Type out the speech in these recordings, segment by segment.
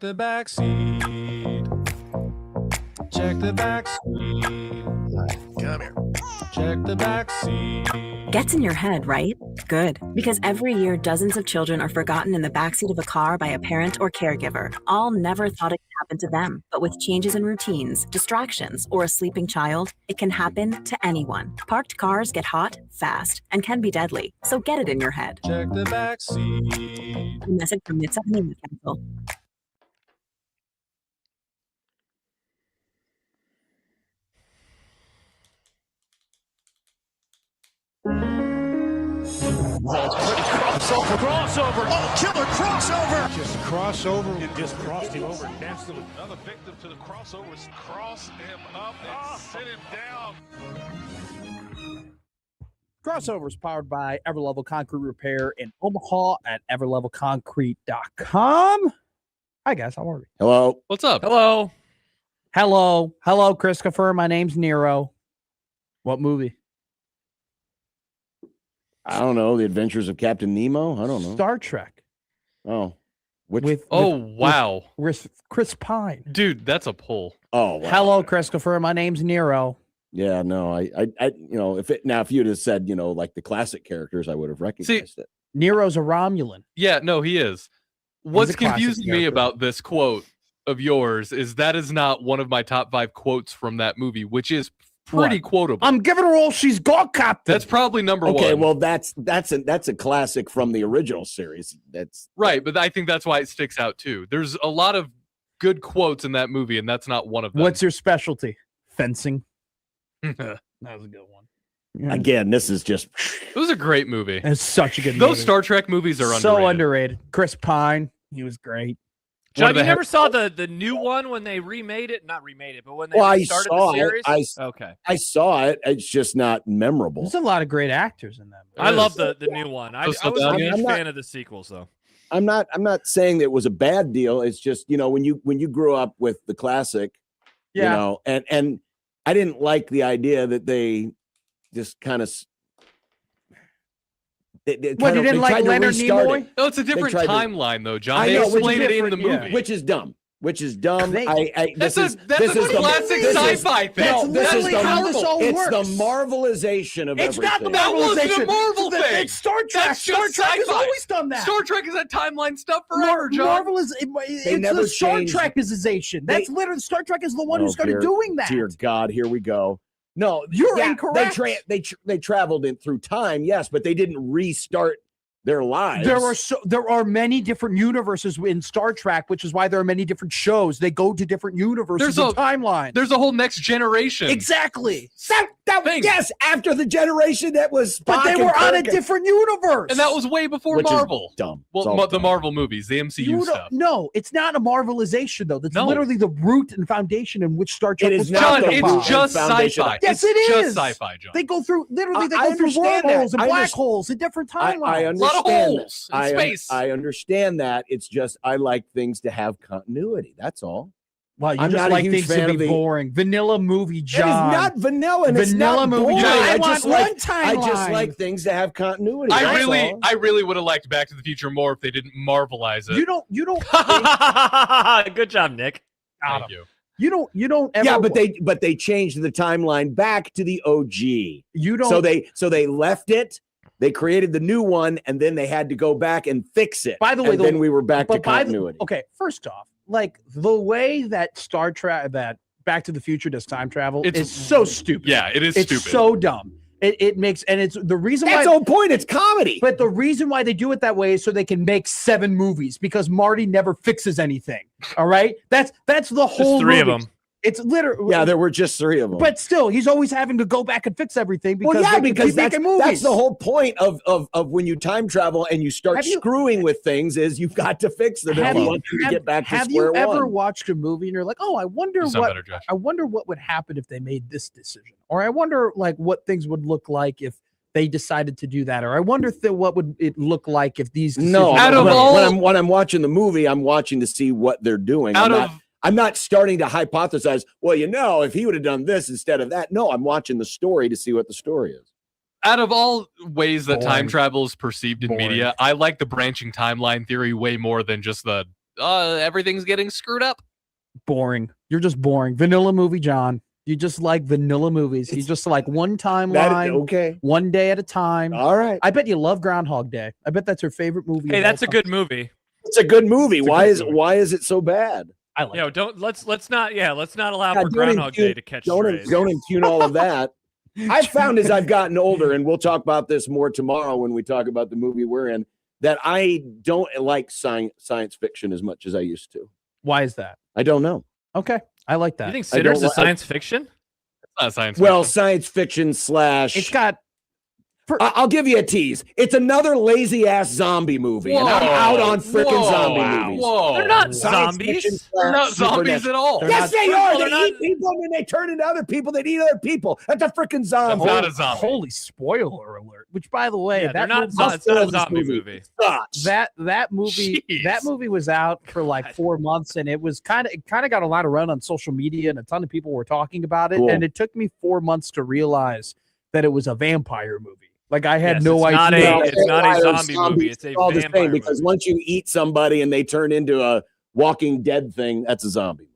the back seat. Check the back seat. Come here. Check the back seat. Gets in your head, right? Good. Because every year, dozens of children are forgotten in the backseat of a car by a parent or caregiver. All never thought it could happen to them. But with changes in routines, distractions, or a sleeping child, it can happen to anyone. Parked cars get hot, fast, and can be deadly. So get it in your head. Check the back seat. A message from Nitsa News Council. Crossover. Oh, killer crossover. Just crossover. It just crossed him over nastily. Another victim to the crossovers. Cross him up and sit him down. Crossovers powered by Everlevel Concrete Repair in Omaha at everlevelconcrete.com. Hi, guys. How are we? Hello. What's up? Hello. Hello, Christopher. My name's Nero. What movie? I don't know. The Adventures of Captain Nemo? I don't know. Star Trek. Oh. Wow. With Chris Pine. Dude, that's a pull. Oh, wow. Hello, Christopher. My name's Nero. Yeah, no, I if you'd have said, like the classic characters, I would have recognized it. Nero's a Romulan. Yeah, no, he is. What's a classic confusing me character. about this quote of yours is that is not one of my top 5 quotes from that movie, which is pretty quotable. I'm giving her all she's got, Captain. That's probably number one. Okay, well, that's a classic from the original series. That's right, but I think that's why it sticks out too. There's a lot of good quotes in that movie, and that's not one of them. What's your specialty? Fencing. That was a good one. Again, this is just. It was a great movie. It's such a good movie. Those Star Trek movies are so underrated. Chris Pine, he was great. John, you never saw the new one when they remade it? Not remade it, but when they started the series? Okay. I saw it. It's just not memorable. There's a lot of great actors in that movie. I love the new one. I was a huge fan of the sequels, though. I'm not saying that it was a bad deal. It's just, when you grew up with the classic, and I didn't like the idea that they just kind of. You didn't like Leonard Nimoy? No, it's a different timeline, though, John. I They know, explain it in the movie. Yeah. Which is dumb. Which is dumb. That's a classic sci-fi thing. That's literally how this all works. It's the Marvelization of everything. Not the That wasn't Marvelization. a Marvel thing. It's Star Trek. That's Star just Trek has sci-fi. always done that. Star Trek is that timeline stuff forever, John. Marvel is it's the Star Trekization. That's literally Star Trek is the one who started doing that. Dear God, here we go. No, you're incorrect. They traveled in through time, yes, but they didn't restart their lives. There are many different universes in Star Trek, which is why there are many different shows. They go to different universes and timelines. There's a whole next generation. Exactly. Yes, after the generation that was Spock, but they were on a different universe. And that was way before Marvel. Dumb. Well, the Marvel movies, the MCU stuff. No, it's not a Marvelization, though. That's literally the root and foundation in which Star Trek is. John, it's just sci-fi. Yes, it is. Just sci-fi, John. They go through wormholes and black holes in different timelines. I understand. A lot of holes in space. I understand that. It's just I like things to have continuity. That's all. Well, you just like things to be boring. Vanilla movie, John. It is not vanilla, and vanilla it's not movie. John. I just like things to have continuity. I really would have liked Back to the Future more if they didn't Marvelize it. You don't. Good job, Nick. Thank you. You don't ever. Yeah, but they changed the timeline back to the OG. You don't. So they left it. They created the new one, and then they had to go back and fix it. By the way, then we were back to continuity. Okay, first off, like the way that Star Trek, that Back to the Future does time travel, is so stupid. Yeah, it is stupid. It's so dumb. It makes, and it's the reason That's why. the whole point. It's comedy. But the reason why they do it that way is so they can make 7 movies because Marty never fixes anything. All right, that's the whole. Just 3 of them. It's literally there were just 3 of them. But still, he's always having to go back and fix everything because because that's the whole point of when you time travel and you start screwing with things is you've got to fix them. If you want them to get back to square one. Have you ever watched a movie and you're like, oh, I wonder what would happen if they made this decision, or I wonder like what things would look like if they decided to do that, or I wonder what would it look like if these decisions when I'm watching the movie, I'm watching to see what they're doing. I'm not starting to hypothesize, well, if he would have done this instead of that. No, I'm watching the story to see what the story is. Out of all ways that time travel is perceived in media, I like the branching timeline theory way more than just the everything's getting screwed up. Boring. You're just boring. Vanilla movie, John. You just like vanilla movies. You just like one timeline. Okay. One day at a time. All right. I bet you love Groundhog Day. I bet that's her favorite movie. Hey, that's a good movie. It's a good movie. Why is it so bad? I like it. Let's not allow for Groundhog Day to catch strays. Don't impugn all of that. I've found as I've gotten older, and we'll talk about this more tomorrow when we talk about the movie we're in, that I don't like science fiction as much as I used to. Why is that? I don't know. Okay. I like that. You think Sinners is science fiction? It's not science fiction. Well, science fiction / It's got... I'll give you a tease. It's another lazy ass zombie movie, and I'm out on freaking zombie movies. Whoa. They're not zombies. They're not zombies at all. Yes, they are. They eat people and then they turn into other people that eat other people. That's a freaking zombie. That's not a zombie. Holy spoiler alert! Which, by the way, it's not a zombie movie. That movie was out for like 4 months, and it kind of got a lot of run on social media, and a ton of people were talking about it. Cool. And it took me 4 months to realize that it was a vampire movie. Like I had no idea. It's not a zombie movie. It's a vampire movie. Because once you eat somebody and they turn into a Walking Dead thing, that's a zombie.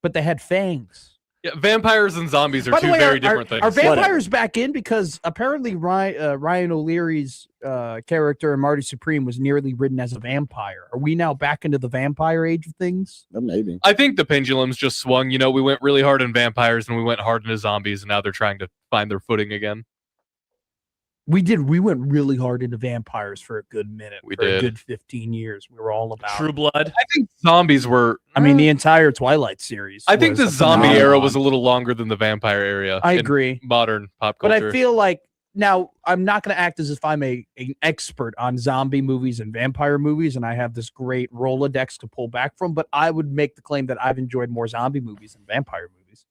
But they had fangs. Yeah, vampires and zombies are two very different things. Are vampires back in? Because apparently Ryan O'Leary's character in Marty Supreme was nearly ridden as a vampire. Are we now back into the vampire age of things? Maybe. I think the pendulum's just swung. You know, we went really hard on vampires and we went hard into zombies, and now they're trying to find their footing again. We went really hard into vampires for a good minute. We did. A good 15 years. We were all about True Blood. I think zombies were... I mean, the entire Twilight series. I think the zombie era was a little longer than the vampire era. I agree. Modern pop culture. But I feel like, now, I'm not going to act as if I'm an expert on zombie movies and vampire movies, and I have this great Rolodex to pull back from, but I would make the claim that I've enjoyed more zombie movies than vampire movies.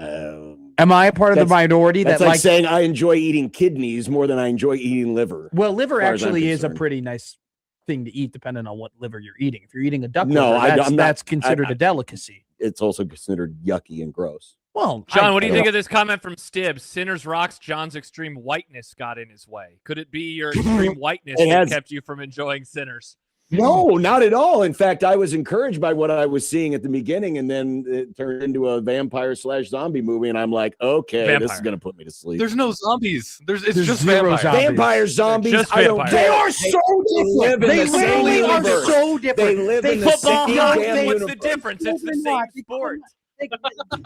Am I a part of the minority that's like saying I enjoy eating kidneys more than I enjoy eating liver? Well, liver actually is a pretty nice thing to eat, depending on what liver you're eating. If you're eating a duck liver, that's considered a delicacy. It's also considered yucky and gross. Well, John, what do you think of this comment from Stibbs? Sinners rocks. John's extreme whiteness got in his way. Could it be your extreme whiteness that kept you from enjoying Sinners? No, not at all. In fact, I was encouraged by what I was seeing at the beginning, and then it turned into a vampire / zombie movie, and I'm like, okay, this is going to put me to sleep. There's no zombies. It's just vampires. Vampires, zombies. They are so different. They literally are so different. They live in the same damn What's the difference? It's the same sport.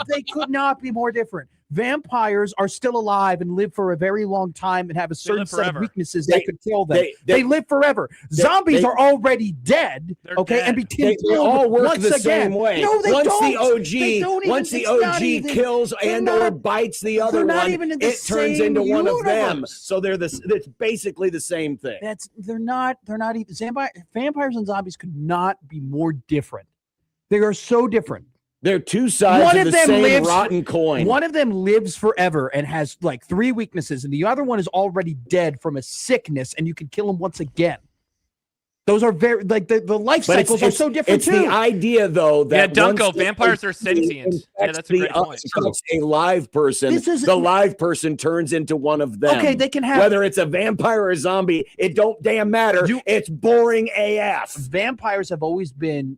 They could not be more different. Vampires are still alive and live for a very long time and have a certain set of weaknesses that could kill them. They live forever. Zombies are already dead. Okay, dead. and be killed. They all work the same way. No, they don't. Once the OG kills or bites the other one, it turns into one of them. So it's basically the same thing. They're not even vampires and zombies could not be more different. They are so different. They're two sides of the same rotten coin. One of them lives forever and has like 3 weaknesses, and the other one is already dead from a sickness, and you can kill him once again. Those are very the life cycles are so different. It's the idea, though, that Dunko, vampires are sentient. Yeah, that's a great point. A live person. The live person turns into one of them. Okay, they can have whether it's a vampire or a zombie. It don't damn matter. It's boring AF. Vampires have always been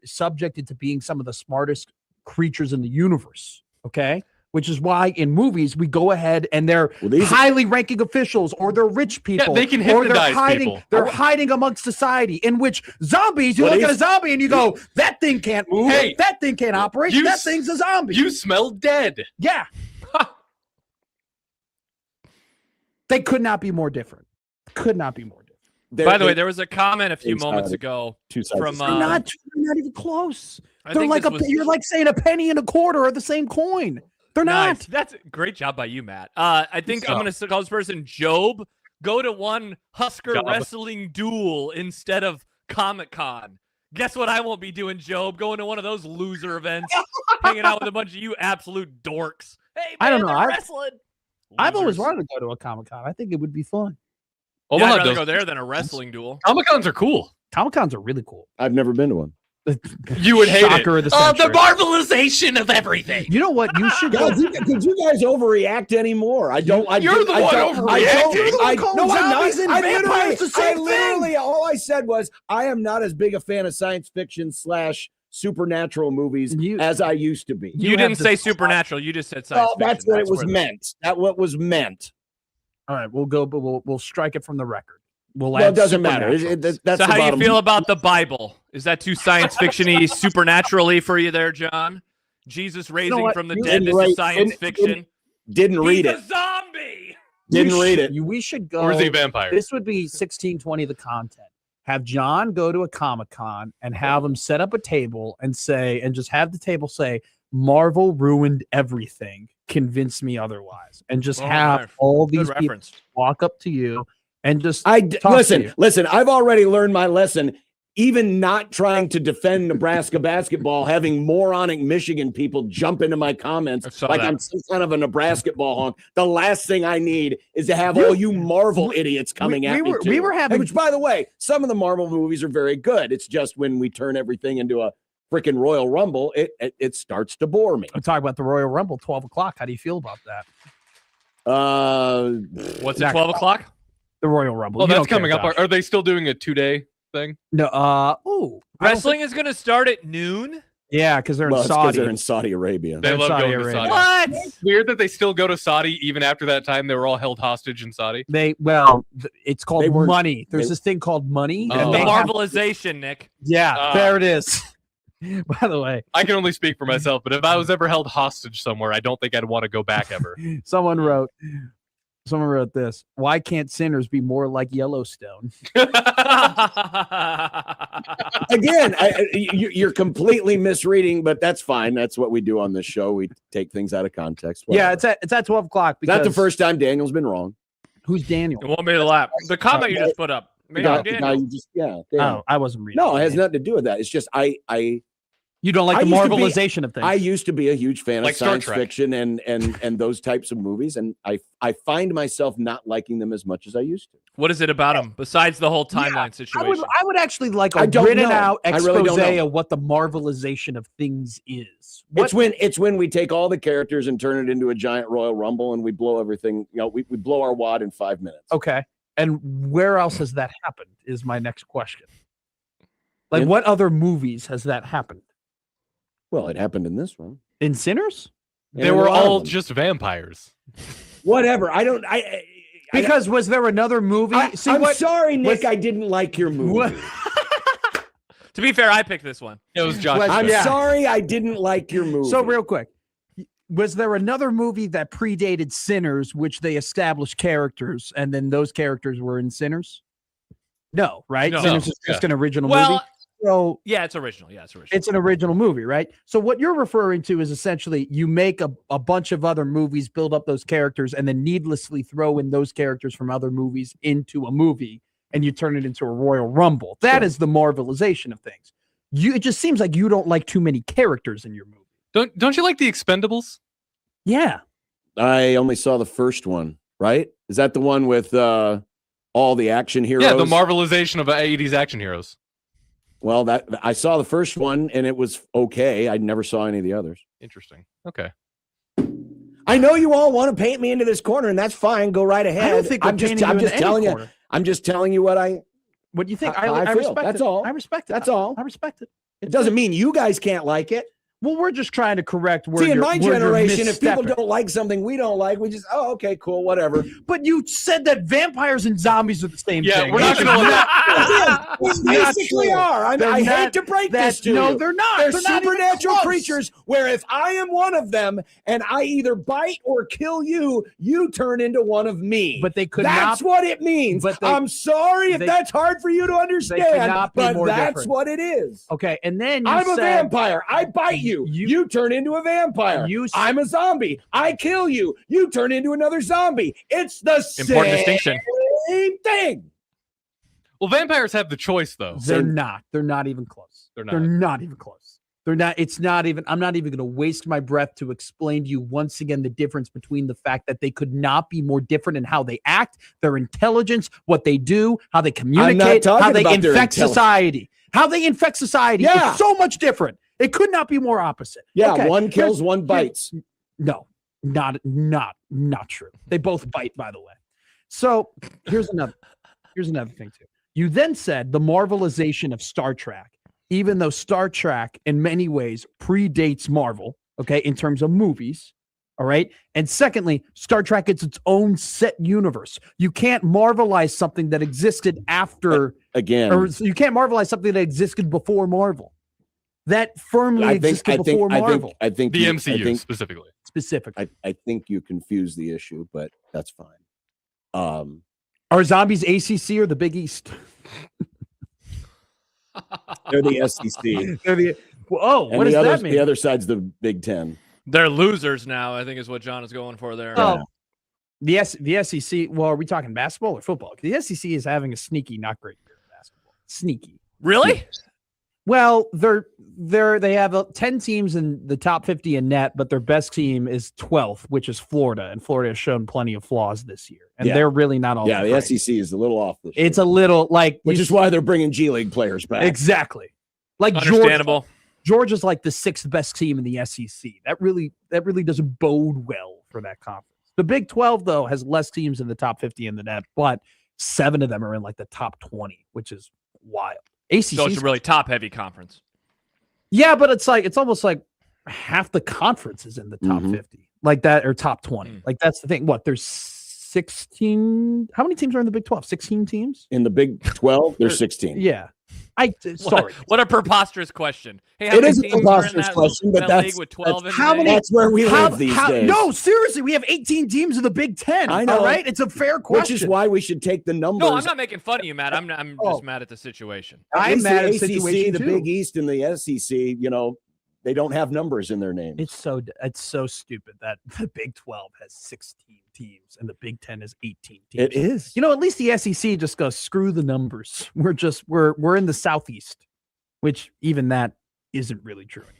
subjected to being some of the smartest creatures in the universe, okay? Which is why in movies we go ahead and they're highly ranking officials or they're rich people. Yeah, they can hypnotize people. They're hiding amongst society. In which zombies, you look at a zombie and you go, that thing can't move. Hey, that thing can't operate. That thing's a zombie. You smell dead. Yeah. They could not be more different. Could not be more different. By the way, there was a comment a few moments ago from they're not even close. They're like you're like saying a penny and a quarter are the same coin. They're not. That's a great job by you, Matt. I think I'm going to call this person Job. Go to one Husker wrestling duel instead of Comic-Con. Guess what I won't be doing, Job? Going to one of those loser events, hanging out with a bunch of you absolute dorks. Hey, man, I don't know. Wrestling. I've always wanted to go to a Comic-Con. I think it would be fun. I'd rather go there than a wrestling duel. Comic-Cons are cool. Comic-Cons are really cool. I've never been to one. You would hate Shocker it. of the The marvelization of everything. You know what? You should go. Could you guys overreact anymore? You're the one overreacting. No, I'm not. Zombies and vampires the same thing. All I said was I am not as big a fan of science fiction / supernatural movies as I used to be. You didn't say supernatural. You just said science fiction. That's what it was meant. That's what was meant. All right, we'll go, but we'll strike it from the record. Well, it doesn't matter. That's so how do you feel about the Bible? Is that too science fiction-y, supernaturally for you there, John? Jesus raising from the dead. This is science fiction. Didn't read it. He's a zombie. Didn't read it. We should go. Or is he a vampire? This would be 1620 the content. Have John go to a Comic-Con and have him set up a table and just have the table say, Marvel ruined everything. Convince me otherwise. And just have all these people walk up to you and just listen, I've already learned my lesson. Even not trying to defend Nebraska basketball, having moronic Michigan people jump into my comments like I'm some kind of a Nebraska ball honk. The last thing I need is to have all you Marvel idiots coming at me. We were having, which, by the way, some of the Marvel movies are very good. It's just when we turn everything into a freaking Royal Rumble, it starts to bore me. I'm talking about the Royal Rumble, 12 o'clock. How do you feel about that? What's at 12 o'clock? The Royal Rumble. Oh, that's coming up. Are they still doing a 2-day thing? No. Wrestling is going to start at noon? Yeah, because they're in Saudi. They're in Saudi Arabia. They love Saudi going to Saudi. What? It's weird that they still go to Saudi even after that time they were all held hostage in Saudi. It's called money. There's this thing called money. And the Marvelization, Nick. Yeah, there it is. By the way, I can only speak for myself, but if I was ever held hostage somewhere, I don't think I'd want to go back ever. Someone wrote this. Why can't sinners be more like Yellowstone? Again, you're completely misreading, but that's fine. That's what we do on this show. We take things out of context. Whatever. Yeah, it's at 12 o'clock. That's the first time Daniel's been wrong. Who's Daniel? It won't be the lap. The comment you just put up. I wasn't reading. No, it has nothing to do with that. It's just you don't like the Marvelization of things. I used to be a huge fan of science fiction and those types of movies, and I find myself not liking them as much as I used to. What is it about them besides the whole timeline situation? I would actually like a written out expose of what the Marvelization of things is. It's when we take all the characters and turn it into a giant Royal Rumble and we blow everything. We blow our wad in 5 minutes. Okay. And where else has that happened is my next question. Like, what other movies has that happened? Well, it happened in this one. In Sinners? They were all just vampires. Whatever. Because was there another movie? I'm sorry, Nick. I didn't like your movie. To be fair, I picked this one. It was Josh. I'm sorry, I didn't like your movie. So real quick. Was there another movie that predated Sinners, which they established characters, and then those characters were in Sinners? No, right? No. Sinners is just an original movie. So yeah, it's original. Yeah, it's original. It's an original movie, right? So what you're referring to is essentially you make a bunch of other movies, build up those characters, and then needlessly throw in those characters from other movies into a movie, and you turn it into a Royal Rumble. That is the Marvelization of things. It just seems like you don't like too many characters in your movie. Don't you like the Expendables? Yeah. I only saw the first one, right? Is that the one with all the action heroes? Yeah, the Marvelization of 80s action heroes. Well, I saw the first one and it was okay. I never saw any of the others. Interesting. Okay. I know you all want to paint me into this corner, and that's fine. Go right ahead. I don't think I'm just telling you. I'm just telling you what you think. I feel. Respect That's it. all. I respect it. That's all. I respect it. It doesn't mean you guys can't like it. Well, we're just trying to correct where in my generation, if people don't like something we don't like, we just, okay, cool, whatever. But you said that vampires and zombies are the same thing. Yeah, we're not going to let that. We basically are. I hate to break this to you. No, they're not. They're supernatural creatures where if I am one of them and I either bite or kill you, you turn into one of me. But they could That's what it means. But I'm sorry if that's hard for you to understand, but that's what it is. Okay, and then I'm a vampire. I bite you. You turn into a vampire. I'm a zombie. I kill you. You turn into another zombie. It's the important distinction. Same thing. Well, vampires have the choice, though. They're not. They're not even close. They're not even close. They're not. It's not even. I'm not even going to waste my breath to explain to you once again the difference between the fact that they could not be more different in how they act, their intelligence, what they do, how they communicate, how they infect society. How they infect society is so much different. It could not be more opposite. Yeah, okay. One kills, one bites. No, not true. They both bite, by the way. So here's another thing too. You then said the marvelization of Star Trek, even though Star Trek in many ways predates Marvel, okay, in terms of movies. All right. And secondly, Star Trek is its own set universe. You can't marvelize something that existed after or you can't marvelize something that existed before Marvel. That firmly existed before Marvel. I think the MCU specifically. I think you confuse the issue, but that's fine. Are zombies ACC or the Big East? They're the SEC. What does that mean? The other side's the Big Ten. They're losers now, I think is what John is going for there. Oh, the SEC. Well, are we talking basketball or football? The SEC is having a sneaky, not great year in basketball. Sneaky. Really? Well, they have 10 teams in the top 50 in net, but their best team is 12th, which is Florida, and Florida has shown plenty of flaws this year, and they're really not all. Yeah, the SEC is a little off this year. It's a little which is why they're bringing G League players back. Exactly. Like understandable. Georgia's like the 6th best team in the SEC. That really doesn't bode well for that conference. The Big 12 though has less teams in the top 50 in the net, but 7 of them are in like the top 20, which is wild. ACC, so it's a really top-heavy conference. Yeah, but it's almost like half the conference is in the top 50, like that, or top 20. Like that's the thing. What, there's 16? How many teams are in the Big 12? 16 teams in the Big 12. There's 16. Yeah. Sorry. What a preposterous question. Hey, it is a preposterous question, but that's where we live these days. No, seriously, we have 18 teams in the Big 10. I know, right? It's a fair question. Which is why we should take the numbers. No, I'm not making fun of you, Matt. I'm just mad at the situation. I'm mad at the situation too. The Big East and the SEC, they don't have numbers in their names. It's so stupid that the Big 12 has 16 teams and the Big 10 is 18 teams. It is. At least the SEC just goes, screw the numbers. We're in the Southeast, which even that isn't really true anymore.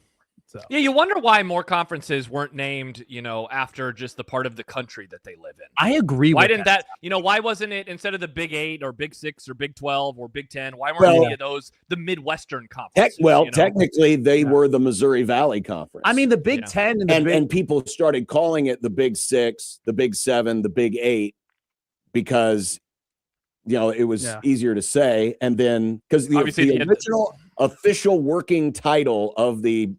So yeah, you wonder why more conferences weren't named, after just the part of the country that they live in. I agree. Why didn't that? Why wasn't it instead of the Big 8 or Big 6 or Big 12 or Big 10? Why weren't any of those the Midwestern conferences? Technically, they were the Missouri Valley Conference. I mean, the Big 10 and people started calling it the Big 6, the Big 7, the Big 8 because it was easier to say, and then because the original official working title of the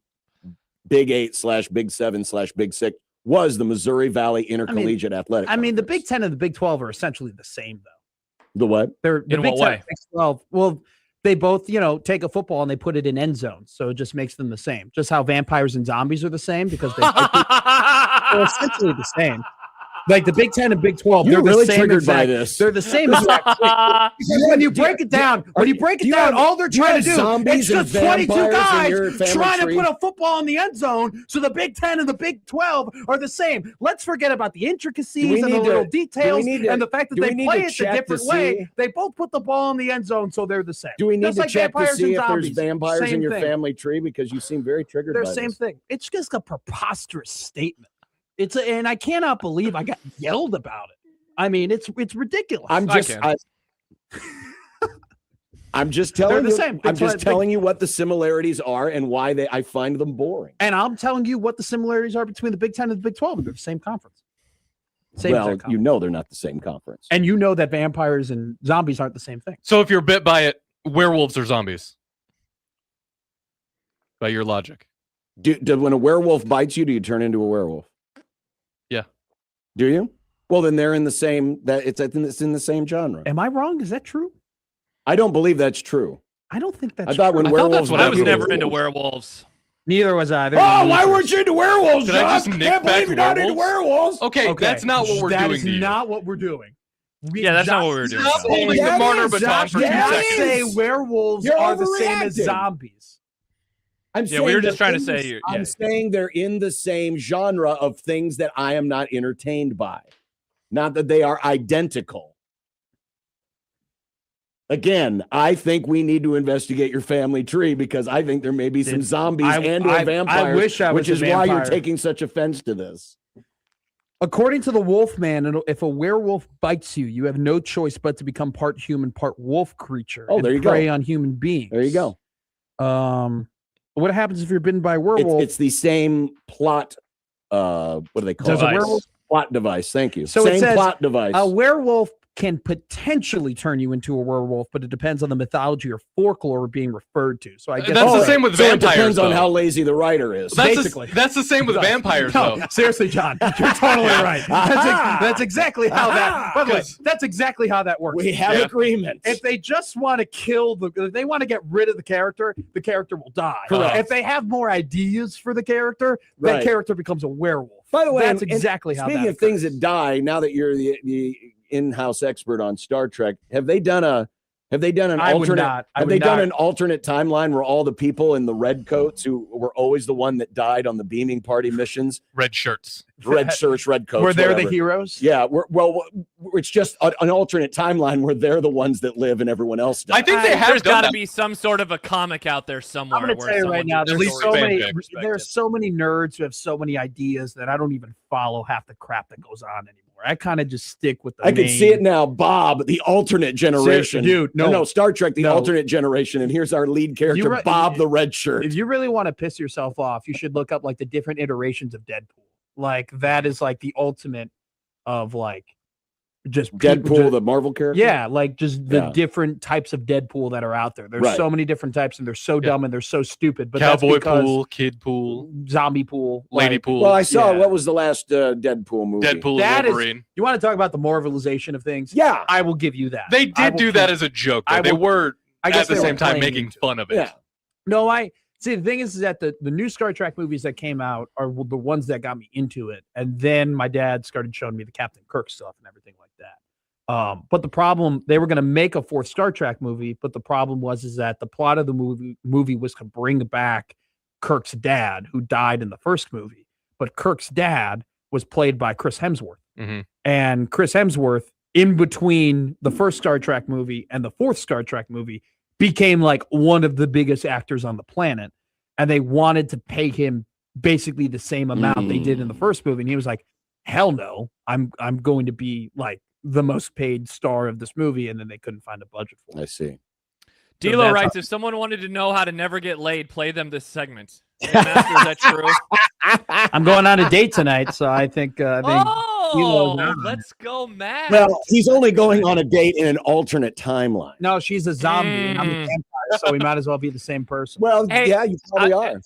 Big 8/Big 7/Big 6 was the Missouri Valley Intercollegiate Athletic. I mean, the Big 10 and the Big 12 are essentially the same, though. The what? They're the in Big what 10 way? And Big 12. Well, they both, take a football and they put it in end zones, so it just makes them the same. Just how vampires and zombies are the same because they're essentially the same. Like the Big 10 and Big 12, You're they're really the same triggered exact, by this. They're the same exact thing. Because when you break it down, all they're trying to do is just 22 guys trying to put a football in the end zone. So the Big 10 and the Big 12 are the same. Let's forget about the intricacies and the little details and the fact that they play it a different way. They both put the ball in the end zone, so they're the same. Do we need to check to see if there's vampires in your family tree? Because you seem very triggered by this. They're the same thing. It's just a preposterous statement. And I cannot believe I got yelled about it. I mean, it's ridiculous. I'm just telling you. Same. I'm just telling you what the similarities are and why I find them boring. And I'm telling you what the similarities are between the Big 10 and the Big 12. They're the same conference. They're not the same conference. And that vampires and zombies aren't the same thing. So if you're bit by it, werewolves or zombies? By your logic. When a werewolf bites you, do you turn into a werewolf? Yeah. Do you? Well, then they're in the same. It's in the same genre. Am I wrong? Is that true? I don't believe that's true. I don't think that's. I thought true. when werewolves. I was never into werewolves. Neither was I. Why weren't you into werewolves? Did I just can't believe you're not into werewolves. Okay, that's not what we're doing. That is not what we're doing. That's not what we're doing. Stop holding the martyr baton for 2 seconds. Say werewolves are the same as zombies. We were just trying to say. I'm saying they're in the same genre of things that I am not entertained by. Not that they are identical. Again, I think we need to investigate your family tree because I think there may be some zombies and or vampires. I wish I was which is why you're taking such offense to this. According to the Wolfman, if a werewolf bites you, you have no choice but to become part human, part wolf creature. Oh, there you prey go. on human beings. There you go. What happens if you're bitten by a werewolf? It's the same plot. What do they call it? Does a werewolf plot device? Thank you. So same it says, plot device. A werewolf can potentially turn you into a werewolf, but it depends on the mythology or folklore being referred to. So I guess that's the same with vampires. It depends on though. how lazy the writer is. Basically, that's the same with vampires. No, though. seriously, John, you're totally right. That's exactly how that. By the way, that's exactly how that works. We have agreement. If they just want to kill if they want to get rid of the character will die. Correct. If they have more ideas for the character, that character becomes a werewolf. By the way, that's exactly how. Speaking of things that die, now that you're the in-house expert on Star Trek, have they done an alternate timeline where all the people in the red coats who were always the one that died on the beaming party missions, red coats, red coats, were they the heroes? Yeah, it's just an alternate timeline where they're the ones that live and everyone else dies. I think there's got to be some sort of a comic out there somewhere. I'm going to tell you right now, there's so many nerds who have so many ideas that I don't even follow half the crap that goes on anymore. I kind of just stick with the I can see it now. Bob, the alternate generation. Dude, no, Star Trek, the alternate generation. And here's our lead character, Bob the Red Shirt. If you really want to piss yourself off, you should look up like the different iterations of Deadpool. Like that is like the ultimate of like just Deadpool, the Marvel character. Yeah, like just the different types of Deadpool that are out there. There's so many different types, and they're so dumb and they're so stupid. But Cowboy pool, kid pool, zombie pool, lady pool. Well, I saw what was the last Deadpool movie? Deadpool and Wolverine. You want to talk about the Marvelization of things? Yeah, I will give you that. They did do that as a joke. They were at the same time making fun of it. Yeah. No, see, the thing is that the new Star Trek movies that came out are the ones that got me into it. And then my dad started showing me the Captain Kirk stuff and everything like that. But the problem, they were going to make a fourth Star Trek movie, but the problem is that the plot of the movie was to bring back Kirk's dad, who died in the first movie. But Kirk's dad was played by Chris Hemsworth. Mm-hmm. And Chris Hemsworth, in between the first Star Trek movie and the fourth Star Trek movie, became like one of the biggest actors on the planet. And they wanted to pay him basically the same amount they did in the first movie. And he was like, hell no, I'm going to be like the most paid star of this movie. And then they couldn't find a budget for it. I see. D'Lo writes, if someone wanted to know how to never get laid, play them this segment. Master, is that true? I'm going on a date tonight, so I think let's go, Matt. Well, he's only going on a date in an alternate timeline. No, she's a zombie and I'm a vampire, so we might as well be the same person. Well, yeah, you probably are.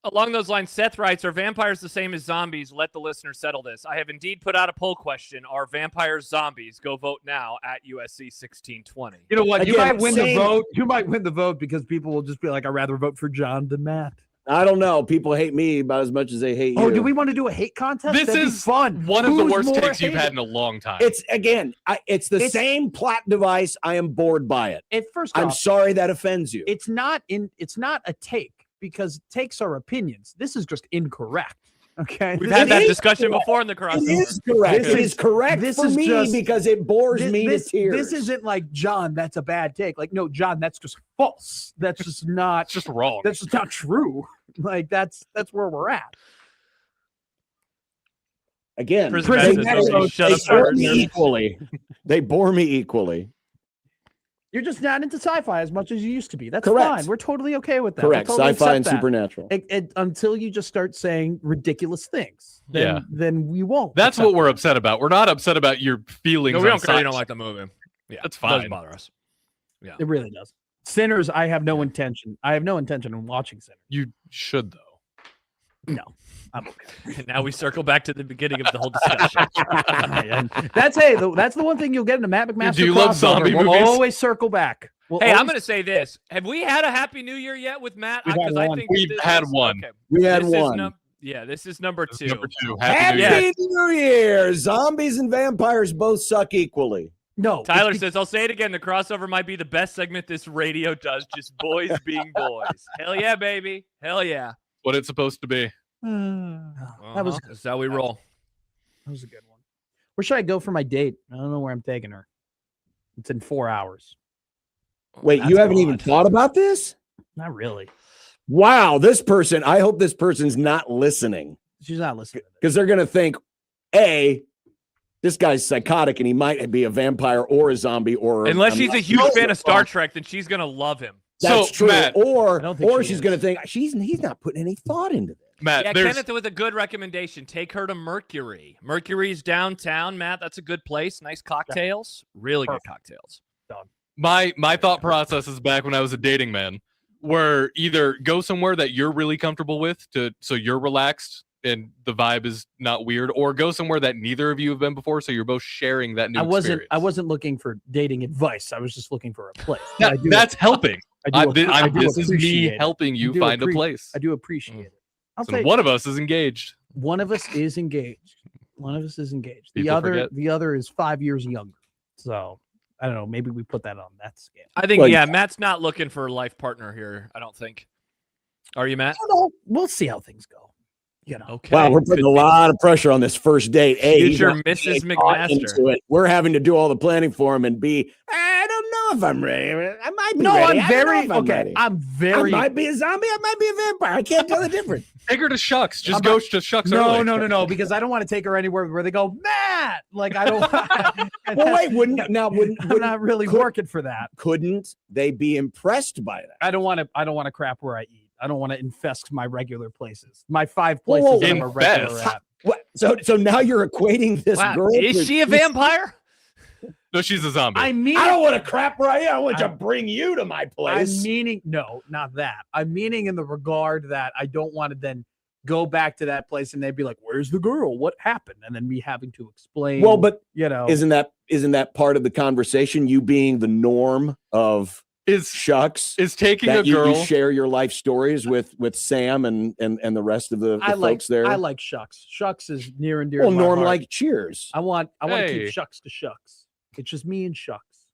Along those lines, Seth writes, are vampires the same as zombies? Let the listener settle this. I have indeed put out a poll question. Are vampires zombies? Go vote now at USC 1620. You know what? You might win the vote. You might win the vote because people will just be like, I'd rather vote for John than Matt. I don't know. People hate me about as much as they hate you. Oh, do we want to do a hate contest? This is fun. One of the worst takes you've had in a long time. It's the same plot device. I am bored by it. I'm sorry that offends you. It's not a take because takes are opinions. This is just incorrect. Okay, we've had that discussion before in the crossover. It is correct. It is correct for me because it bores me to tears. This isn't like, John, that's a bad take. Like, no, John, that's just false. That's just not. It's just wrong. That's just not true. Like that's where we're at. Again, they bore me equally. They bore me equally. You're just not into sci-fi as much as you used to be. That's correct. Fine. We're totally okay with that. Correct. Totally sci-fi and supernatural. Until you just start saying ridiculous things. Then we won't. That's what we're upset about. We're not upset about your feelings. No, we don't care. You don't like the movie. Yeah, that's fine. It doesn't bother us. Yeah, it really does. Sinners, I have no intention. I have no intention in watching Sinners. You should though. No. I'm okay. And now we circle back to the beginning of the whole discussion. That's the one thing you'll get in a Matt McMaster. Do you love zombie movies? We'll always circle back. I'm going to say this: have we had a Happy New Year yet with Matt? We've had one. Okay. We had one. This is number two. Number two. Happy New Year! Zombies and vampires both suck equally. No. Tyler says, I'll say it again. The crossover might be the best segment this radio does. Just boys being boys. Hell yeah, baby. Hell yeah. What it's supposed to be. That's how we roll. That was a good one. Where should I go for my date? I don't know where I'm taking her. It's in 4 hours. Wait, you haven't even thought about this? Not really. Wow, this person, I hope this person's not listening. She's not listening. Because they're going to think, A, this guy's psychotic and he might be a vampire or a zombie or unless she's a huge fan of Star Trek, then she's going to love him. That's true. Matt, or she's going to think he's not putting any thought into this. Matt, Kenneth with a good recommendation. Take her to Mercury. Mercury's downtown, Matt. That's a good place. Nice cocktails. Really good cocktails. Done. My thought process is back when I was a dating man, where either go somewhere that you're really comfortable with so you're relaxed and the vibe is not weird, or go somewhere that neither of you have been before so you're both sharing that new experience. I wasn't looking for dating advice. I was just looking for a place. That's helping. This is me helping you find a place. I do appreciate it. One of us is engaged. One of us is engaged. The other is 5 years younger. So I don't know. Maybe we put that on that scale. I think, Matt's not looking for a life partner here. I don't think. Are you, Matt? I don't know. We'll see how things go. Okay. Wow, we're putting a lot of pressure on this first date. A, future Mrs. McMaster. We're having to do all the planning for him, and B, I don't know if I'm ready. I might be ready. I might be a zombie. I might be a vampire. I can't tell the difference. Take her to Shucks. Just go to Shucks. No, because I don't want to take her anywhere where they go, Matt. Like I don't. Well, wait, wouldn't I'm not really working for that. Couldn't they be impressed by that? I don't want to crap where I eat. I don't want to infest my regular places. My 5 places I'm a regular at. What? So now you're equating this girl. Is she a vampire? No, she's a zombie. I don't want to crap where I am. I want to bring you to my place. I'm meaning, no, not that. I'm meaning in the regard that I don't want to then go back to that place and they'd be like, "Where's the girl? What happened?" And then me having to explain. Well, but isn't that part of the conversation? You being the norm of Shucks is taking a girl. You share your life stories with Sam and the rest of the folks there. I like Shucks. Shucks is near and dear. Well, to my Norm heart. like Cheers. I want to keep Shucks to Shucks. It's just me and Shucks.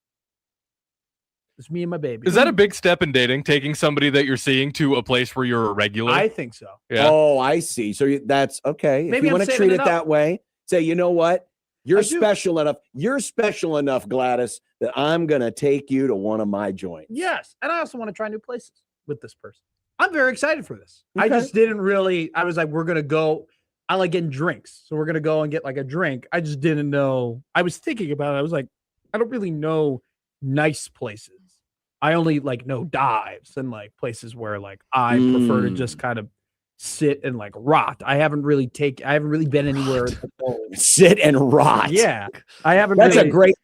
It's me and my baby. Is that a big step in dating? Taking somebody that you're seeing to a place where you're a regular? I think so. Yeah. Oh, I see. So that's okay. Maybe if you want to treat it that way, say, you know what? You're special enough. You're special enough, Gladys, that I'm going to take you to one of my joints. Yes. And I also want to try new places with this person. I'm very excited for this. Okay. I just didn't really, I was like, we're going to go. I like getting drinks. So we're going to go and get like a drink. I just didn't know. I was thinking about it. I was like, I don't really know nice places. I only like know dives and like places where like I prefer to just kind of sit and like rot. I haven't really been anywhere. Sit and rot. Yeah. I haven't. That's a great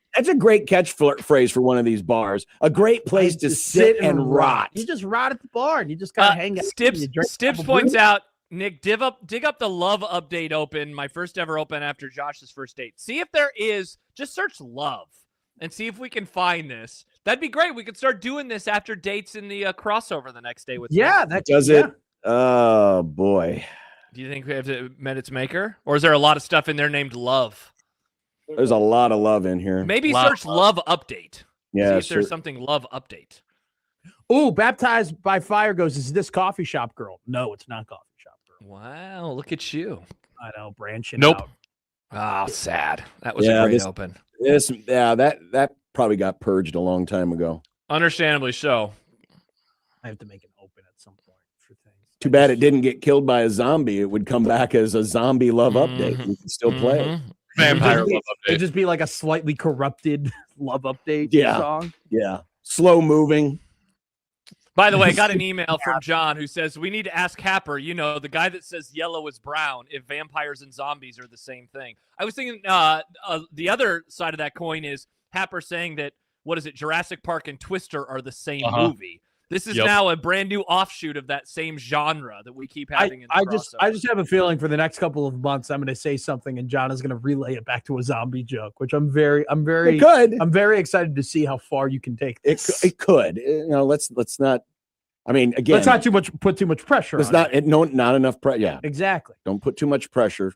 catchphrase for one of these bars. A great place to sit and rot. You just rot at the bar and you just kind of hang out. Stibbs points out, Nick, dig up the love update open, my first ever open after Josh's first date. See if there is, just search love and see if we can find this. That'd be great. We could start doing this after dates in the crossover the next day with that does it. Oh boy. Do you think we have to met its maker? Or is there a lot of stuff in there named love? There's a lot of love in here. Maybe search love update. Yeah. See if there's something love update. Oh, Baptized by Fire goes, is this coffee shop girl? No, it's not coffee shop girl. Wow, look at you. I know, branching out. Oh, sad. That was a great open. That probably got purged a long time ago. Understandably so. I have to make an open at some point for things. Too bad it didn't get killed by a zombie. It would come back as a zombie love update. You can still play it. Vampire love update. It'd just be like a slightly corrupted love update song. Yeah. Slow moving. By the way, I got an email from John who says, we need to ask Happer, the guy that says yellow is brown, if vampires and zombies are the same thing. I was thinking the other side of that coin is Happer saying that, Jurassic Park and Twister are the same movie. This is now a brand new offshoot of that same genre that we keep having in the I just have a feeling for the next couple of months I'm going to say something and John is going to relay it back to a zombie joke, which I'm very excited to see how far you can take this. It could. Let's not. I mean, again, let's not put too much pressure. It's not enough pressure. Yeah, exactly. Don't put too much pressure.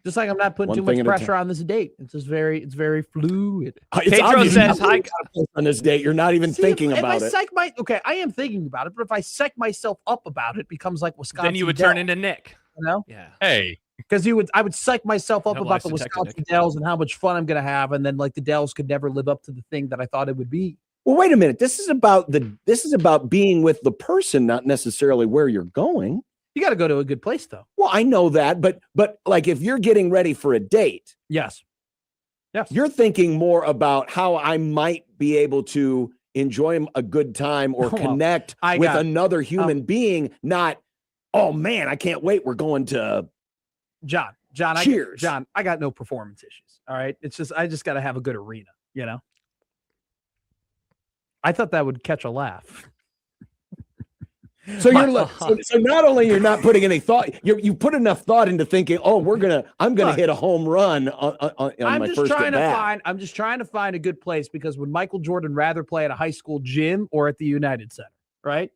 Just like I'm not putting too much pressure on this date. It's just it's very fluid. Pedro says, "Hi." On this date, you're not even thinking about it. I am thinking about it, but if I psych myself up about it, it becomes like Wisconsin. Then you would turn into Nick. Yeah. Hey. Because I would psych myself up about the Wisconsin Dells and how much fun I'm gonna have, and then like the Dells could never live up to the thing that I thought it would be. Well, wait a minute. This is about being with the person, not necessarily where you're going. You got to go to a good place, though. Well, I know that, but like if you're getting ready for a date, yes, you're thinking more about how I might be able to enjoy a good time or connect with another human being. Not, oh man, I can't wait. We're going to John. Cheers. I got no performance issues. All right, it's just I just got to have a good arena. You know. I thought that would catch a laugh. So so not only you're not putting any thought, you put enough thought into thinking, oh, I'm gonna hit a home run on my first at bat. I'm just trying to find a good place because would Michael Jordan rather play at a high school gym or at the United Center? Right?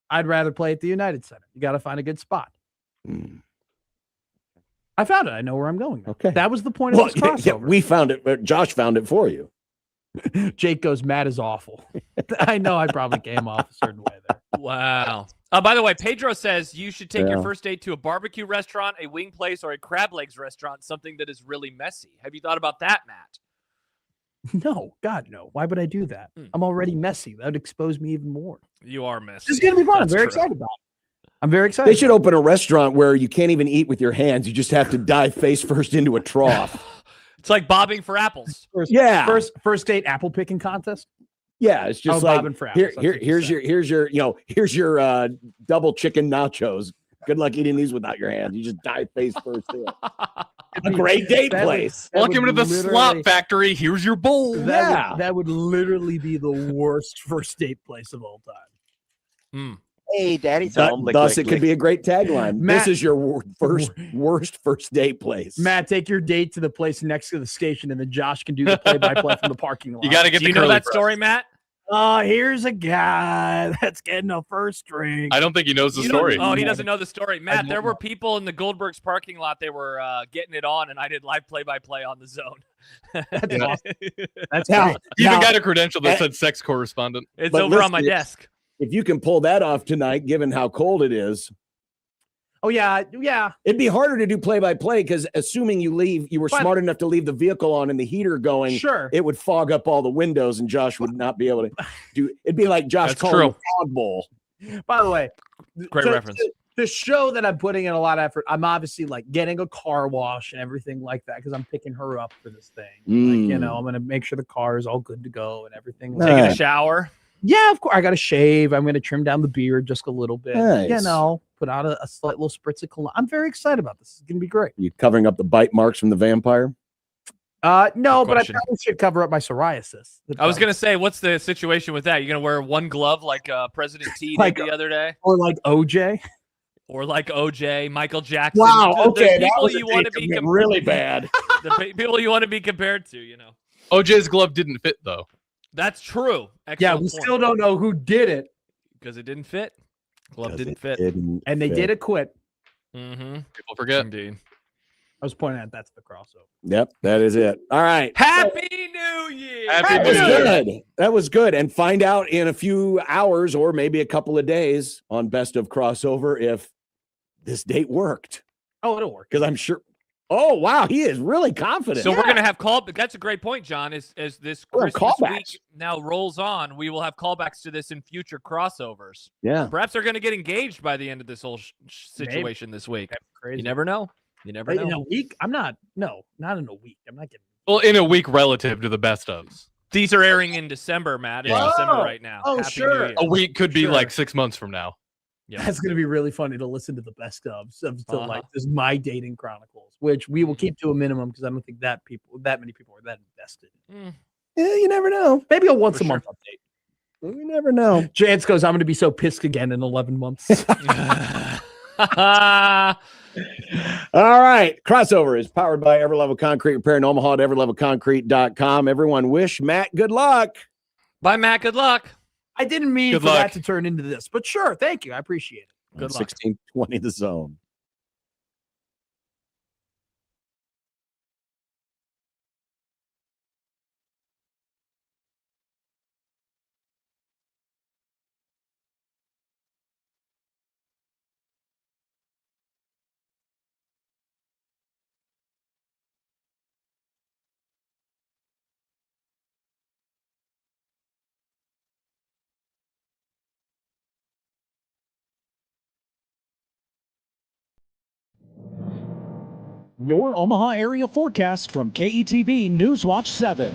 I'd rather play at the United Center. You got to find a good spot. I found it. I know where I'm going now. Okay, that was the point of this crossover. Yeah, we found it. Josh found it for you. Jake goes, Matt is awful. I know I probably came off a certain way there. Wow. By the way, Pedro says you should take your first date to a barbecue restaurant, a wing place, or a crab legs restaurant, something that is really messy. Have you thought about that, Matt? No, God, no. Why would I do that? I'm already messy. That would expose me even more. You are messy. This is going to be fun. I'm very excited about it. I'm very excited. They should open a restaurant where you can't even eat with your hands. You just have to dive face first into a trough. It's like bobbing for apples. First date apple picking contest. Yeah, it's just like bobbing for apples. Here's your double chicken nachos. Good luck eating these without your hands. You just dive face first in. A great date place. Welcome to the slop factory. Here's your bowl. That would literally be the worst first date place of all time. Hey, Daddy's home. Thus, it could be a great tagline. Matt, this is your worst first date place. Matt, take your date to the place next to the station, and then Josh can do the play-by-play from the parking lot. You got to get. Do you know that story, Matt? Here's a guy that's getting a first drink. I don't think he knows the story. Oh, he doesn't know the story. Matt, there were people in the Goldberg's parking lot. They were getting it on, and I did live play-by-play on the zone. That's awesome. That's he even got a credential that said sex correspondent. It's over on my desk. If you can pull that off tonight, given how cold it is. Oh, yeah. It'd be harder to do play-by-play because assuming you were smart enough to leave the vehicle on and the heater going, sure, it would fog up all the windows and Josh would not be able to do. It'd be like Josh calling a fog bowl. By the way, great reference. The show that I'm putting in a lot of effort, I'm obviously like getting a car wash and everything like that because I'm picking her up for this thing. Like, I'm going to make sure the car is all good to go and everything. Taking a shower. Yeah, of course. I got to shave. I'm going to trim down the beard just a little bit. Nice. Put out a slight little spritz of cologne. I'm very excited about this. It's going to be great. You covering up the bite marks from the vampire? No, but I probably should cover up my psoriasis. I was going to say, what's the situation with that? You're going to wear one glove like President T did the other day? Or like OJ? Or like OJ, Michael Jackson. Wow, okay. The people you want to be really bad. The people you want to be compared to, OJ's glove didn't fit, though. That's true. Excellent point. Still don't know who did it. Because it didn't fit. Glove didn't fit. And they did acquit. Mm-hmm. People forget. Indeed. I was pointing out that's the crossover. Yep, that is it. All right. Happy New Year. Happy New Year. Good. That was good. And find out in a few hours or maybe a couple of days on Best of Crossover if this date worked. Oh, it'll work. Because I'm sure. Oh, wow. He is really confident. So we're going to have that's a great point, John. As this Christmas week now rolls on, we will have callbacks to this in future crossovers. Yeah. Perhaps they're going to get engaged by the end of this whole situation this week. That's crazy. You never know. You never know. In a week? Not in a week. I'm not getting. Well, in a week relative to the best ofs. These are airing in December, Matt. It's December right now. Oh, Happy sure. A week could be like 6 months from now. Yeah. That's going to be really funny to listen to the best of like this is my dating chronicles, which we will keep to a minimum because I don't think that many people are that invested. Yeah, you never know. Maybe a once a month update. We never know. Jance goes, I'm going to be so pissed again in 11 months. All right. Crossover is powered by Everlevel Concrete Repair in Omaha at everlevelconcrete.com. Everyone wish Matt good luck. Bye, Matt. Good luck. I didn't mean for that to turn into this, but sure. Thank you. I appreciate it. Good luck. 1620 the zone. Your Omaha area forecast from KETV Newswatch 7.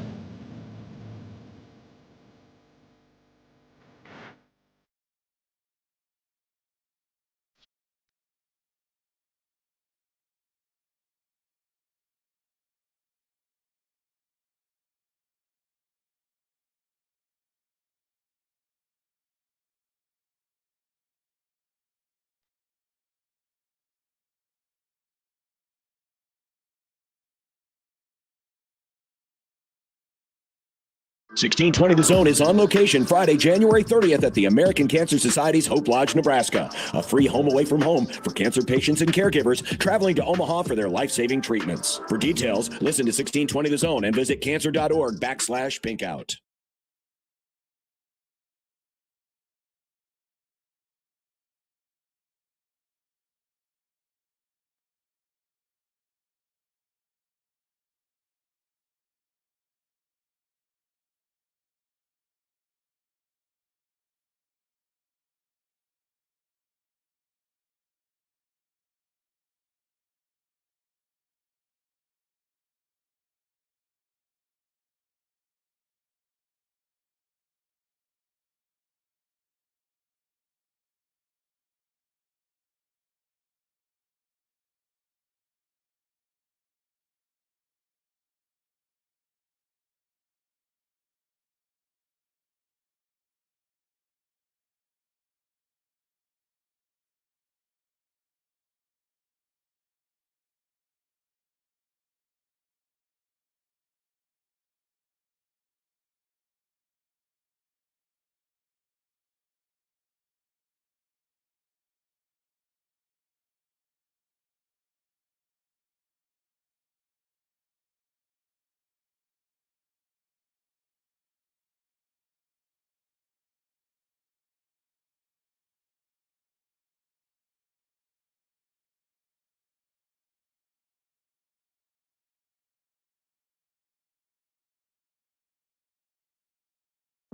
$1620 The Zone is on location Friday, January 30th at the American Cancer Society's Hope Lodge, Nebraska. A free home away from home for cancer patients and caregivers traveling to Omaha for their life-saving treatments. For details, listen to 1620 The Zone and visit cancer.org/pinkout.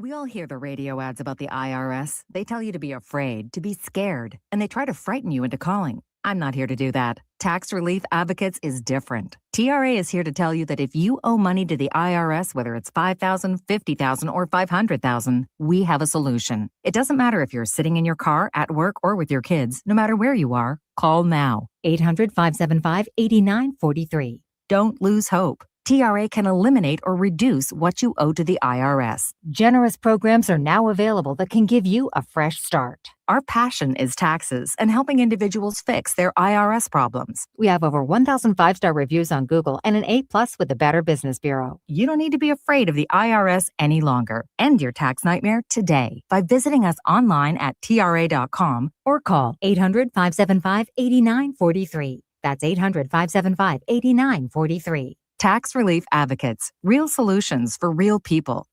We all hear the radio ads about the IRS. They tell you to be afraid, to be scared, and they try to frighten you into calling. I'm not here to do that. Tax Relief Advocates is different. TRA is here to tell you that if you owe money to the IRS, whether it's $5,000, $50,000, or $500,000, we have a solution. It doesn't matter if you're sitting in your car, at work, or with your kids. No matter where you are, call now. 800-575-8943. Don't lose hope. TRA can eliminate or reduce what you owe to the IRS. Generous programs are now available that can give you a fresh start. Our passion is taxes and helping individuals fix their IRS problems. We have over 1,000 five-star reviews on Google and an A+ with the Better Business Bureau. You don't need to be afraid of the IRS any longer. End your tax nightmare today by visiting us online at TRA.com or call 800-575-8943. That's 800-575-8943. Tax Relief Advocates, real solutions for real people.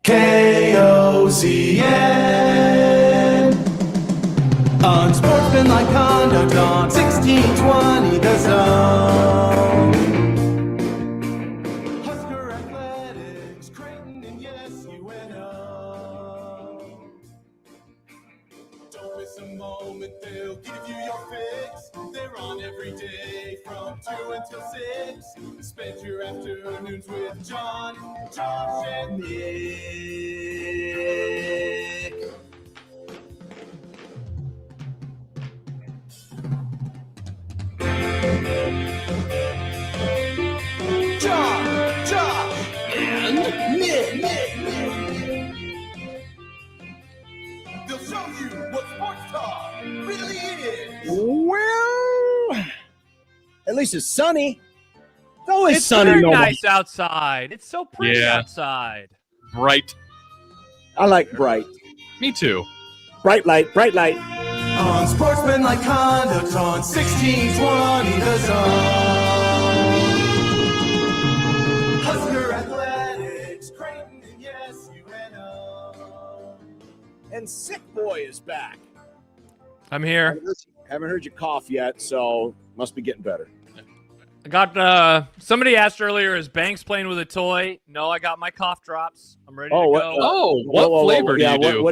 KOZN. Unsportsmanlike conduct on 1620 The Zone. Husker Athletics, Creighton, and yes, UNO. Don't miss a moment, they'll give you your fix. They're on every day from 2 until 6. Spend your afternoons with John, Josh, and Nick. John, Josh, and Nick. They'll show you what sports talk really is. Well, at least it's sunny. It's always It's sunny. very no nice outside. It's so pretty outside. Bright. I like bright. Me too. Bright light, bright light. Unsportsmanlike conduct on 1620 The Zone. Husker Athletics, Creighton, and yes, UNO. And Sick Boy is back. I'm here. Haven't heard you cough yet, so must be getting better. I got somebody asked earlier, is Banks playing with a toy? No, I got my cough drops. I'm ready to go. What flavor do you do?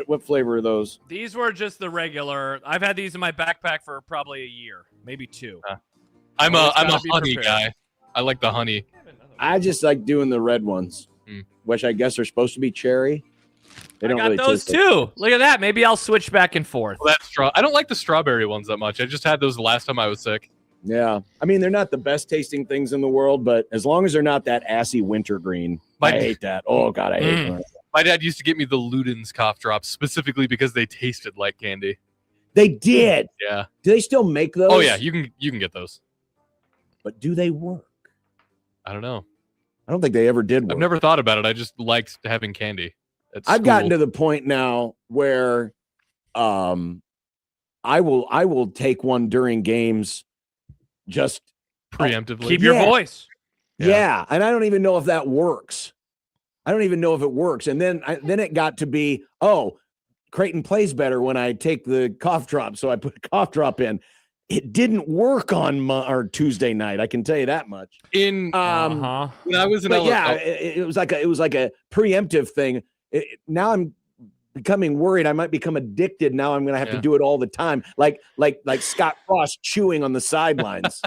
What flavor are those? These were just the regular. I've had these in my backpack for probably a year, maybe 2. I'm a gotta be honey prepared. guy. I like the honey. I just like doing the red ones, which I guess are supposed to be cherry. They don't I got really those taste too. Look at that. Maybe I'll switch back and forth. Well, I don't like the strawberry ones that much. I just had those the last time I was sick. Yeah, I mean they're not the best tasting things in the world, but as long as they're not that assy wintergreen, I hate that. Oh God, I hate them. My dad used to get me the Luden's cough drops specifically because they tasted like candy. They did. Yeah. Do they still make those? Oh yeah, you can get those. But do they work? I don't know. I don't think they ever did work. I've never thought about it. I just liked having candy. I've gotten to the point now where I will take one during games just preemptively. Keep your voice. Yeah, and I don't even know if that works. I don't even know if it works. And then it got to be, Creighton plays better when I take the cough drop, so I put a cough drop in. It didn't work on our Tuesday night. I can tell you that much. When I was in it was like a preemptive thing. Now I'm becoming worried I might become addicted. Now I'm going to have to do it all the time. Like Scott Frost chewing on the sidelines.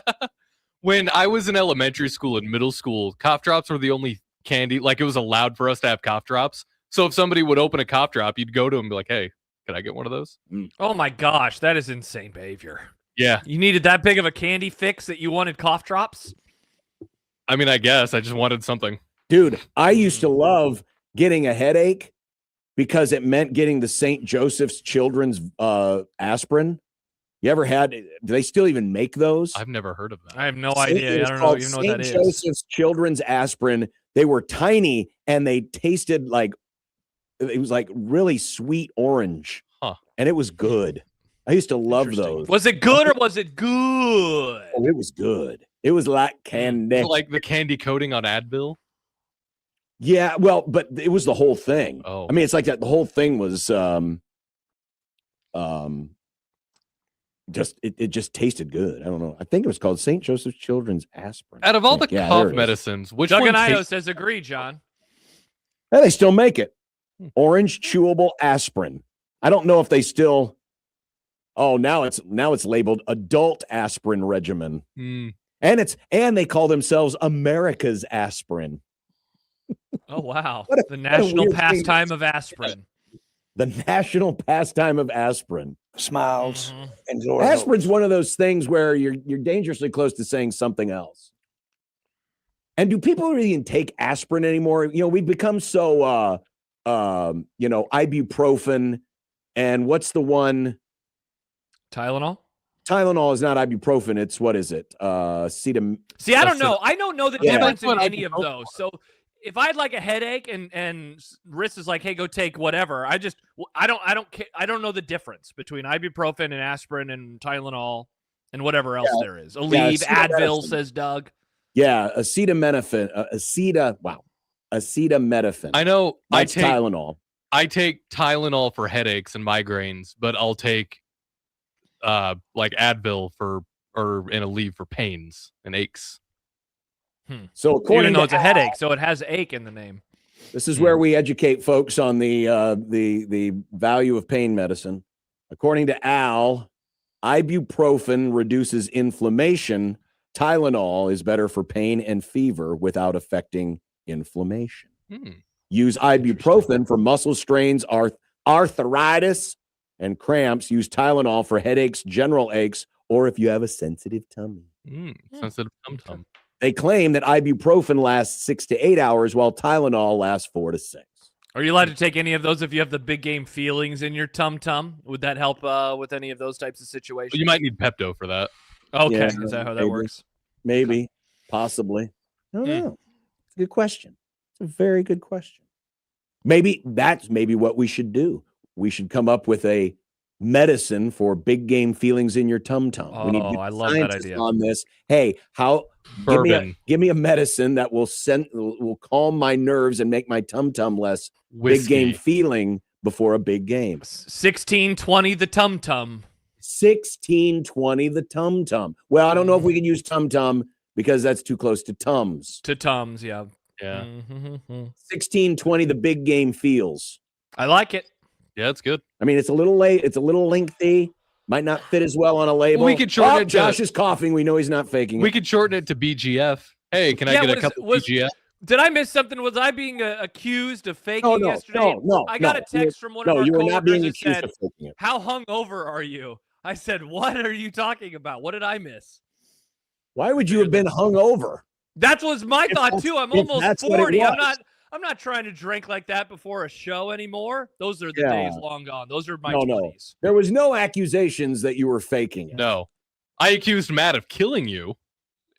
When I was in elementary school and middle school, cough drops were the only candy. Like it was allowed for us to have cough drops. So if somebody would open a cough drop, you'd go to them and be like, hey, can I get one of those? Oh my gosh, that is insane behavior. Yeah. You needed that big of a candy fix that you wanted cough drops? I mean, I guess I just wanted something. Dude, I used to love getting a headache because it meant getting the St. Joseph's Children's aspirin. You ever had? Do they still even make those? I've never heard of that. I have no idea. I don't even know what that is. St. Joseph's Children's aspirin. They were tiny and they tasted like it was like really sweet orange, and it was good. I used to love those. Was it good or was it good? Oh, it was good. It was like candy, like the candy coating on Advil. Yeah, well, but it was the whole thing. Oh, I mean, it's like that. The whole thing was, just it just tasted good. I don't know. I think it was called St. Joseph's Children's aspirin. Out of all the cough medicines, which Doug one and I says agree, John. Yeah, they still make it. Orange chewable aspirin. I don't know if they still. Oh, now it's labeled adult aspirin regimen, and they call themselves America's aspirin. Oh wow! The national pastime of aspirin. The national pastime of aspirin. Smiles and glory. Aspirin's one of those things where you're dangerously close to saying something else. And do people really even take aspirin anymore? You know, we've become so ibuprofen, and what's the one? Tylenol? Tylenol is not ibuprofen. It's what is it? See, I don't know. I don't know the difference in any of those. So if I had like a headache and Riss is like, hey, go take whatever, I don't know the difference between ibuprofen and aspirin and Tylenol and whatever else there is. Aleve, Advil, says Doug. Yeah, acetaminophen, wow. acetaminophen. I know. That's Tylenol. I take Tylenol for headaches and migraines, but I'll take like Advil or in a leave for pains and aches. So according even though to it's a headache, so it has ache in the name. This is where we educate folks on the value of pain medicine. According to Al, ibuprofen reduces inflammation. Tylenol is better for pain and fever without affecting inflammation. Use ibuprofen for muscle strains, arthritis, and cramps. Use Tylenol for headaches, general aches, or if you have a sensitive tummy. Sensitive tum-tum. They claim that ibuprofen lasts 6 to 8 hours, while Tylenol lasts 4 to 6. Are you allowed to take any of those if you have the big game feelings in your tum-tum? Would that help with any of those types of situations? Well, you might need Pepto for that. Okay, Yeah, is that how that works? Maybe, possibly. I don't know. It's a good question. It's a very good question. Maybe that's what we should do. We should come up with a medicine for big game feelings in your tum-tum. We need to get I love that idea. on this. Hey, give me a medicine that will calm my nerves and make my tum-tum less big game feeling before a big game. 1620 the tum-tum. 1620 the tum-tum. Well, I don't know if we can use tum-tum because that's too close to tums. To tums, yeah. 1620 the big game feels. I like it. Yeah, it's good. I mean, it's a little late. It's a little lengthy. Might not fit as well on a label. We could shorten it. Josh is coughing. We know he's not faking it. We could shorten it to BGF. Hey, can I get a cup of BGF? Did I miss something? Was I being accused of faking yesterday? No. I got a text from one of our you were not being coworkers accused that of said, faking it. "How hungover are you?" I said, "What are you talking about? What did I miss?" Why would you have been hungover? That was my thought too. I'm almost that's what it 40. was. I'm not trying to drink like that before a show anymore. Those are the days long gone. Those are my 20s. There was no accusations that you were faking it. No. I accused Matt of killing you.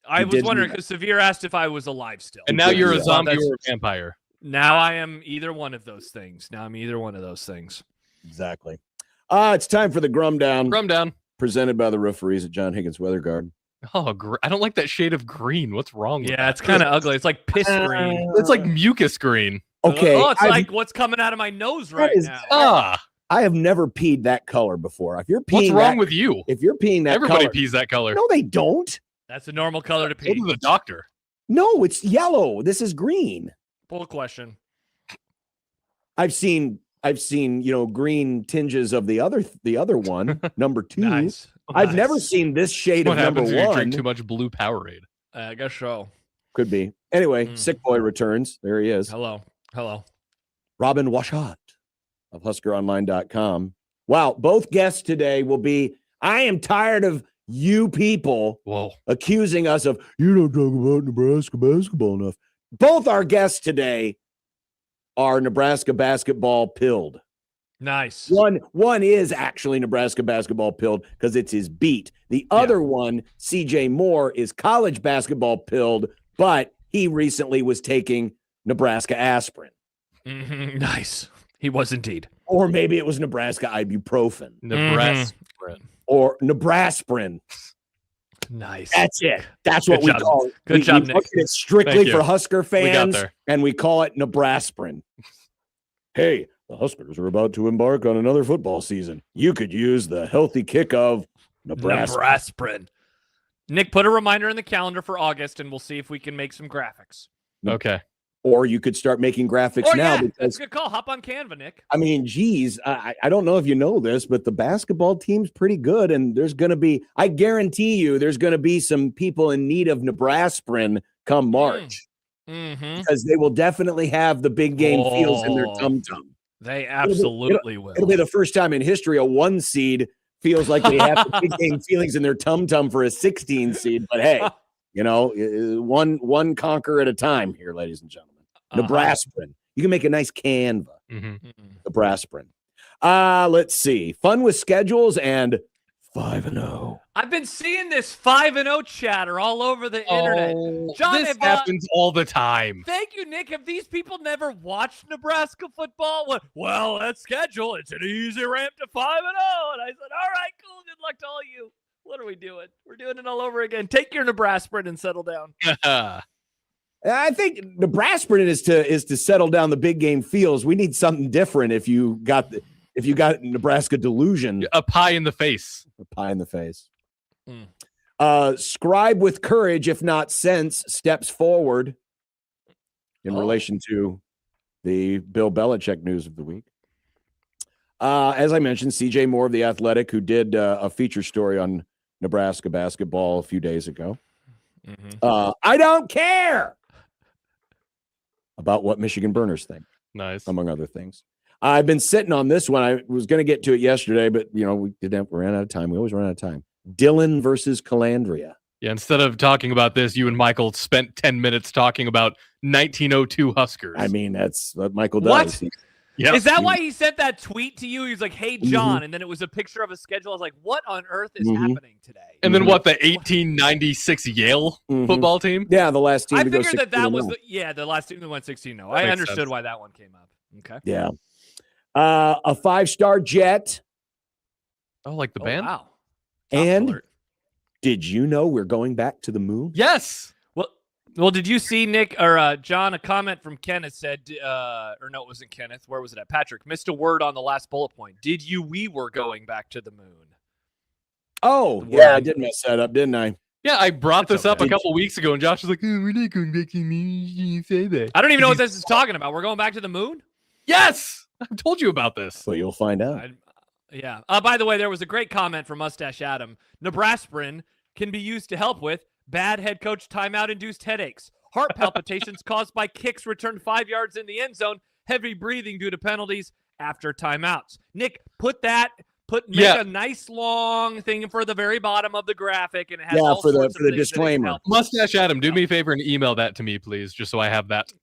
I was wondering because Severe asked if I was alive still. And now you're a zombie or a vampire. Now I am either one of those things. Exactly. It's time for the Grum Down. Grum Down. Presented by the referees at John Higgins Weather Garden. Oh, I don't like that shade of green. What's wrong with it's kind of ugly. It's like piss green. It's like mucus green. Okay. Oh, it's like what's coming out of my nose right now. I have never peed that color before. If you're peeing, what's wrong with you? If you're peeing that everybody color, pees that color. No, they don't. That's a normal color to pee. Go to the doctor. No, it's yellow. This is green. Full question. I've seen green tinges of the other one, number 2. Nice. I've never seen this shade of number 1. You drink too much blue Powerade. I guess so. Could be. Anyway, Sick Boy returns. There he is. Hello. Robin Washat of HuskerOnline.com. Wow, both guests today will be, I am tired of you people accusing us of, you don't talk about Nebraska basketball enough. Both our guests today are Nebraska basketball pilled. Nice. One is actually Nebraska basketball pilled because it's his beat. The other one, CJ Moore, is college basketball pilled, but he recently was taking Nebraska aspirin. Nice. He was indeed. Or maybe it was Nebraska ibuprofen. Nebraska. Or Nebrasprin. Nice. That's it. That's what we call it. Good job, Nick. It's strictly for Husker fans, and we call it Nebrasprin. Hey, the Huskers are about to embark on another football season. You could use the healthy kick of Nebrasprin. Nick, put a reminder in the calendar for August, and we'll see if we can make some graphics. Okay. Or you could start making graphics now. That's a good call. Hop on Canva, Nick. I mean, geez, I don't know if you know this, but the basketball team's pretty good, and there's going to be, I guarantee you, there's going to be some people in need of Nebrasprin come March. Because they will definitely have the big game feels in their tum-tum. They absolutely will. It'll be the first time in history a 1 seed feels like they have the big game feelings in their tum-tum for a 16 seed. But hey, one conquer at a time here, ladies and gentlemen. Nebrasprin. You can make a nice Canva. Nebrasprin. Let's see. Fun with schedules and 5-0. I've been seeing this 5-0 chatter all over the internet. John, this happens all the time. Thank you, Nick. Have these people never watched Nebraska football? Well, that schedule, it's an easy ramp to 5-0. And I said, all right, cool. Good luck to all you. What are we doing? We're doing it all over again. Take your Nebraska and settle down. I think Nebraska is to settle down the big game feels. We need something different. If you got Nebraska delusion, a pie in the face, Scribe with courage, if not sense, steps forward in relation to the Bill Belichick news of the week. As I mentioned, CJ Moore of The Athletic, who did a feature story on Nebraska basketball a few days ago. I don't care about what Michigan Burners think. Nice. Among other things. I've been sitting on this one. I was going to get to it yesterday, but, we ran out of time. We always run out of time. Dillon versus Calandria. Yeah, instead of talking about this, you and Michael spent 10 minutes talking about 1902 Huskers. I mean, that's what Michael does. What? Yep. Is that why he sent that tweet to you? He was like, "Hey, John," and then it was a picture of a schedule. I was like, "What on earth is happening today?" And then what? The 1896 Yale football team? Yeah, the last team. I figured that was the last team that went 16-0. I understood sense. why that one came up. Okay. Yeah. A 5-star Jet. Oh, like the band? Wow. And did you know we're going back to the moon? Yes. Well, did you see Nick or John? A comment from Kenneth said, or no, it wasn't Kenneth. Where was it at? Patrick missed a word on the last bullet point. We were going back to the moon. Oh, yeah, I did mess that up, didn't I? Yeah, I brought this up a couple weeks ago, and Josh was like, we're not going back to the moon. You say that. I don't even know what this is talking about. We're going back to the moon? Yes! I told you about this. Well, you'll find out. Yeah. By the way, there was a great comment from Mustache Adam. Nebraska can be used to help with bad head coach timeout-induced headaches, heart palpitations caused by kicks returned 5 yards in the end zone, heavy breathing due to penalties after timeouts. Nick, make a nice long thing for the very bottom of the graphic, and it has all for sorts of the things disclaimer. Mustache Adam, do me a favor and email that to me, please, just so I have that.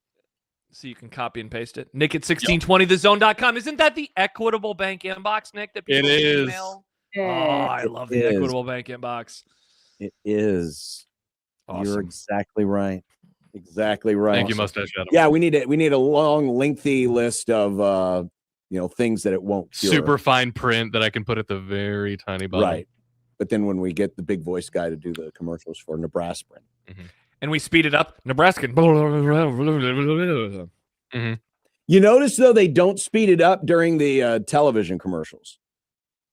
So you can copy and paste it. Nick at 1620thezone.com. Isn't that the Equitable Bank inbox, Nick, that people email? Oh, I love the Equitable Bank inbox. It is. Awesome. You're exactly right. Exactly right. Thank you, Mustache Adam. Yeah, we need a long, lengthy list of things that it won't cure. Super fine print that I can put at the very tiny bottom. Right. But then when we get the big voice guy to do the commercials for Nebraska. And we speed it up, Nebraska. You notice, though, they don't speed it up during the television commercials.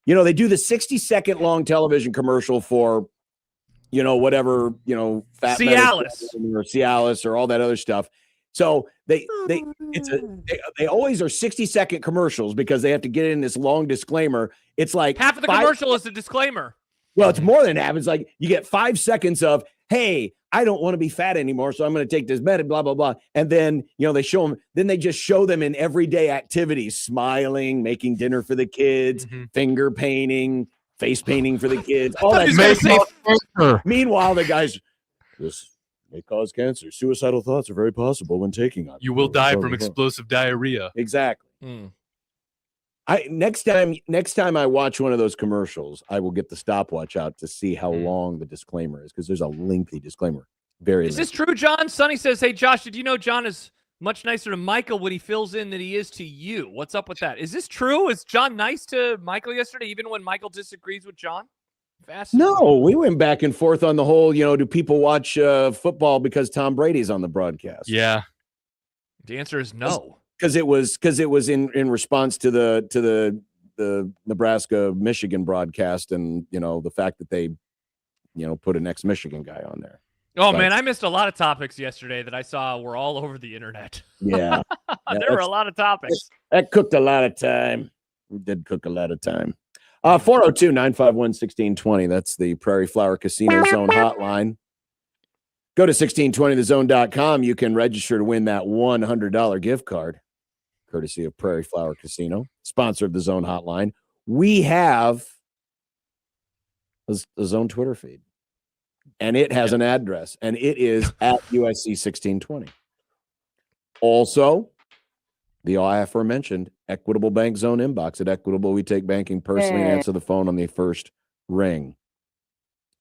They do the 60-second long television commercial for whatever, Fat Cialis or all that other stuff. So they always are 60-second commercials because they have to get in this long disclaimer. It's like half of the commercial is a disclaimer. Well, it's more than half. It's like you get 5 seconds of, hey, I don't want to be fat anymore, so I'm going to take this med, blah, blah, blah. And then, they show them, then they just show them in everyday activities, smiling, making dinner for the kids, finger painting, face painting for the kids, all that. Meanwhile, the guys, this may cause cancer. Suicidal thoughts are very possible when taking on. You will die from explosive diarrhea. Exactly. Next time I watch one of those commercials, I will get the stopwatch out to see how long the disclaimer is, because there's a lengthy disclaimer. Is this true, John? Sonny says, hey, Josh, did you know John is much nicer to Michael when he fills in than he is to you? What's up with that? Is this true? Is John nice to Michael yesterday, even when Michael disagrees with John? No, we went back and forth on the whole, do people watch football because Tom Brady's on the broadcast? Yeah. The answer is no. Because it was in response to the Nebraska Michigan broadcast, and the fact that they put an ex-Michigan guy on there. Oh, man, I missed a lot of topics yesterday that I saw were all over the internet. Yeah. There were a lot of topics. That cooked a lot of time. We did cook a lot of time. 402-951-1620. That's the Prairie Flower Casino Zone hotline. Go to 1620thezone.com. You can register to win that $100 gift card, courtesy of Prairie Flower Casino, sponsor of the Zone hotline. We have a Zone Twitter feed, and it has an address, and it is at USC 1620. Also, the aforementioned Equitable Bank Zone inbox. At Equitable, we take banking personally and answer the phone on the first ring.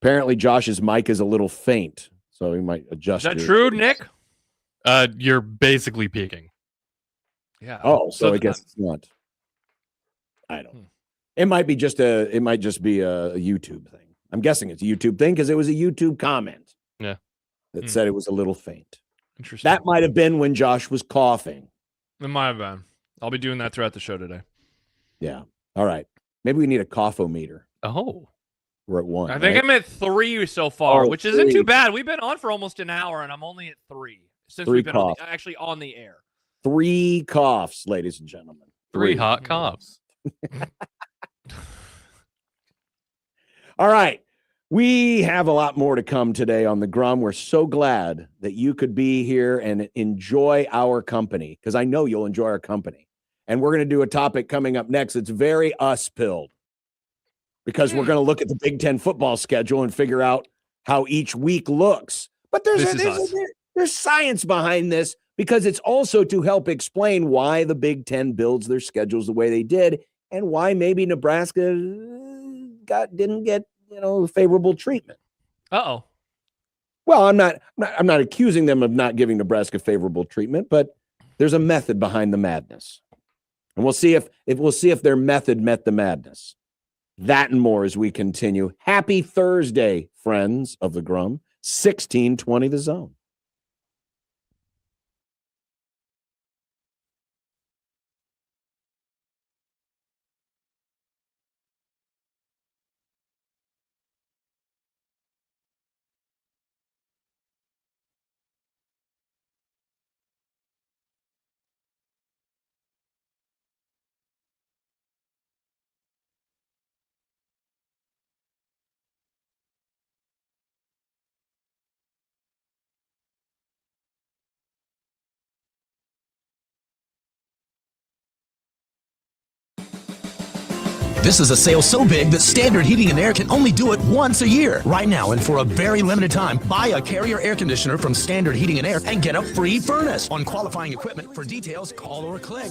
Apparently, Josh's mic is a little faint, so he might adjust. Is that true, Nick? You're basically peaking. Yeah. Oh, so I guess it's not. I don't. It might just be a YouTube thing. I'm guessing it's a YouTube thing because it was a YouTube comment. Yeah. That said it was a little faint. Interesting. That might have been when Josh was coughing. It might have been. I'll be doing that throughout the show today. Yeah. All right. Maybe we need a coughometer. Oh. We're at 1. I think right? I'm at 3 so far, which isn't 3. too bad. We've been on for almost an hour, and I'm only at 3 since 3 we've been coughs. actually on the air. 3 coughs, ladies and gentlemen. 3 hot coughs. All right. We have a lot more to come today on the Grum. We're so glad that you could be here and enjoy our company, because I know you'll enjoy our company. And we're going to do a topic coming up next. It's very us-pilled, because we're going to look at the Big Ten football schedule and figure out how each week looks. But there's science behind this, because it's also to help explain why the Big Ten builds their schedules the way they did, and why maybe Nebraska didn't get favorable treatment. Uh-oh. Well, I'm not accusing them of not giving Nebraska favorable treatment, but there's a method behind the madness. And we'll see if their method met the madness. That and more as we continue. Happy Thursday, friends of the Grum. 1620 The Zone. This is a sale so big that Standard Heating and Air can only do it once a year. Right now, and for a very limited time, buy a Carrier air conditioner from Standard Heating and Air and get a free furnace. On qualifying equipment, for details, call or click.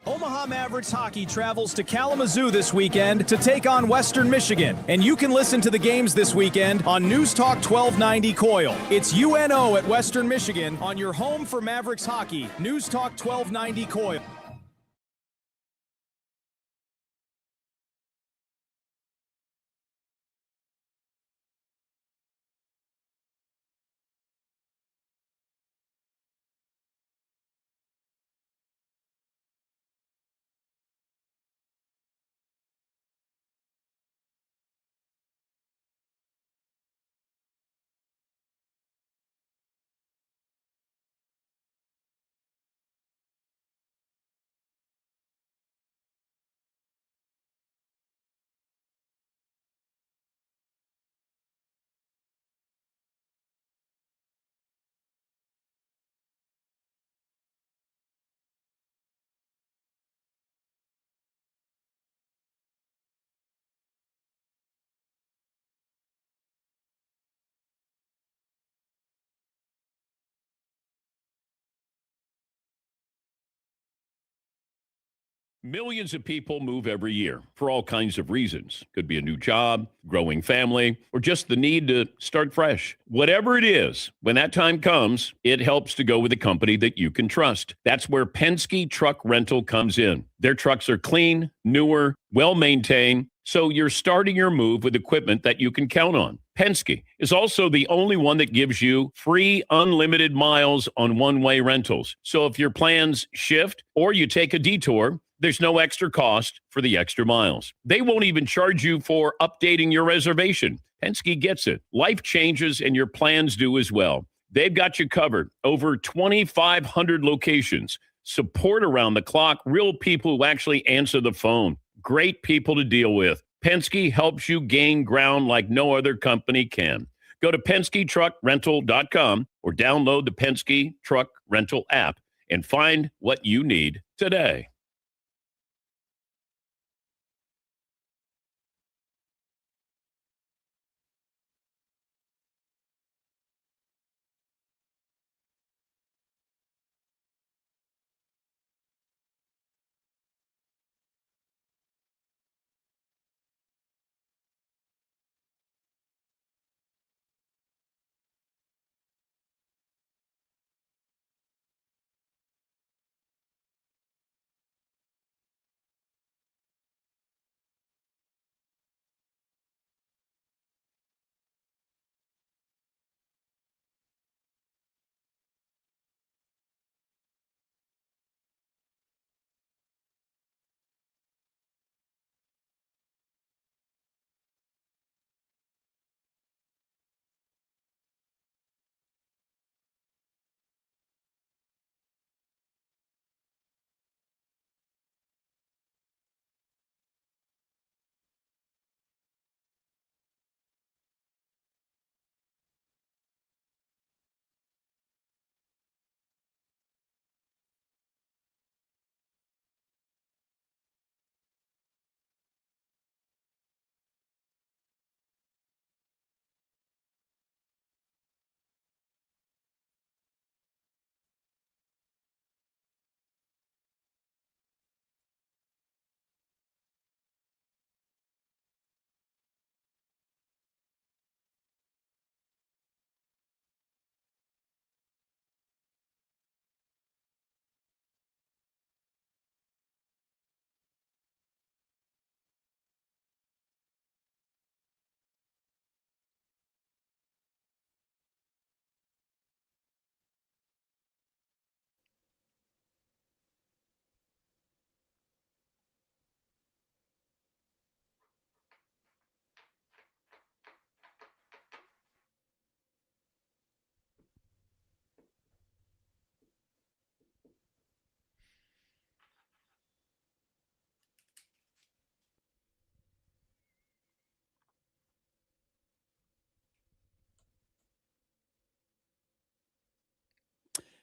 Omaha Mavericks hockey travels to Kalamazoo this weekend to take on Western Michigan. And you can listen to the games this weekend on News Talk 1290 Coil. It's UNO at Western Michigan on your home for Mavericks hockey. News Talk 1290 Coil. Millions of people move every year for all kinds of reasons. Could be a new job, growing family, or just the need to start fresh. Whatever it is, when that time comes, it helps to go with a company that you can trust. That's where Penske Truck Rental comes in. Their trucks are clean, newer, well-maintained, so you're starting your move with equipment that you can count on. Penske is also the only one that gives you free unlimited miles on one-way rentals. So if your plans shift or you take a detour, There's no extra cost for the extra miles. They won't even charge you for updating your reservation. Penske gets it. Life changes and your plans do as well. They've got you covered. Over 2,500 locations. Support around the clock. Real people who actually answer the phone. Great people to deal with. Penske helps you gain ground like no other company can. Go to PenskeTruckRental.com or download the Penske Truck Rental app and find what you need today.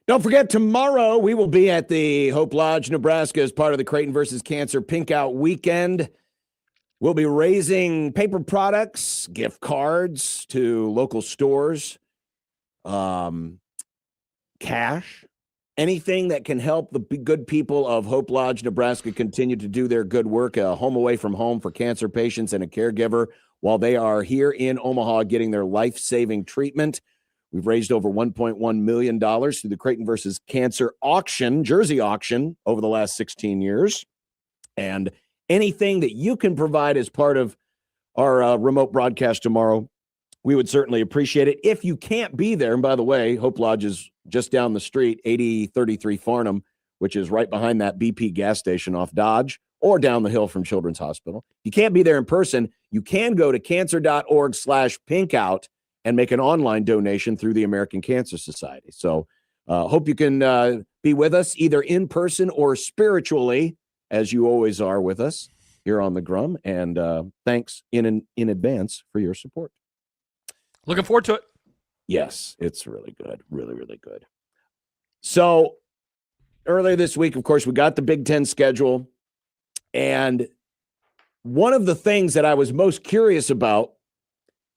Don't forget, tomorrow we will be at the Hope Lodge, Nebraska, as part of the Creighton versus Cancer Pink Out Weekend. We'll be raising paper products, gift cards to local stores, cash, anything that can help the good people of Hope Lodge, Nebraska continue to do their good work, a home away from home for cancer patients and a caregiver while they are here in Omaha getting their life-saving treatment. We've raised over $1.1 million through the Creighton versus Cancer auction, jersey auction, over the last 16 years. And anything that you can provide as part of our remote broadcast tomorrow, we would certainly appreciate it. If you can't be there, and by the way, Hope Lodge is just down the street, 8033 Farnham, which is right behind that BP gas station off Dodge, or down the hill from Children's Hospital. You can't be there in person. You can go to cancer.org/pinkout and make an online donation through the American Cancer Society. So hope you can be with us either in person or spiritually, as you always are with us here on the Grum. And thanks in advance for your support. Looking forward to it. Yes, it's really good. Really, really good. So earlier this week, of course, we got the Big Ten schedule. And one of the things that I was most curious about,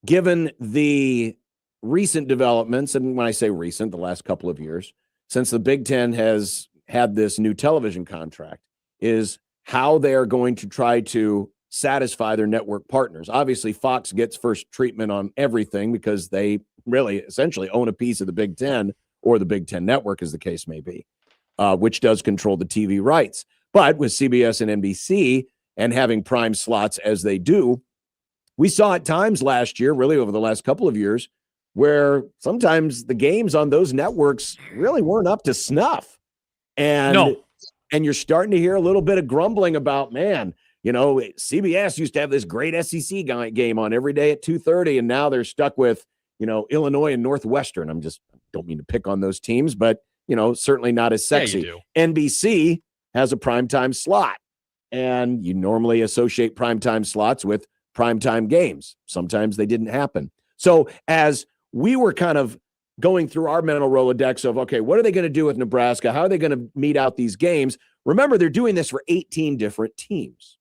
given the recent developments, and when I say recent, the last couple of years, since the Big Ten has had this new television contract, is how they are going to try to satisfy their network partners. Obviously, Fox gets first treatment on everything because they really essentially own a piece of the Big Ten, or the Big Ten network, as the case may be, which does control the TV rights. But with CBS and NBC and having prime slots as they do, we saw at times last year, really over the last couple of years, where sometimes the games on those networks really weren't up to snuff. And And you're starting to hear a little bit of grumbling about, man, CBS used to have this great SEC game on every day at 2:30, and now they're stuck with, Illinois and Northwestern. Don't mean to pick on those teams, but, certainly not as sexy. Yeah, you do. NBC has a primetime slot, and you normally associate primetime slots with primetime games. Sometimes they didn't happen. So as we were kind of going through our mental Rolodex of, okay, what are they going to do with Nebraska? How are they going to meet out these games? Remember, they're doing this for 18 different teams.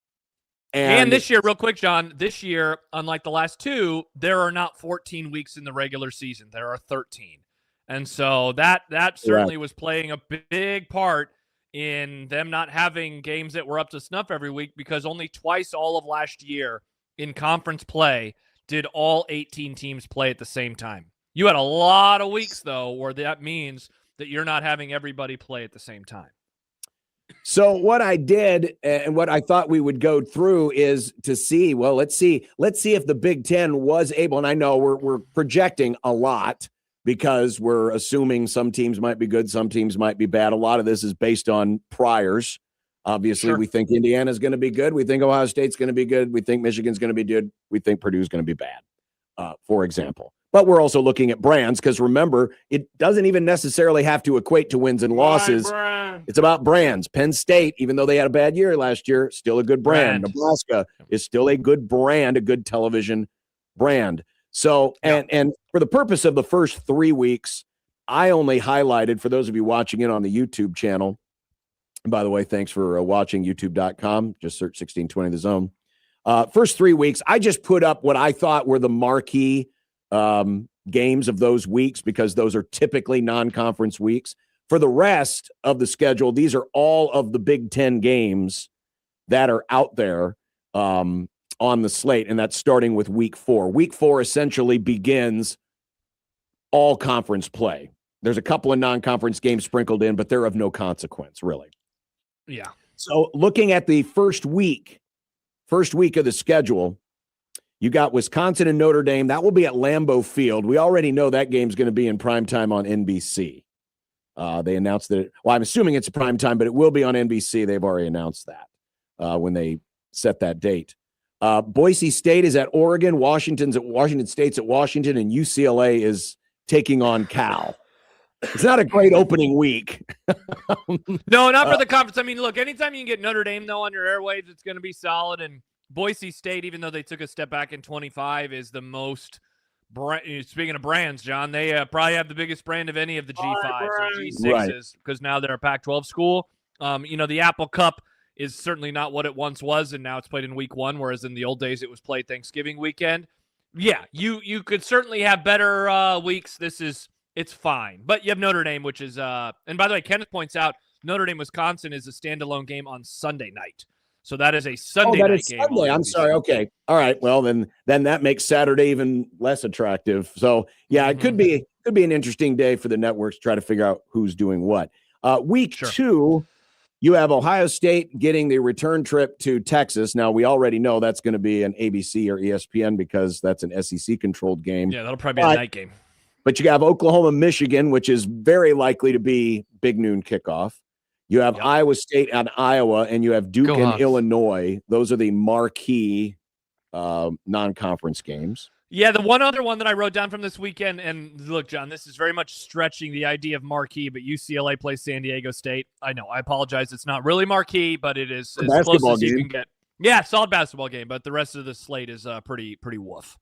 And this year, real quick, John, this year, unlike the last two, there are not 14 weeks in the regular season. There are 13. And so that certainly was playing a big part in them not having games that were up to snuff every week, because only twice all of last year in conference play did all 18 teams play at the same time. You had a lot of weeks, though, where that means that you're not having everybody play at the same time. So what I did and what I thought we would go through is to see, well, let's see if the Big Ten was able, and I know we're projecting a lot because we're assuming some teams might be good, some teams might be bad. A lot of this is based on priors. Obviously, we think Indiana's going to be good. We think Ohio State's going to be good. We think Michigan's going to be good. We think Purdue's going to be bad, for example. But we're also looking at brands because, remember, it doesn't even necessarily have to equate to wins and losses. It's about brands. Penn State, even though they had a bad year last year, still a good brand. Nebraska is still a good brand, a good television brand. So, and for the purpose of the first 3 weeks, I only highlighted, for those of you watching it on the YouTube channel, and by the way, thanks for watching, youtube.com. Just search 1620 The Zone. First 3 weeks, I just put up what I thought were the marquee games of those weeks, because those are typically non-conference weeks. For the rest of the schedule, these are all of the Big Ten games that are out there on the slate, and that's starting with week 4. Week 4 essentially begins all conference play. There's a couple of non-conference games sprinkled in, but they're of no consequence, really. Yeah. So looking at the first week of the schedule, you got Wisconsin and Notre Dame. That will be at Lambeau Field. We already know that game's going to be in primetime on NBC. They announced that I'm assuming it's a primetime, but it will be on NBC. They've already announced that when they set that date. Boise State is at Oregon. Washington State's at Washington, and UCLA is taking on Cal. It's not a great opening week. No, not for the conference. I mean, look, anytime you can get Notre Dame, though, on your airwaves, it's going to be solid. And Boise State, even though they took a step back in 25, is the most speaking of brands, John, they probably have the biggest brand of any of the G5s or G6s, because now they're a Pac-12 school. The Apple Cup is certainly not what it once was, and now it's played in week 1, whereas in the old days it was played Thanksgiving weekend. Yeah, you could certainly have better weeks. It's fine. But you have Notre Dame, which is and by the way, Kenneth points out Notre Dame Wisconsin is a standalone game on Sunday night. So that is a Sunday night game. Sunday. I'm sorry. Okay. All right. Well, then that makes Saturday even less attractive. So yeah, it could be an interesting day for the networks to try to figure out who's doing what. Week 2, you have Ohio State getting the return trip to Texas. Now, we already know that's going to be an ABC or ESPN because that's an SEC controlled game. Yeah, that'll probably be a night game. But you have Oklahoma, Michigan, which is very likely to be big noon kickoff. You have Iowa State and Iowa, and you have Duke and Illinois. Those are the marquee non-conference games. Yeah, the one other one that I wrote down from this weekend, and look, John, this is very much stretching the idea of marquee, but UCLA plays San Diego State. I know, I apologize. It's not really marquee, but it is as close as you can get. Yeah, solid basketball game, but the rest of the slate is pretty woof.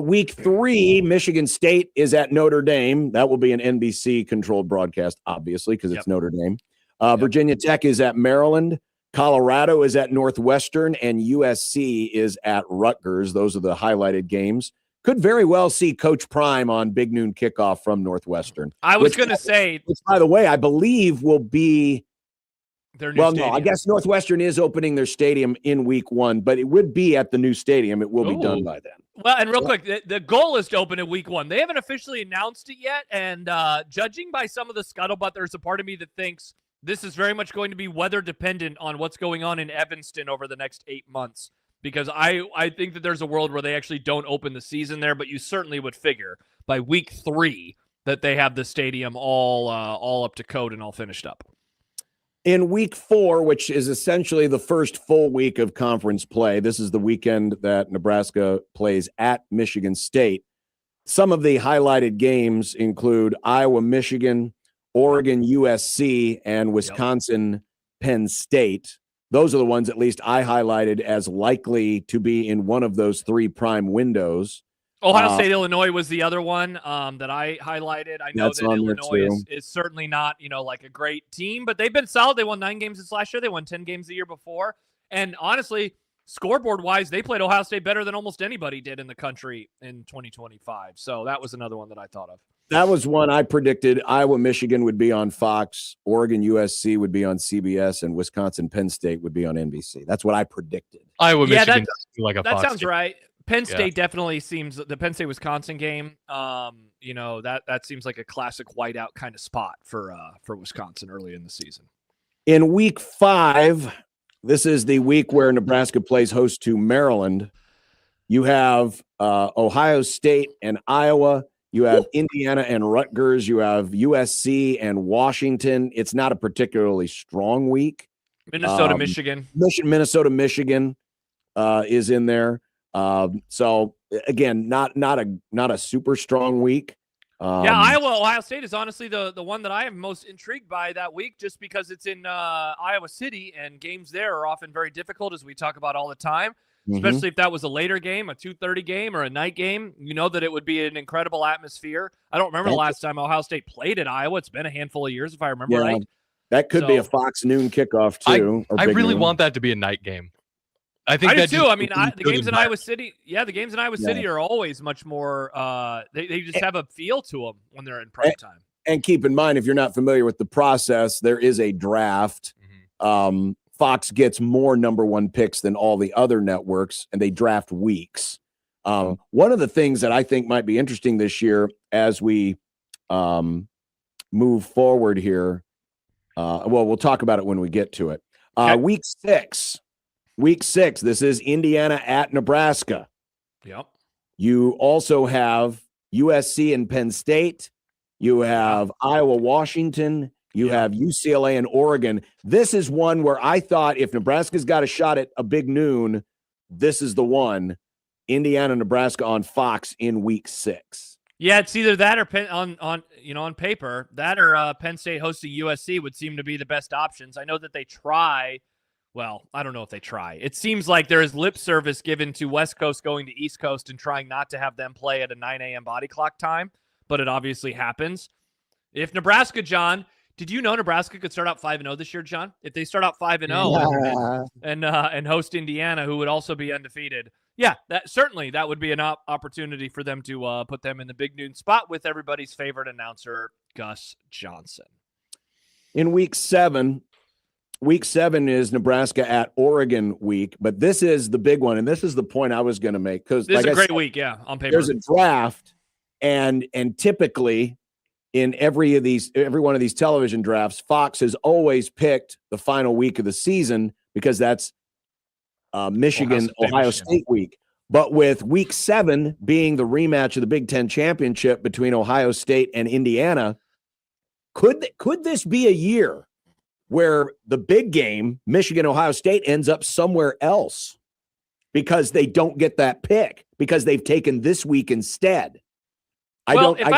Week 3, Michigan State is at Notre Dame. That will be an NBC-controlled broadcast, obviously, because it's Notre Dame. Virginia Tech is at Maryland. Colorado is at Northwestern, and USC is at Rutgers. Those are the highlighted games. Could very well see Coach Prime on Big Noon Kickoff from Northwestern. I was going to say, which, by the way, I believe will be their new stadium. No, I guess Northwestern is opening their stadium in week 1, but it would be at the new stadium. It will be done by then. Well, and real quick, the goal is to open in week 1. They haven't officially announced it yet, and judging by some of the scuttlebutt, there's a part of me that thinks this is very much going to be weather dependent on what's going on in Evanston over the next 8 months, because I think that there's a world where they actually don't open the season there, but you certainly would figure by week 3 that they have the stadium all up to code and all finished up. In week 4, which is essentially the first full week of conference play, this is the weekend that Nebraska plays at Michigan State. Some of the highlighted games include Iowa, Michigan, Oregon, USC, and Wisconsin, Penn State. Those are the ones, at least I highlighted as likely to be in one of those 3 prime windows. Ohio State, Illinois was the other one that I highlighted. I know that Illinois is certainly not, like a great team, but they've been solid. They won 9 games this last year. They won 10 games the year before. And honestly, scoreboard-wise, they played Ohio State better than almost anybody did in the country in 2025. So that was another one that I thought of. That was one I predicted. Iowa, Michigan would be on Fox. Oregon, USC would be on CBS, and Wisconsin, Penn State would be on NBC. That's what I predicted. Iowa, Michigan like a that Fox sounds game. Right. Penn State definitely seems the Penn State Wisconsin game. That seems like a classic whiteout kind of spot for Wisconsin early in the season. In week 5, this is the week where Nebraska plays host to Maryland. You have Ohio State and Iowa. You have Indiana and Rutgers. You have USC and Washington. It's not a particularly strong week. Minnesota, Michigan. Minnesota, Michigan is in there. So again, not a super strong week. Iowa, Ohio State is honestly the one that I am most intrigued by that week, just because it's in Iowa City and games there are often very difficult, as we talk about all the time. Especially if that was a later game, a 2:30 game or a night game, that it would be an incredible atmosphere. I don't remember the last time Ohio State played at Iowa. It's been a handful of years, if I remember right. That could be a Fox noon kickoff too. I really want that to be a night game. I think I do too. I mean, the games in Iowa City, the games in Iowa City are always much more. They just have a feel to them when they're in prime time. And keep in mind, if you're not familiar with the process, there is a draft. Fox gets more number 1 picks than all the other networks, and they draft weeks. One of the things that I think might be interesting this year as we move forward here, we'll talk about it when we get to it. Week 6. This is Indiana at Nebraska. Yep. You also have USC and Penn State. You have Iowa, Washington. You have UCLA and Oregon. This is one where I thought if Nebraska's got a shot at a big noon, this is the one. Indiana, Nebraska on Fox in week 6. Yeah, it's either that or on paper, that or Penn State hosting USC would seem to be the best options. I know that they try. Well, I don't know if they try. It seems like there is lip service given to West Coast going to East Coast and trying not to have them play at a 9 a.m. body clock time, but it obviously happens. If Nebraska, John, did you know Nebraska could start out 5-0 this year, John? If they start out 5-0 and host Indiana, who would also be undefeated, that would be an opportunity for them to put them in the big noon spot with everybody's favorite announcer, Gus Johnson. In week 7 is Nebraska at Oregon week, but this is the big one, and this is the point I was going to make because this is a great week, on paper. There's a draft, and typically in every one of these television drafts, Fox has always picked the final week of the season because that's Michigan, Ohio State week. But with week 7 being the rematch of the Big Ten championship between Ohio State and Indiana, could this be a year where the big game, Michigan, Ohio State, ends up somewhere else because they don't get that pick because they've taken this week instead? I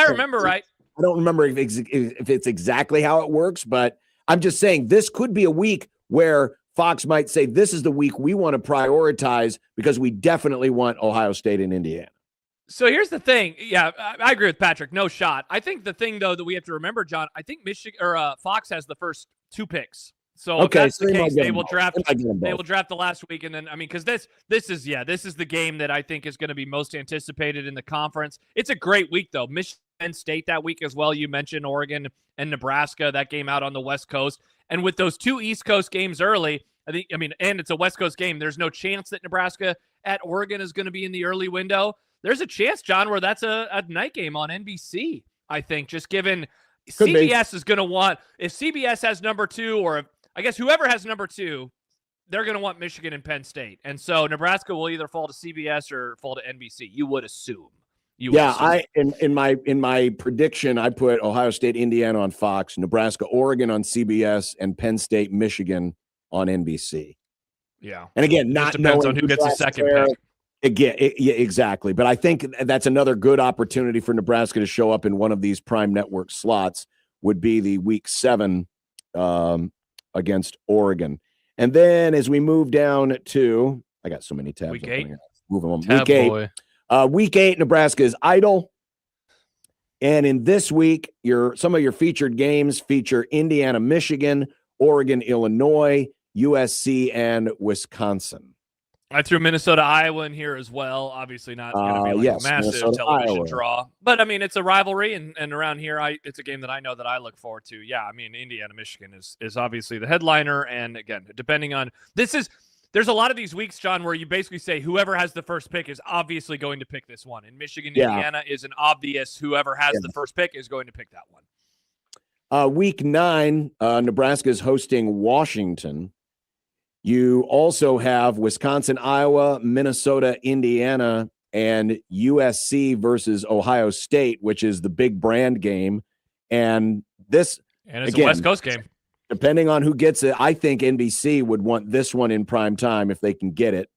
remember right. I don't remember if it's exactly how it works, but I'm just saying this could be a week where Fox might say this is the week we want to prioritize because we definitely want Ohio State and Indiana. So here's the thing. Yeah, I agree with Patrick. No shot. I think the thing, though, that we have to remember, John, I think Fox has the first 2 picks. So if that's the case, they will draft the last week, and then because this is the game that I think is going to be most anticipated in the conference. It's a great week though. Michigan State that week as well. You mentioned Oregon and Nebraska, that game out on the West Coast, and with those 2 East Coast games early, and it's a West Coast game. There's no chance that Nebraska at Oregon is going to be in the early window. There's a chance, John, where that's a night game on NBC. I think just given CBS is going to want, if CBS has number 2, or I guess whoever has number 2, they're going to want Michigan and Penn State. And so Nebraska will either fall to CBS or fall to NBC, you would assume. USC. Yeah, in my prediction, I put Ohio State, Indiana on Fox, Nebraska, Oregon on CBS, and Penn State, Michigan on NBC. Yeah, and again, it not just depends knowing on who gets the second pick. Again, yeah, exactly. But I think that's another good opportunity for Nebraska to show up in one of these prime network slots. Would be the Week 7 against Oregon, and then as we move down to, I got so many tabs. Week 8. Moving on. Tab Week 8. boy. Week 8, Nebraska is idle. And in this week, some of your featured games feature Indiana, Michigan, Oregon, Illinois, USC, and Wisconsin. I threw Minnesota, Iowa in here as well. Obviously not going to be like a massive Minnesota, television Iowa. draw. But, I mean, it's a rivalry, and around here, it's a game that I know that I look forward to. Yeah, I mean, Indiana, Michigan is obviously the headliner. And, again, depending on – there's a lot of these weeks, John, where you basically say whoever has the first pick is obviously going to pick this one. And Michigan, Indiana is an obvious whoever has the first pick is going to pick that one. Week 9, Nebraska is hosting Washington. You also have Wisconsin, Iowa, Minnesota, Indiana, and USC versus Ohio State, which is the big brand game. And it's again, a West Coast game. Depending on who gets it, I think NBC would want this one in prime time if they can get it.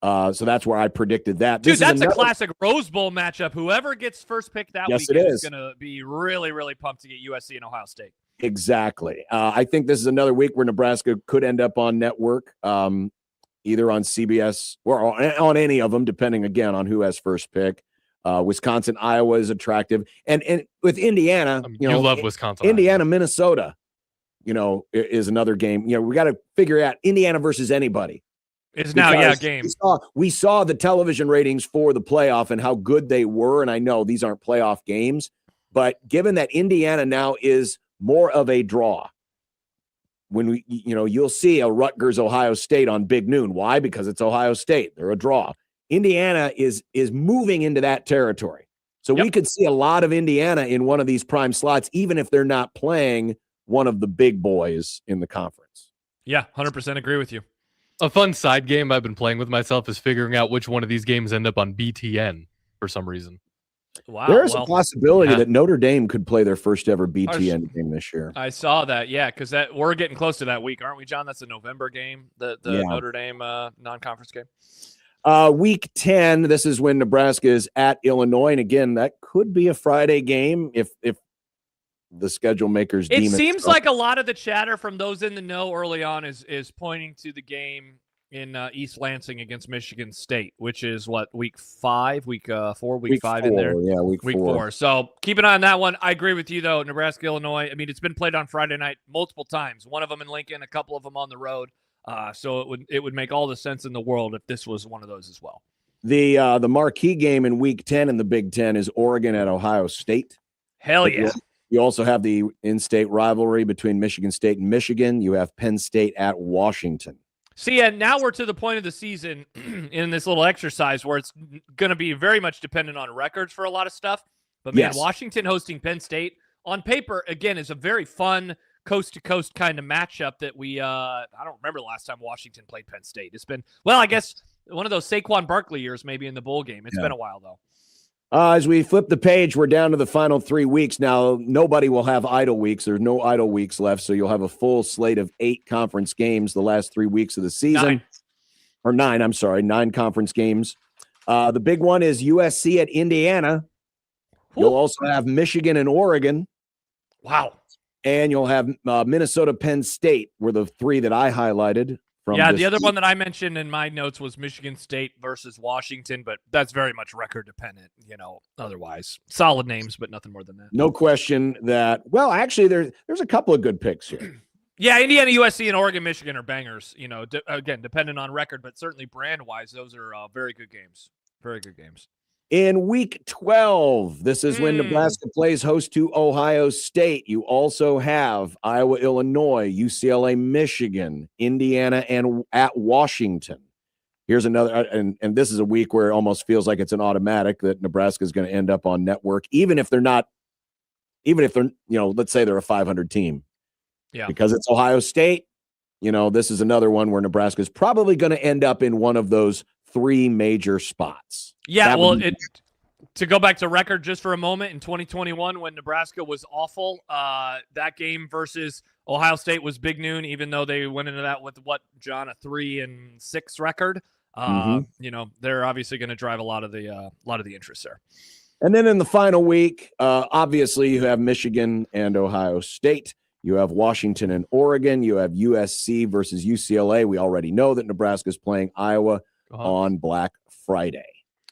So that's where I predicted that. Dude, that's a classic Rose Bowl matchup. Whoever gets first pick that weekend is going to be really, really pumped to get USC and Ohio State. Exactly. I think this is another week where Nebraska could end up on network, either on CBS or on any of them, depending, again, on who has first pick. Wisconsin, Iowa is attractive. And with Indiana, you love Wisconsin. Indiana, Minnesota, is another game. We got to figure out Indiana versus anybody. It's now, yeah, game. We saw the television ratings for the playoff and how good they were. And I know these aren't playoff games, but given that Indiana now is more of a draw, when you'll see a Rutgers, Ohio State on Big Noon. Why? Because it's Ohio State. They're a draw. Indiana is moving into that territory. So we could see a lot of Indiana in one of these prime slots, even if they're not playing one of the big boys in the conference. Yeah, 100% agree with you. A fun side game I've been playing with myself is figuring out which one of these games end up on BTN for some reason. Wow. There's a possibility that Notre Dame could play their first ever BTN game this year. I saw that, because we're getting close to that week, aren't we, John? That's a November game, the Notre Dame non-conference game. Week 10, this is when Nebraska is at Illinois. And again, that could be a Friday game if the schedule makers deem it. It seems like a lot of the chatter from those in the know early on is pointing to the game in East Lansing against Michigan State, which is week 5, week 4, week 5 in there. Yeah, week 4. So keep an eye on that one. I agree with you though. Nebraska, Illinois. I mean, it's been played on Friday night multiple times. One of them in Lincoln, a couple of them on the road. So it would make all the sense in the world if this was one of those as well. The marquee game in week 10 in the Big Ten is Oregon at Ohio State. Hell yeah. You also have the in-state rivalry between Michigan State and Michigan. You have Penn State at Washington. See, and now we're to the point of the season in this little exercise where it's going to be very much dependent on records for a lot of stuff. But, man, Washington hosting Penn State on paper, again, is a very fun coast-to-coast kind of matchup that I don't remember the last time Washington played Penn State. It's been, I guess one of those Saquon Barkley years maybe in the bowl game. It's been a while, though. As we flip the page, we're down to the final 3 weeks. Now, nobody will have idle weeks. There's no idle weeks left, so you'll have a full slate of 8 conference games the last 3 weeks of the season. 9 conference games. The big one is USC at Indiana. You'll also have Michigan and Oregon. Wow. And you'll have Minnesota, Penn State were the 3 that I highlighted. The other one that I mentioned in my notes was Michigan State versus Washington, but that's very much record dependent, otherwise. Solid names, but nothing more than that. No question that, actually, there's a couple of good picks here. Yeah, Indiana, USC, and Oregon, Michigan are bangers, again, dependent on record, but certainly brand-wise, those are very good games. Very good games. In week 12, this is when Nebraska plays host to Ohio State. You also have Iowa, Illinois, UCLA, Michigan, Indiana, and at Washington. Here's another, and this is a week where it almost feels like it's an automatic that Nebraska is going to end up on network, even if they're, let's say they're a 500 team. Yeah. Because it's Ohio State, this is another one where Nebraska is probably going to end up in one of those 3 major spots. Yeah, To go back to record just for a moment, in 2021 when Nebraska was awful, that game versus Ohio State was big noon, even though they went into that with John, a 3-6 record. They're obviously going to drive a lot of the interest there. And then in the final week, obviously you have Michigan and Ohio State. You have Washington and Oregon. You have USC versus UCLA. We already know that Nebraska's playing Iowa on Black Friday.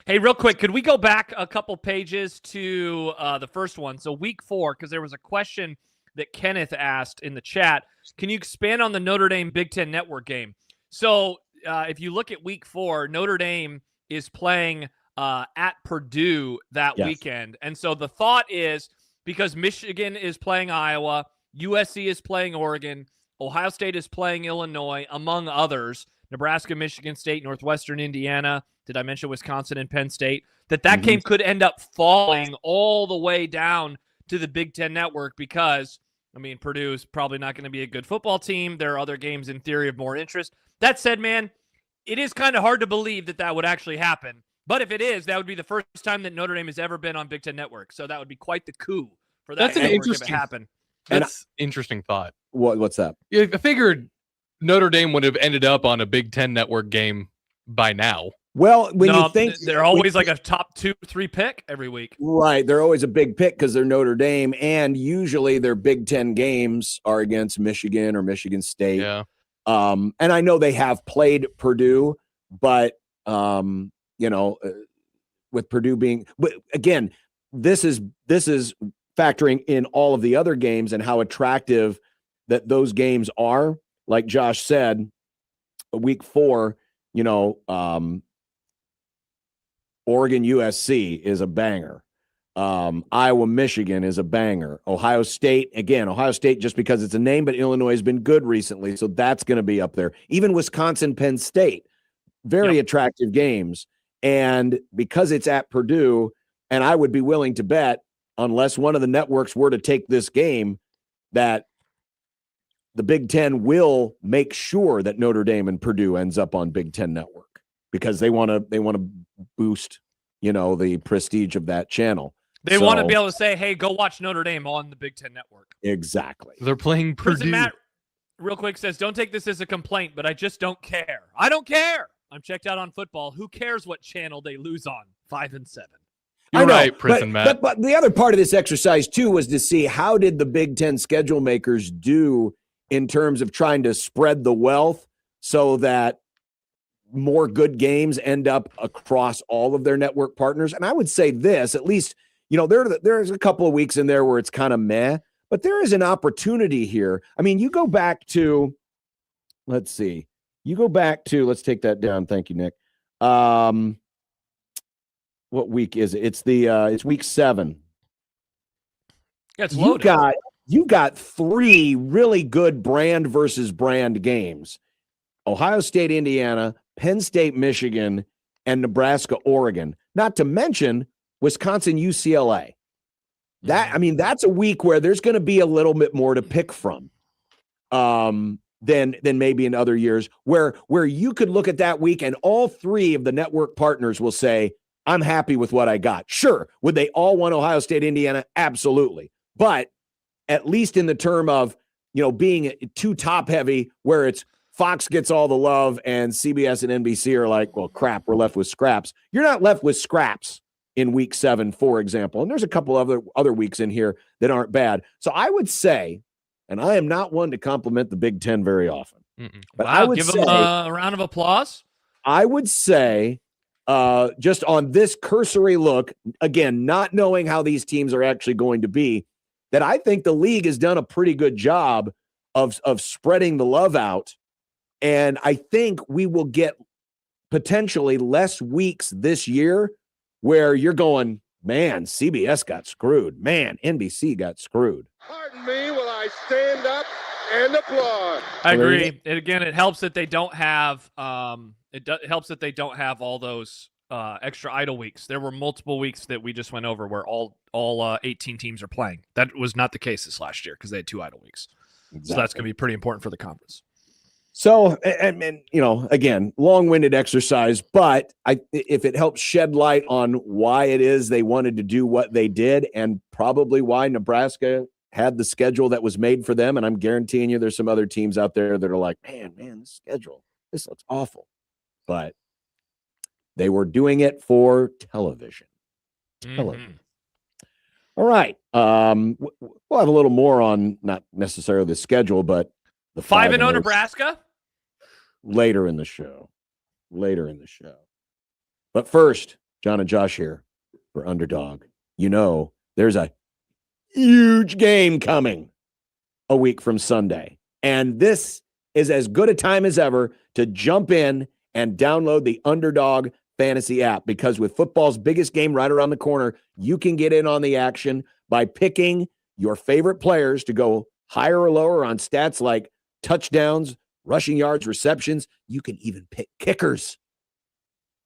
Hey, real quick, could we go back a couple pages to the first one? So week 4, because there was a question that Kenneth asked in the chat. Can you expand on the Notre Dame Big Ten Network game? So if you look at week 4, Notre Dame is playing at Purdue that weekend. And so the thought is because Michigan is playing Iowa, USC is playing Oregon, Ohio State is playing Illinois, among others, Nebraska, Michigan State, Northwestern Indiana. Did I mention Wisconsin and Penn State? That game could end up falling all the way down to the Big Ten Network because, Purdue is probably not going to be a good football team. There are other games in theory of more interest. That said, man, it is kind of hard to believe that would actually happen. But if it is, that would be the first time that Notre Dame has ever been on Big Ten Network. So that would be quite the coup for that network if it happened. That's interesting thought. What's that? Yeah, I figured Notre Dame would have ended up on a Big Ten Network game by now. Well, you think they're always like a top 2-3 pick every week. Right. They're always a big pick because they're Notre Dame. And usually their Big Ten games are against Michigan or Michigan State. Yeah. And I know they have played Purdue, but, with Purdue being – but again, this is factoring in all of the other games and how attractive that those games are. Like Josh said, week 4, Oregon USC is a banger. Iowa Michigan is a banger. Ohio State just because it's a name, but Illinois has been good recently, so that's going to be up there. Even Wisconsin Penn State, very attractive games. And because it's at Purdue, and I would be willing to bet, unless one of the networks were to take this game, that the Big Ten will make sure that Notre Dame and Purdue ends up on Big Ten Network because they want to boost, the prestige of that channel. They want to be able to say, "Hey, go watch Notre Dame on the Big Ten Network." Exactly. They're playing Purdue. Matt, real quick, says, "Don't take this as a complaint, but I just don't care. I don't care. I'm checked out on football. Who cares what channel they lose on? 5 and 7." You're right, Prison Matt. But the other part of this exercise too was to see how did the Big Ten schedule makers do in terms of trying to spread the wealth so that more good games end up across all of their network partners. And I would say this, at least, there's a couple of weeks in there where it's kind of meh, but there is an opportunity here. You go back to, let's take that down. Thank you, Nick. What week is it? It's week 7. Yeah, it's loaded. You got 3 really good brand versus brand games. Ohio State, Indiana, Penn State, Michigan, and Nebraska, Oregon. Not to mention Wisconsin, UCLA. That's a week where there's going to be a little bit more to pick from than maybe in other years where you could look at that week and all 3 of the network partners will say, I'm happy with what I got. Sure. Would they all want Ohio State, Indiana? Absolutely. But at least in the term of, being too top heavy where it's Fox gets all the love and CBS and NBC are like, well, crap, we're left with scraps. You're not left with scraps in week 7, for example. And there's a couple other weeks in here that aren't bad. So I would say, and I am not one to compliment the Big Ten very often, but wow, I would give say, them a round of applause. I would say, just on this cursory look, again, not knowing how these teams are actually going to be, that I think the league has done a pretty good job of spreading the love out. And I think we will get potentially less weeks this year where you're going, man, CBS got screwed. Man, NBC got screwed. Pardon me while I stand up and applaud. I agree. And again, it helps that they don't have helps that they don't have all those extra idle weeks. There were multiple weeks that we just went over where all 18 teams are playing. That was not the case this last year because they had 2 idle weeks. Exactly. So that's going to be pretty important for the conference. So, and again, long-winded exercise, but if it helps shed light on why it is they wanted to do what they did and probably why Nebraska had the schedule that was made for them, and I'm guaranteeing you there's some other teams out there that are like, man, this schedule, this looks awful. But they were doing it for television. All right. We'll have a little more on not necessarily the schedule, but the 5-0 Nebraska later in the show. But first, John and Josh here for Underdog. There's a huge game coming a week from Sunday. And this is as good a time as ever to jump in and download the Underdog Fantasy app, because with football's biggest game right around the corner, you can get in on the action by picking your favorite players to go higher or lower on stats like touchdowns, rushing yards, receptions. You can even pick kickers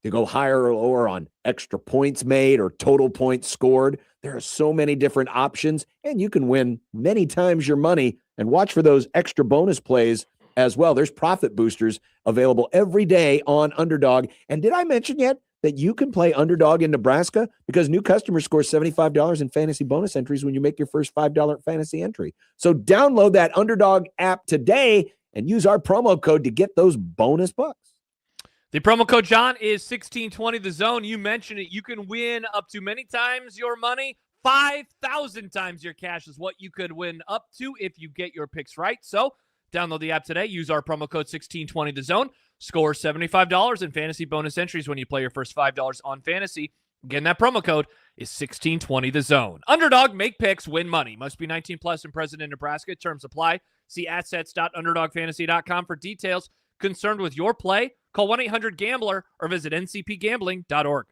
to go higher or lower on extra points made or total points scored. There are so many different options, and you can win many times your money. And watch for those extra bonus plays as well. There's profit boosters available every day on Underdog. And did I mention yet that you can play Underdog in Nebraska? Because new customers score $75 in fantasy bonus entries when you make your first $5 fantasy entry. So download that Underdog app today and use our promo code to get those bonus bucks. The promo code, John, is 1620 the zone. You mentioned it. You can win up to many times your money. 5,000 times your cash is what you could win up to if you get your picks right. So download the app today. Use our promo code 1620 the zone. Score $75 in fantasy bonus entries when you play your first $5 on fantasy. Again, that promo code is 1620 the zone. Underdog, make picks, win money. Must be 19 plus and present in Nebraska. Terms apply. See assets.underdogfantasy.com for details. Concerned with your play? Call 1-800-GAMBLER or visit ncpgambling.org.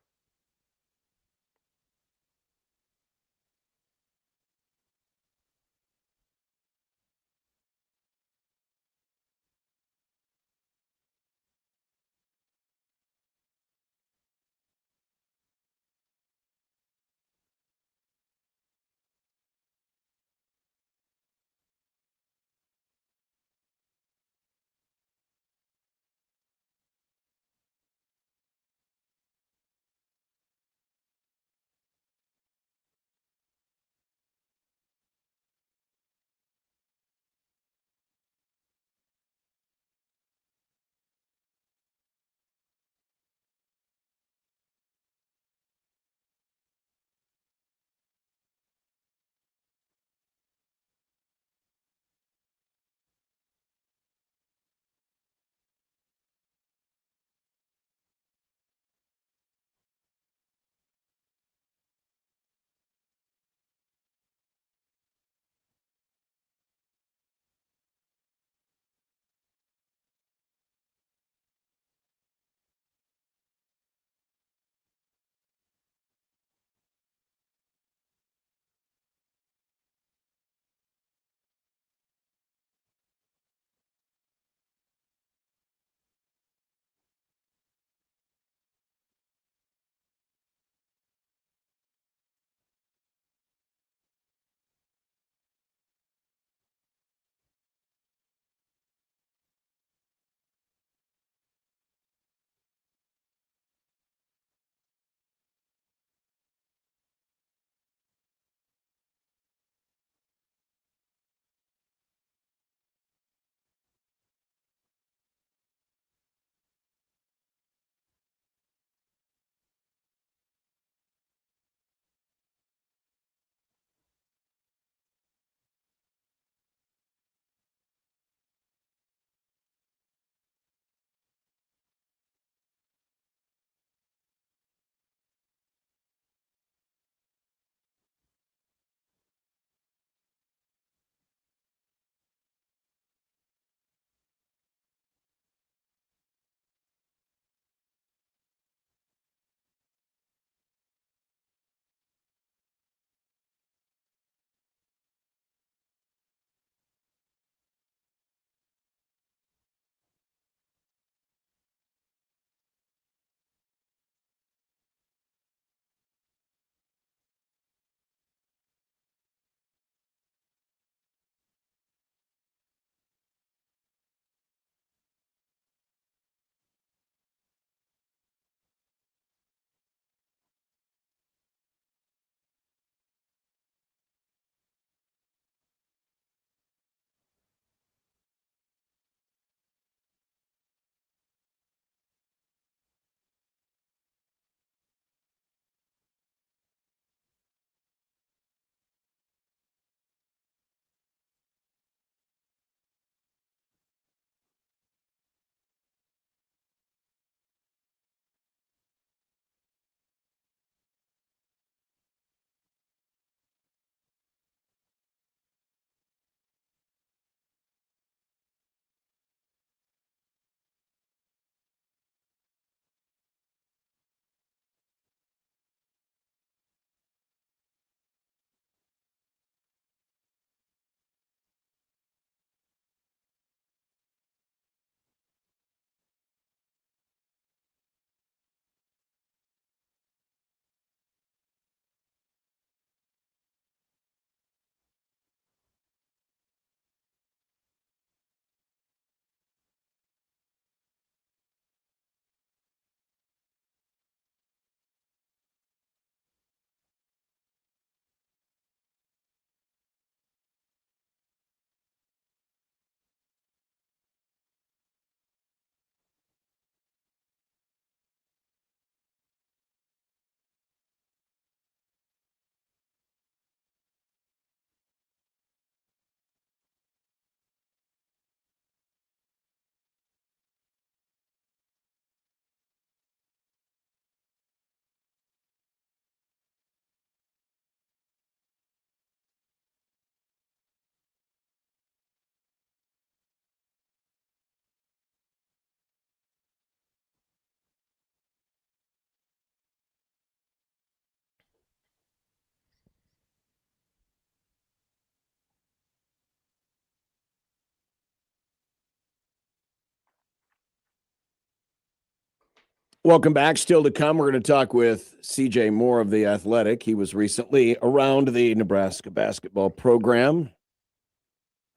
Welcome back. Still to come, we're going to talk with CJ Moore of The Athletic. He was recently around the Nebraska basketball program.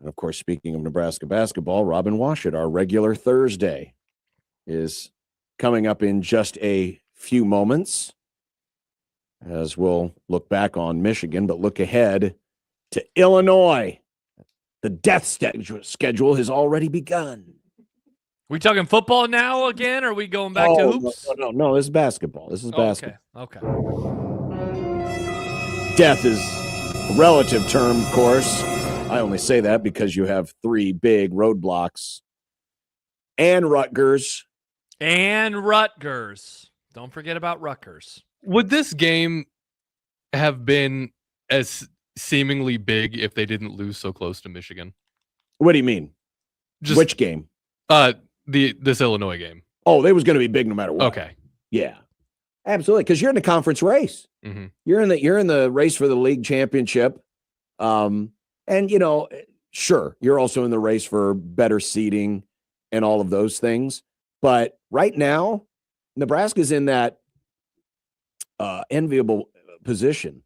And, of course, speaking of Nebraska basketball, Robin Washut, our regular Thursday, is coming up in just a few moments as we'll look back on Michigan, but look ahead to Illinois. The death schedule has already begun. We talking football now again, or are we going back to hoops? No, this is basketball. This is basketball. Okay. Death is a relative term, of course. I only say that because you have 3 big roadblocks. And Rutgers. Don't forget about Rutgers. Would this game have been as seemingly big if they didn't lose so close to Michigan? What do you mean? Which game? This Illinois game. Oh, it was going to be big no matter what. Okay. Yeah. Absolutely, because you're in the conference race. Mm-hmm. You're in the race for the league championship. And sure, you're also in the race for better seeding and all of those things. But right now, Nebraska's in that enviable position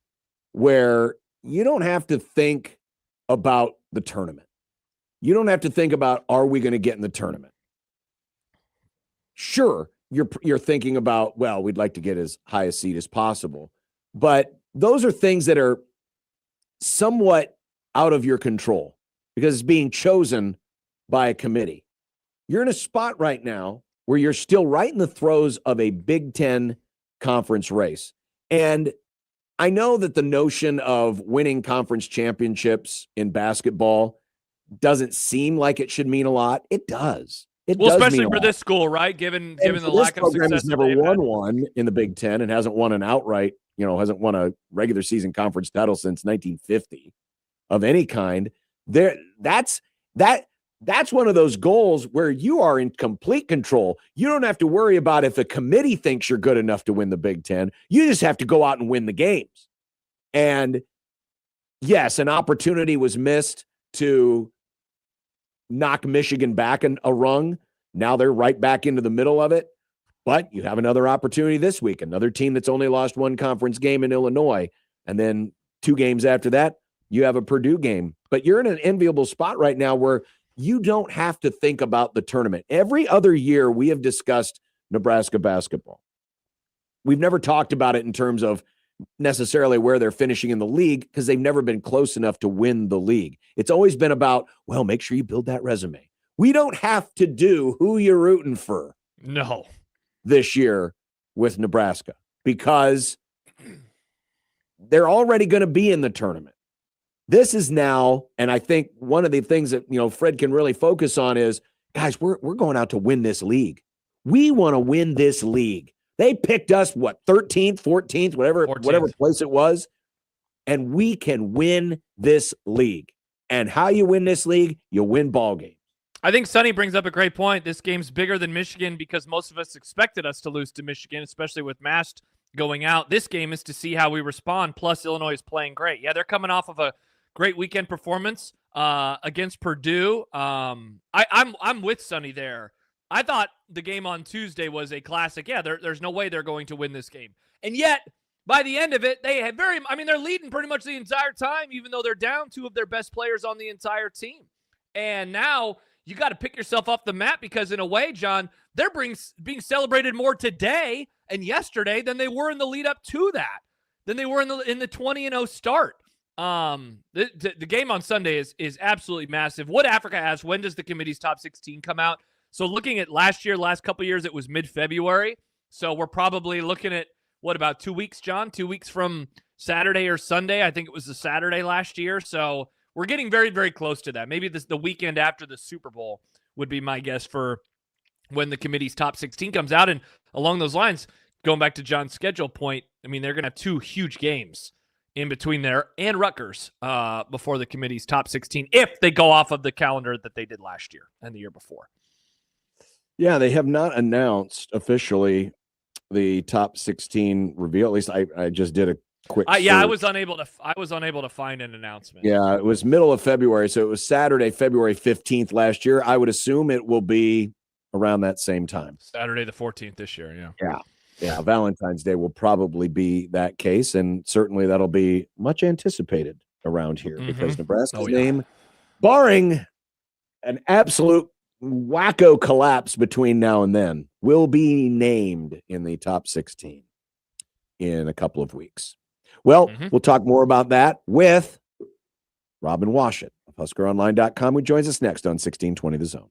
where you don't have to think about the tournament. You don't have to think about, are we going to get in the tournament? Sure, you're thinking about, well, we'd like to get as high a seed as possible. But those are things that are somewhat out of your control because it's being chosen by a committee. You're in a spot right now where you're still right in the throes of a Big Ten conference race. And I know that the notion of winning conference championships in basketball doesn't seem like it should mean a lot. It does. Especially for this school, right? Given the lack of success. Has never won one in the Big Ten and hasn't won an outright, hasn't won a regular season conference title since 1950 of any kind. That's one of those goals where you are in complete control. You don't have to worry about if the committee thinks you're good enough to win the Big Ten. You just have to go out and win the games. And yes, an opportunity was missed to knock Michigan back a rung. Now they're right back into the middle of it. But you have another opportunity this week, another team that's only lost one conference game in Illinois. And then 2 games after that, you have a Purdue game. But you're in an enviable spot right now where you don't have to think about the tournament. Every other year we have discussed Nebraska basketball. We've never talked about it in terms of necessarily where they're finishing in the league because they've never been close enough to win the league. It's always been about, well, make sure you build that resume. We don't have to do who you're rooting for. No. This year with Nebraska because they're already going to be in the tournament. This is now, and I think one of the things that, Fred can really focus on is, guys, we're going out to win this league. We want to win this league. They picked us, 13th, 14th, whatever place it was, and we can win this league. And how you win this league, you win ball games. I think Sonny brings up a great point. This game's bigger than Michigan because most of us expected us to lose to Michigan, especially with Mast going out. This game is to see how we respond, plus Illinois is playing great. Yeah, they're coming off of a great weekend performance against Purdue. I'm with Sonny there. I thought the game on Tuesday was a classic. Yeah, there's no way they're going to win this game. And yet, by the end of it, they're leading pretty much the entire time, even though they're down 2 of their best players on the entire team. And now you got to pick yourself off the mat because in a way, John, they're being celebrated more today and yesterday than they were in the lead up to that, than they were in the 20-0 start. The game on Sunday is absolutely massive. What Africa asks, when does the committee's top 16 come out? So looking at last couple years, it was mid-February. So we're probably looking at, about 2 weeks, John? 2 weeks from Saturday or Sunday. I think it was the Saturday last year. So we're getting very, very close to that. Maybe the weekend after the Super Bowl would be my guess for when the committee's top 16 comes out. And along those lines, going back to John's schedule point, they're going to have 2 huge games in between there and Rutgers before the committee's top 16, if they go off of the calendar that they did last year and the year before. Yeah, they have not announced officially the top 16 reveal. At least I just did a quick search. I was unable to find an announcement. Yeah, it was middle of February, so it was Saturday, February 15th last year. I would assume it will be around that same time. Saturday the 14th this year, yeah. Yeah. Yeah, Valentine's Day will probably be that case, and certainly that'll be much anticipated around here because Nebraska's name, barring an absolute wacko collapse between now and then, will be named in the top 16 in a couple of weeks. Well, we'll talk more about that with Robin Washut of HuskerOnline.com, who joins us next on 1620 The Zone.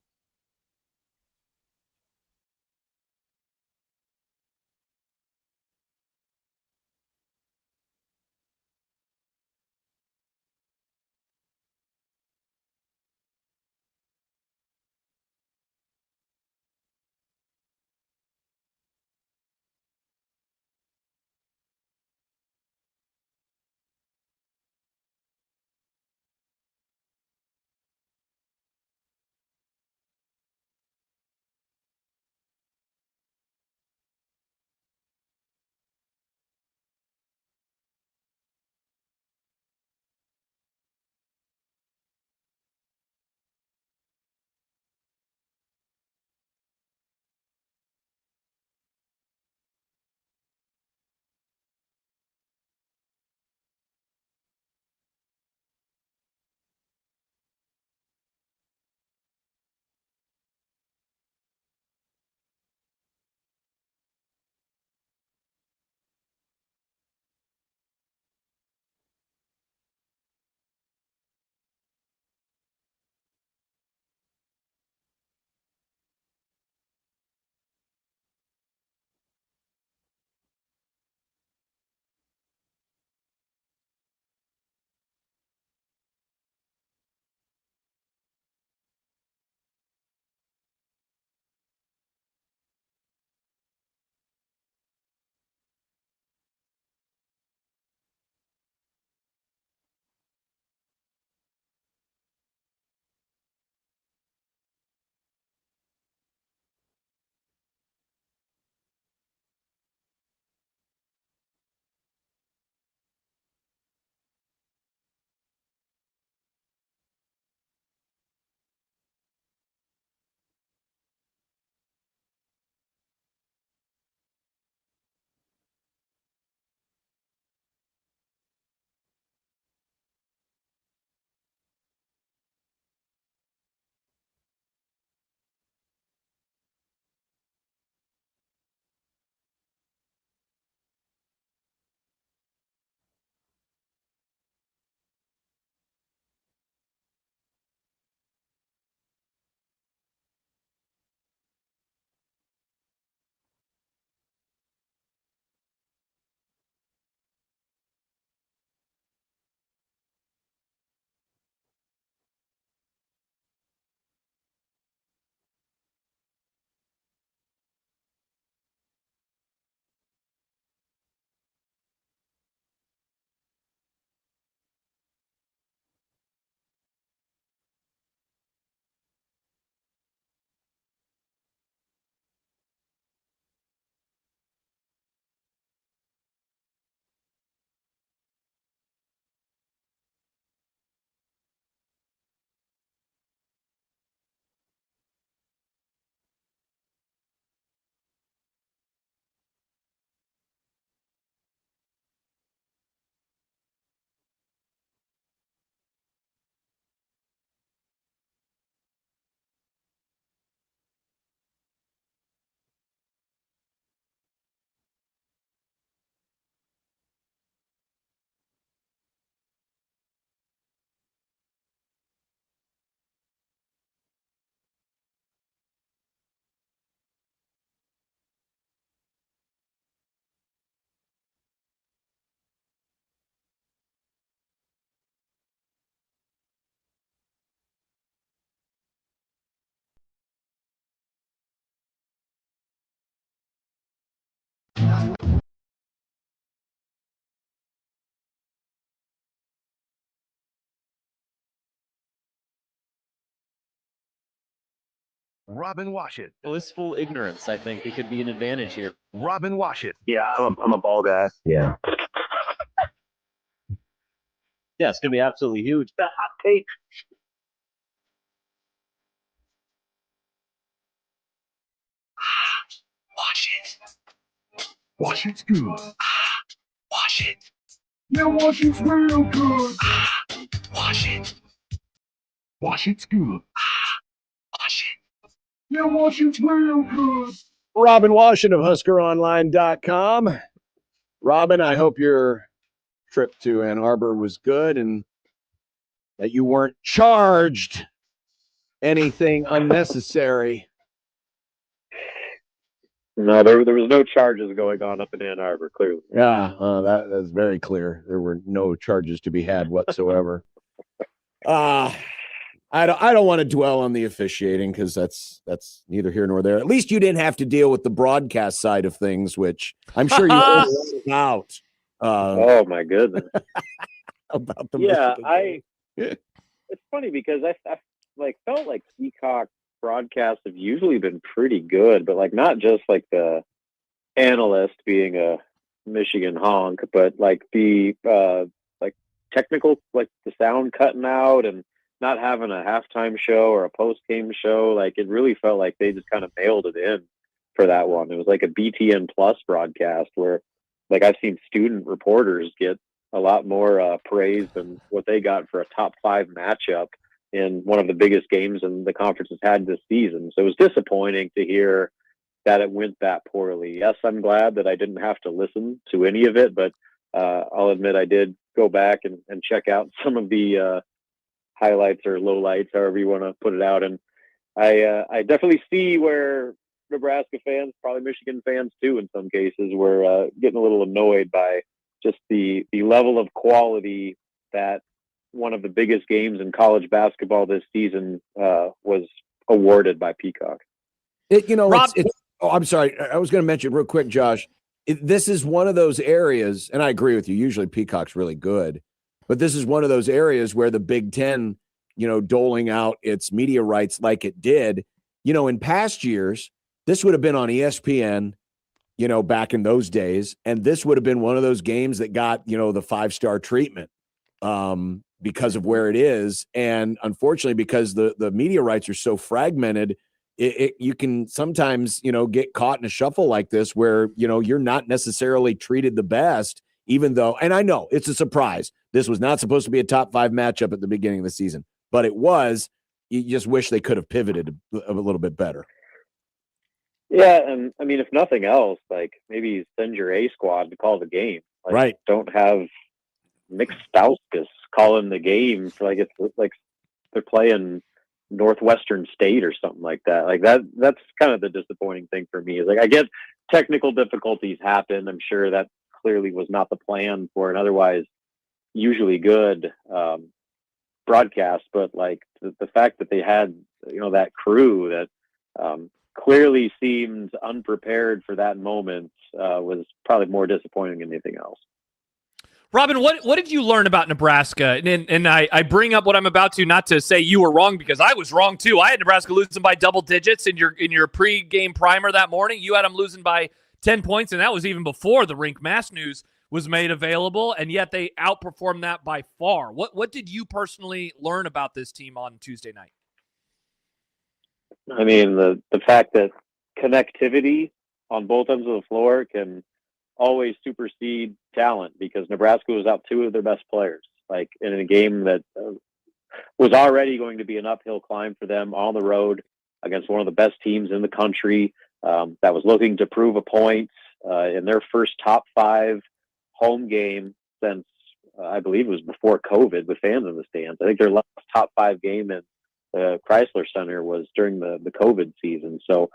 Robin Washut. Blissful ignorance, I think it could be an advantage here. Robin Washut. Yeah, I'm a ball guy. Yeah. Yeah, it's going to be absolutely huge. The hot take. Wash it's good. Wash it. Yeah, wash it's real good. Wash it. Wash it's good. Wash it. Yeah, wash it's real good. Robin Washington of HuskerOnline.com. Robin, I hope your trip to Ann Arbor was good and that you weren't charged anything unnecessary. No, there was no charges going on up in Ann Arbor, clearly. Yeah, that's very clear. There were no charges to be had whatsoever. I don't want to dwell on the officiating because that's neither here nor there. At least you didn't have to deal with the broadcast side of things, which I'm sure you know about. Oh my goodness! About the Michigan game. It's funny because I felt like Peacock broadcasts have usually been pretty good, but like not just like the analyst being a Michigan honk, but like the technical, like the sound cutting out and not having a halftime show or a post game show. Like it really felt like they just kind of mailed it in for that one. It was like a BTN Plus broadcast where like I've seen student reporters get a lot more praise than what they got for a top 5 matchup in one of the biggest games in the conference has had this season. So it was disappointing to hear that it went that poorly. Yes, I'm glad that I didn't have to listen to any of it, but I'll admit I did go back and check out some of the highlights or lowlights, however you want to put it out. And I definitely see where Nebraska fans, probably Michigan fans too, in some cases, were getting a little annoyed by just the level of quality that one of the biggest games in college basketball this season was awarded by Peacock. Rob, I'm sorry. I was going to mention real quick, Josh. This is one of those areas, and I agree with you. Usually Peacock's really good, but this is one of those areas where the Big Ten, doling out its media rights like it did, in past years, this would have been on ESPN, back in those days. And this would have been one of those games that got, the 5-star treatment because of where it is. And unfortunately, because the media rights are so fragmented, you can sometimes, get caught in a shuffle like this where, you're not necessarily treated the best, even though, and I know it's a surprise. This was not supposed to be a top 5 matchup at the beginning of the season, but it was. You just wish they could have pivoted a little bit better. Yeah. And I mean, if nothing else, like maybe send your A squad to call the game. Like, right. Don't have Nick Stauskas calling the game for like, it's like they're playing Northwestern State or something like that. Like that's kind of the disappointing thing for me is like, I get technical difficulties happen. I'm sure that clearly was not the plan for an otherwise usually good broadcast, but like the fact that they had, that crew that clearly seemed unprepared for that moment was probably more disappointing than anything else. Robin, what did you learn about Nebraska? And I bring up what I'm about to, not to say you were wrong, because I was wrong too. I had Nebraska losing by double digits in your pre-game primer that morning. You had them losing by 10 points, and that was even before the Rink Mass news was made available, and yet they outperformed that by far. What did you personally learn about this team on Tuesday night? I mean, the fact that connectivity on both ends of the floor can always supersede talent, because Nebraska was out 2 of their best players, like in a game that was already going to be an uphill climb for them on the road against one of the best teams in the country that was looking to prove a point in their first top 5 home game since I believe it was before COVID with fans in the stands. I think their last top 5 game in the Chrysler Center was during the COVID season. So,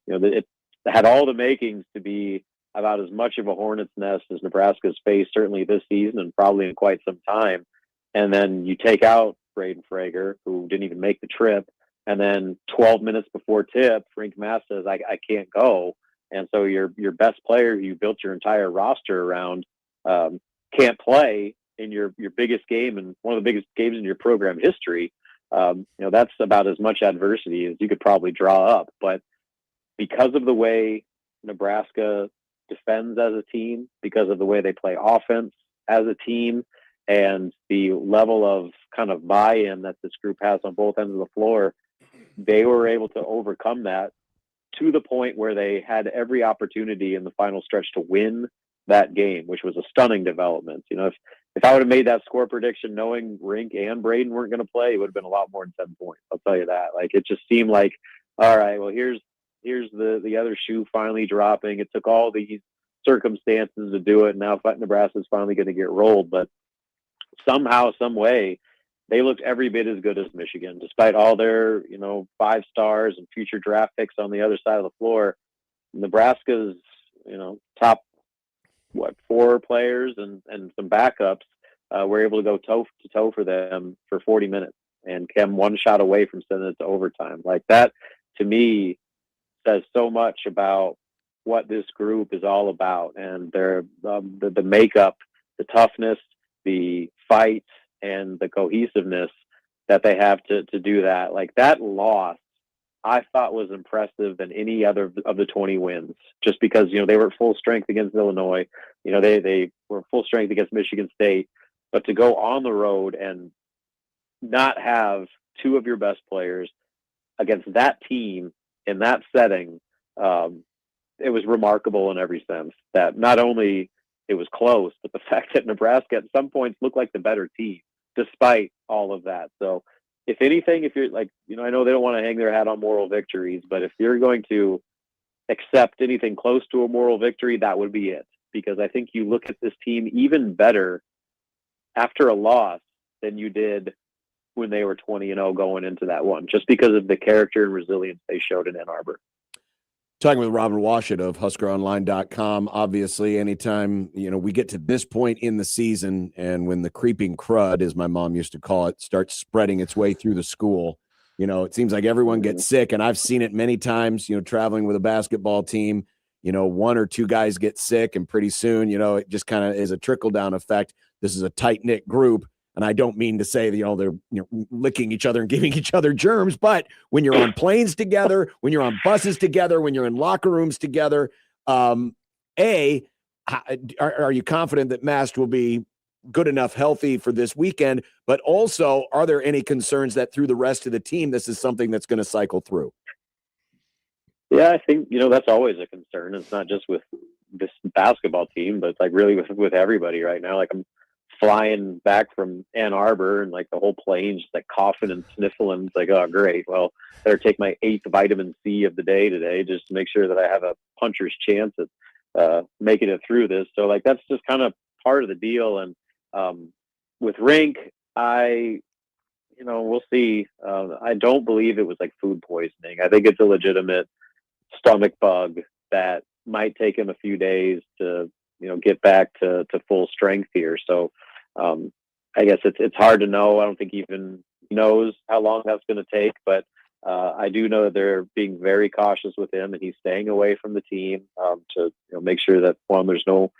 it had all the makings to be about as much of a hornet's nest as Nebraska's faced certainly this season and probably in quite some time. And then you take out Braden Frager, who didn't even make the trip. And then 12 minutes before tip, Rink Mass says, I can't go. And so your best player who you built your entire roster around can't play in your biggest game and one of the biggest games in your program history. That's about as much adversity as you could probably draw up. But because of the way Nebraska defends as a team, because of the way they play offense as a team, and the level of kind of buy-in that this group has on both ends of the floor, they were able to overcome that to the point where they had every opportunity in the final stretch to win that game, which was a stunning development. You know, if I would have made that score prediction knowing Rink and Braden weren't going to play, it would have been a lot more than 7 points. I'll tell you that. Like, it just seemed like, all right, well, here's the other shoe finally dropping. It took all these circumstances to do it. And now Nebraska's finally going to get rolled. But somehow, some way, they looked every bit as good as Michigan, despite all their, 5 stars and future draft picks on the other side of the floor. Nebraska's, top, 4 players and some backups were able to go toe to toe for them for 40 minutes and came one shot away from sending it to overtime. Like, that, to me, says so much about what this group is all about, and their the makeup, the toughness, the fight, and the cohesiveness that they have to do that. Like, that loss, I thought was impressive than any other of the 20 wins, just because, they were at full strength against Illinois. They were full strength against Michigan State, but to go on the road and not have 2 of your best players against that team in that setting, it was remarkable in every sense. That not only it was close, but the fact that Nebraska at some points looked like the better team, despite all of that. So, if anything, if you're like, I know they don't want to hang their hat on moral victories, but if you're going to accept anything close to a moral victory, that would be it. Because I think you look at this team even better after a loss than you did when they were 20-0 going into that one, just because of the character and resilience they showed in Ann Arbor. Talking with Robin Washut of HuskerOnline.com. Obviously, anytime, we get to this point in the season and when the creeping crud, as my mom used to call it, starts spreading its way through the school, it seems like everyone gets sick. And I've seen it many times, traveling with a basketball team, 1 or 2 guys get sick, and pretty soon, it just kind of is a trickle-down effect. This is a tight-knit group. And I don't mean to say that, they're licking each other and giving each other germs, but when you're on planes together, when you're on buses together, when you're in locker rooms together, are you confident that Mast will be good enough healthy for this weekend? But also, are there any concerns that through the rest of the team, this is something that's going to cycle through? Yeah, I think, that's always a concern. It's not just with this basketball team, but it's like really with everybody right now. Like, I'm flying back from Ann Arbor and like the whole plane's just like coughing and sniffling. It's like, oh, great. Well, better take my 8th vitamin C of the day today just to make sure that I have a puncher's chance at making it through this. So like, that's just kind of part of the deal. And with Rink, we'll see. I don't believe it was like food poisoning. I think it's a legitimate stomach bug that might take him a few days to, get back to full strength here. So I guess it's hard to know. I don't think he even knows how long that's going to take, but I do know that they're being very cautious with him, and he's staying away from the team to make sure that, one, there's no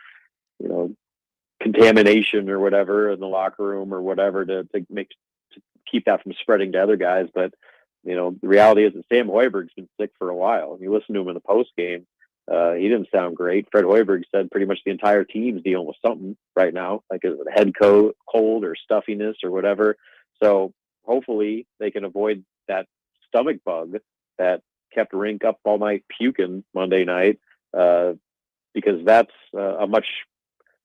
contamination or whatever in the locker room or whatever to keep that from spreading to other guys. But the reality is that Sam Hoiberg's been sick for a while. If you listen to him in the post game, he didn't sound great. Fred Hoiberg said pretty much the entire team's dealing with something right now, like a head cold or stuffiness or whatever. So hopefully they can avoid that stomach bug that kept Rink up all night puking Monday night, because that's a much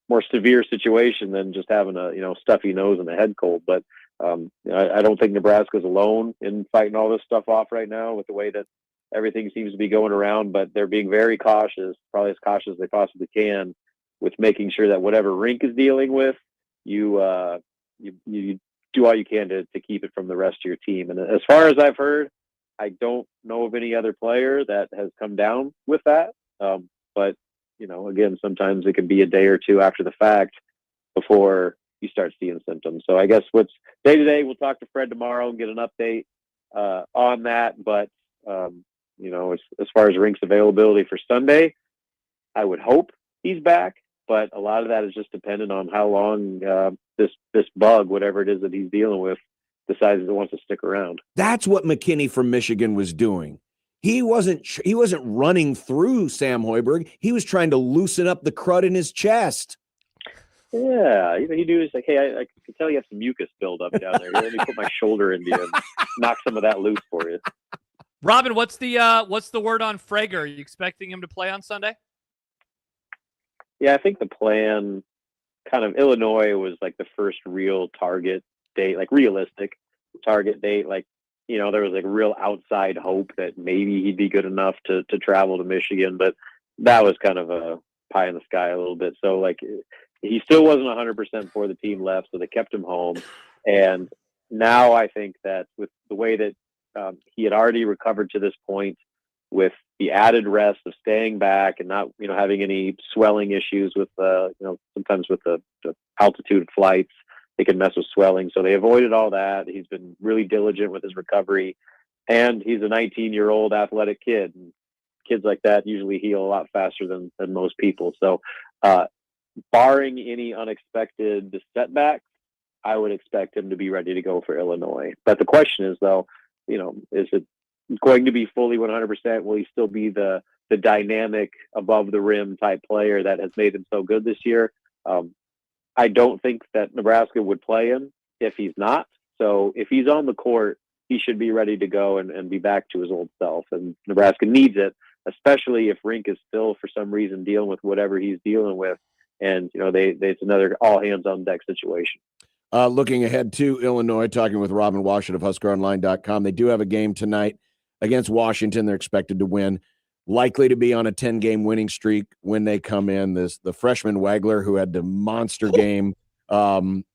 more severe situation than just having a stuffy nose and a head cold. But I don't think Nebraska's alone in fighting all this stuff off right now with the way that everything seems to be going around, but they're being very cautious, probably as cautious as they possibly can, with making sure that whatever Rink is dealing with, you do all you can to keep it from the rest of your team. And as far as I've heard, I don't know of any other player that has come down with that. But again, sometimes it can be a day or two after the fact before you start seeing symptoms. So I guess what's day to day, we'll talk to Fred tomorrow and get an update on that. But as far as Rink's availability for Sunday, I would hope he's back, but a lot of that is just dependent on how long this bug, whatever it is that he's dealing with, decides it wants to stick around. That's what McKinney from Michigan was doing. He wasn't running through Sam Hoiberg. He was trying to loosen up the crud in his chest. Yeah, he do is like, hey, I can tell you have some mucus buildup down there. Let me put my shoulder into you and knock some of that loose for you. Robin, what's the word on Frager? Are you expecting him to play on Sunday? Yeah, I think the plan, kind of Illinois was like the first real target date, like realistic target date. Like, there was like real outside hope that maybe he'd be good enough to travel to Michigan, but that was kind of a pie in the sky a little bit. So like he still wasn't 100% for the team left, so they kept him home. And now I think that with the way that he had already recovered to this point, with the added rest of staying back and not, having any swelling issues with, sometimes with the altitude flights, they can mess with swelling. So they avoided all that. He's been really diligent with his recovery, and he's a 19-year-old athletic kid. And kids like that usually heal a lot faster than most people. So, barring any unexpected setbacks, I would expect him to be ready to go for Illinois. But the question is, though, is it going to be fully 100%? Will he still be the dynamic above the rim type player that has made him so good this year? I don't think that Nebraska would play him if he's not. So if he's on the court, he should be ready to go and be back to his old self. And Nebraska needs it, especially if Rink is still, for some reason, dealing with whatever he's dealing with. And, it's another all hands on deck situation. Looking ahead to Illinois, talking with Robin Washut of HuskerOnline.com. They do have a game tonight against Washington. They're expected to win. Likely to be on a 10-game winning streak when they come in. The freshman Wagler, who had the monster game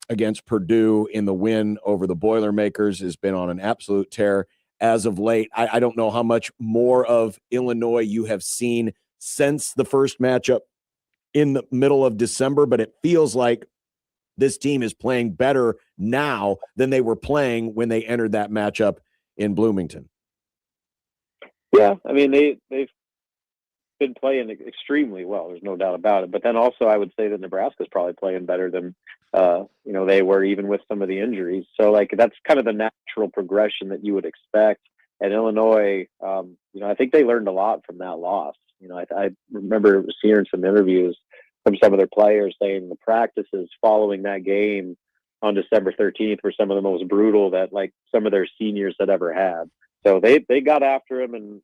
against Purdue in the win over the Boilermakers, has been on an absolute tear as of late. I don't know how much more of Illinois you have seen since the first matchup in the middle of December, but it feels like this team is playing better now than they were playing when they entered that matchup in Bloomington. Yeah, I mean, they've been playing extremely well. There's no doubt about it. But then also I would say that Nebraska's probably playing better than, they were, even with some of the injuries. So, like, that's kind of the natural progression that you would expect. And Illinois, I think they learned a lot from that loss. I remember hearing some interviews from some of their players saying the practices following that game on December 13th were some of the most brutal that, like, some of their seniors had ever had. So they got after him, and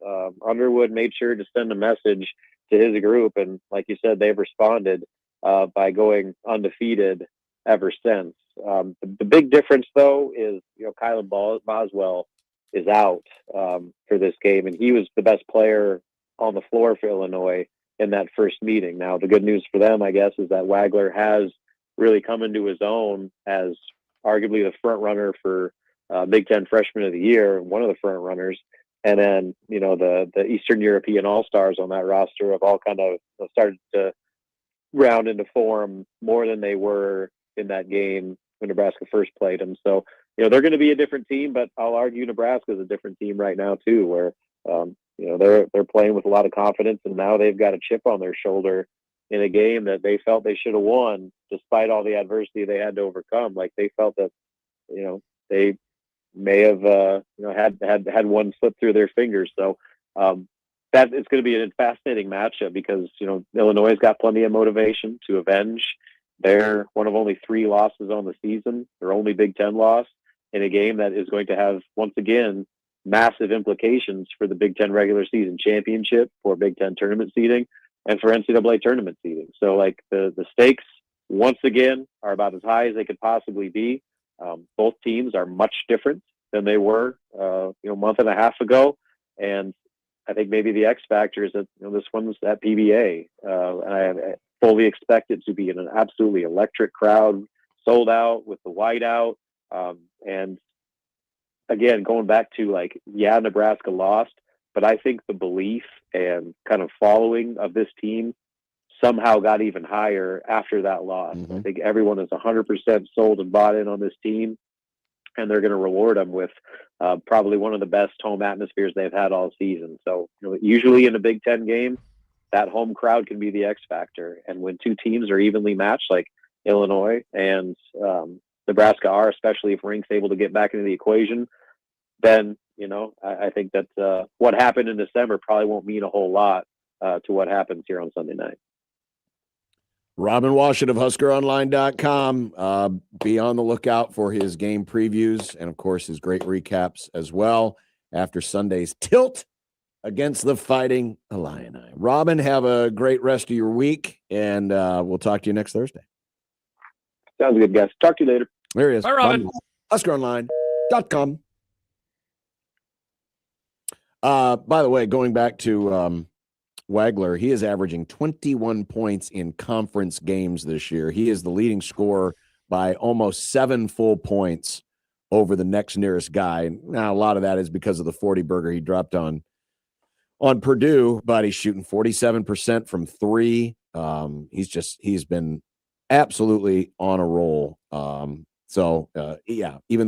Underwood made sure to send a message to his group. And like you said, they've responded by going undefeated ever since. The big difference, though, is, Kylan Boswell is out for this game, and he was the best player on the floor for Illinois in that first meeting. Now, the good news for them, I guess, is that Wagler has really come into his own as arguably the front runner for Big Ten Freshman of the Year, one of the front runners. And then, the Eastern European All-Stars on that roster have all kind of started to round into form more than they were in that game when Nebraska first played them. So, they're going to be a different team, but I'll argue Nebraska is a different team right now too, where, they're playing with a lot of confidence, and now they've got a chip on their shoulder in a game that they felt they should have won despite all the adversity they had to overcome. Like, they felt that, they may have had one slip through their fingers. So that it's going to be a fascinating matchup because Illinois has got plenty of motivation to avenge their one of only 3 losses on the season, their only Big Ten loss, in a game that is going to have, once again, massive implications for the Big Ten regular season championship, for Big Ten tournament seeding, and for NCAA tournament seeding. So, like, the stakes once again are about as high as they could possibly be. Both teams are much different than they were, a month and a half ago. And I think maybe the X factor is that, this one's at PBA. And I fully expect it to be an absolutely electric crowd, sold out with the whiteout. And again, going back to, like, Nebraska lost, but I think the belief and kind of following of this team somehow got even higher after that loss. Mm-hmm. I think everyone is 100% sold and bought in on this team, and they're going to reward them with probably one of the best home atmospheres they've had all season. So, usually in a Big Ten game, that home crowd can be the X factor. And when two teams are evenly matched, like Illinois and Nebraska are, especially if Rink's able to get back into the equation, then, I think that what happened in December probably won't mean a whole lot to what happens here on Sunday night. Robin Washut of HuskerOnline.com. Be on the lookout for his game previews and, of course, his great recaps as well. after Sunday's tilt against the Fighting Illini. Robin, have a great rest of your week, and we'll talk to you next Thursday. Sounds good, guys. Talk to you later. There he is. Bye, Robin. HuskerOnline.com. By the way, going back to Wagler, he is averaging 21 points in conference games this year. He is the leading scorer by almost 7 full points over the next nearest guy. Now, a lot of that is because of the 40 burger he dropped on Purdue, but he's shooting 47% from three. He's been absolutely on a roll. Even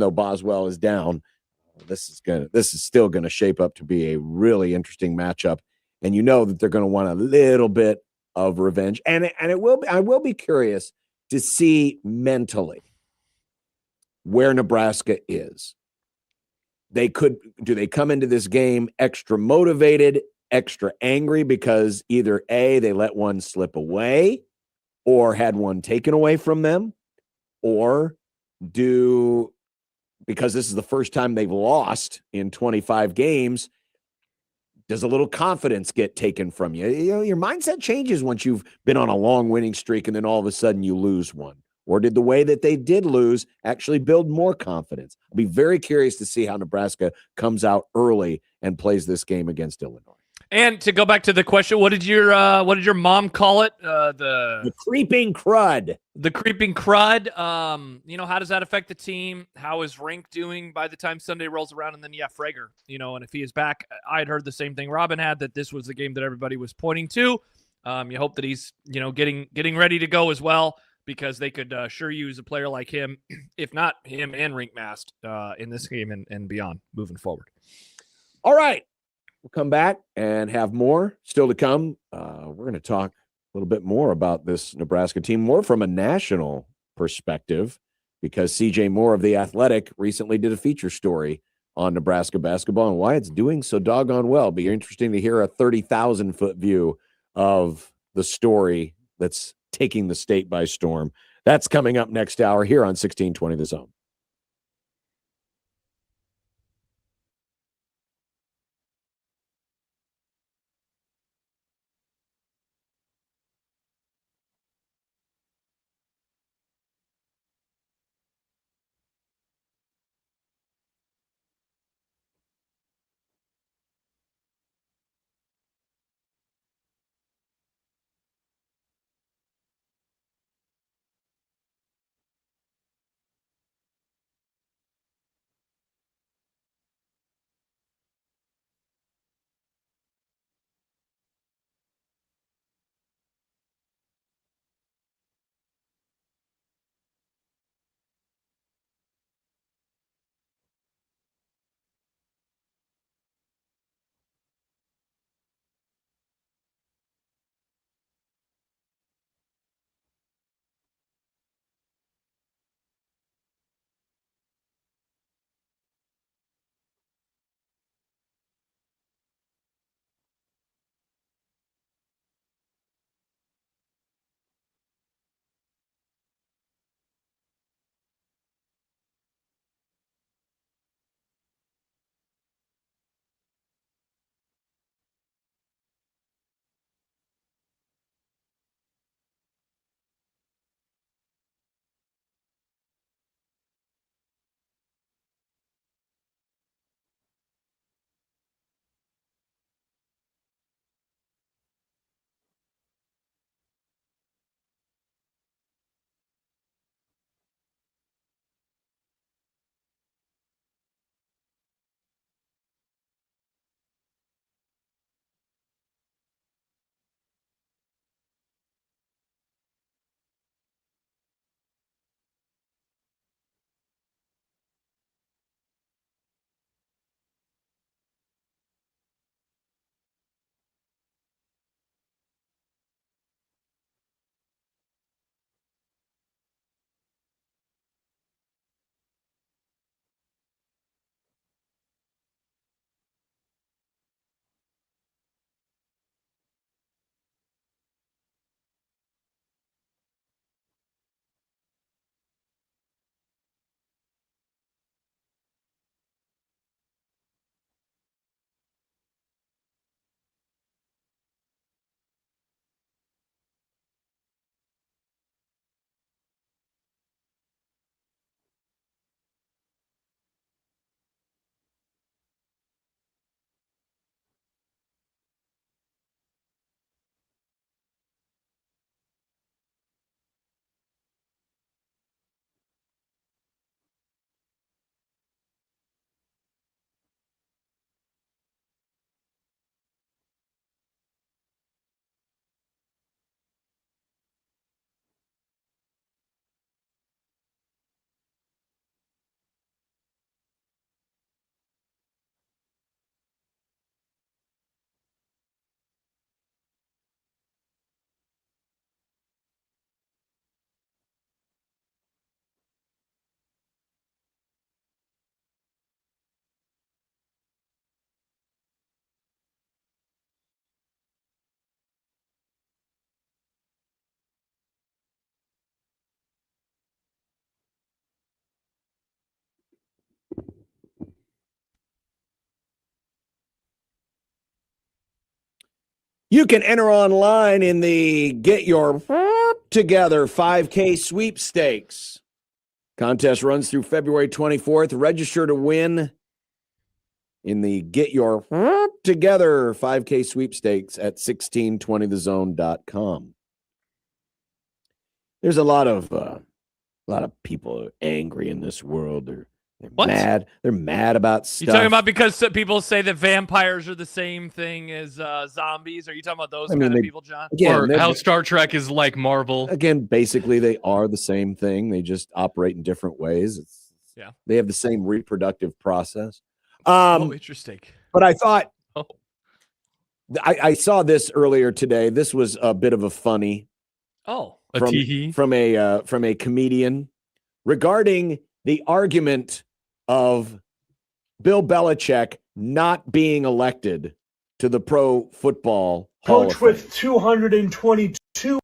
though Boswell is down, this is still gonna shape up to be a really interesting matchup. And you know that they're gonna want a little bit of revenge. And I will be curious to see mentally where Nebraska is. Do they come into this game extra motivated, extra angry because either A, they let one slip away or had one taken away from them, or because this is the first time they've lost in 25 games, does a little confidence get taken from you? You know, your mindset changes once you've been on a long winning streak and then all of a sudden you lose one. Or did the way that they did lose actually build more confidence? I'll be very curious to see how Nebraska comes out early and plays this game against Illinois. And to go back to the question, what did your mom call it? The creeping crud. The creeping crud. How does that affect the team? How is Rink doing by the time Sunday rolls around? And then Frager. And if he is back, I'd heard the same thing Robin had, that this was the game that everybody was pointing to. You hope that he's getting ready to go as well, because they could sure use a player like him, if not him and Rink Mast, in this game and beyond moving forward. All right. We'll come back and have more still to come. We're going to talk a little bit more about this Nebraska team, more from a national perspective, because CJ Moore of The Athletic recently did a feature story on Nebraska basketball and why it's doing so doggone well. Be interesting to hear a 30,000-foot view of the story that's taking the state by storm. That's coming up next hour here on 1620 The Zone. You can enter online in the Get Your Together 5K sweepstakes. Contest runs through February 24th. Register to win in the Get Your Together 5K sweepstakes at 1620thezone.com. There's a lot of people angry in this world. They're mad. They're mad about stuff. You talking about because people say that vampires are the same thing as zombies? Are you talking about those kind of people, John? Or how Star Trek is like Marvel? Again, basically, they are the same thing. They just operate in different ways. They have the same reproductive process. Interesting. But I thought I saw this earlier today. This was a bit of a funny. From a comedian regarding the argument of Bill Belichick not being elected to the Pro Football Hall of Coach with 222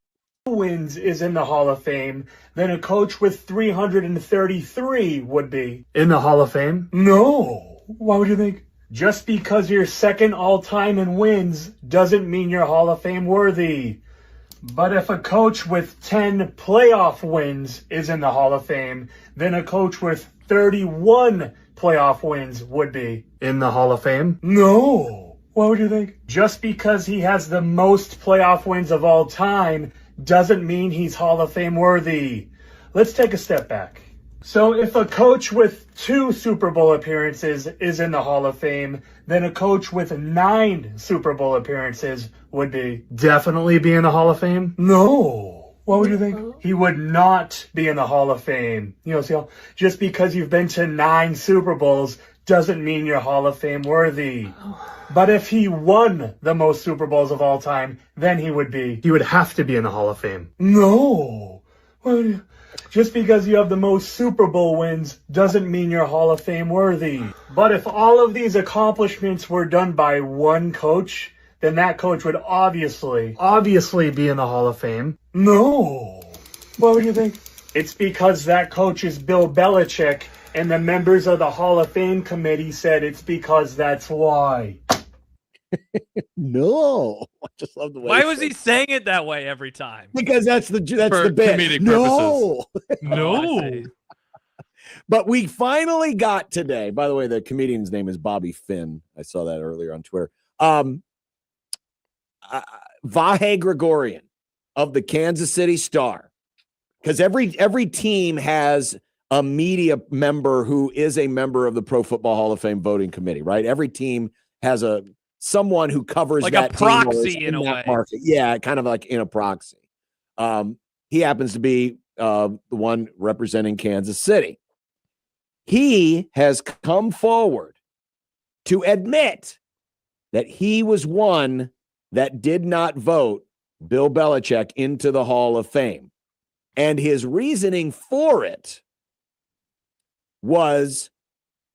wins is in the Hall of Fame, then a coach with 333 would be in the Hall of Fame. No. Why would you think? Just because you're second all-time in wins doesn't mean you're Hall of Fame worthy. But if a coach with 10 playoff wins is in the Hall of Fame, then a coach with 31 playoff wins would be in the Hall of Fame. No. What would you think? Just because he has the most playoff wins of all time doesn't mean he's Hall of Fame worthy. Let's take a step back. So if a coach with 2 Super Bowl appearances is in the Hall of Fame, then a coach with 9 Super Bowl appearances would definitely be in the Hall of Fame? No. What would you think? He would not be in the Hall of Fame. Just because you've been to 9 Super Bowls doesn't mean you're Hall of Fame worthy. But if he won the most Super Bowls of all time, then he would have to be in the Hall of Fame. No. Just because you have the most Super Bowl wins doesn't mean you're Hall of Fame worthy. But if all of these accomplishments were done by one coach, then that coach would obviously be in the Hall of Fame. No. What would you think? It's because that coach is Bill Belichick, and the members of the Hall of Fame committee said it's because that's why. No, I just love the way. Why was he saying it that way every time? Because that's the bit. Comedic No, no. But we finally got today. By the way, the comedian's name is Bobby Finn. I saw that earlier on Twitter. Vahe Gregorian of the Kansas City Star, because every team has a media member who is a member of the Pro Football Hall of Fame voting committee, right? Every team has someone who covers like that a proxy team in a way. Market. Yeah, kind of like in a proxy. He happens to be the one representing Kansas City. He has come forward to admit that he was one that did not vote Bill Belichick into the Hall of Fame. And his reasoning for it was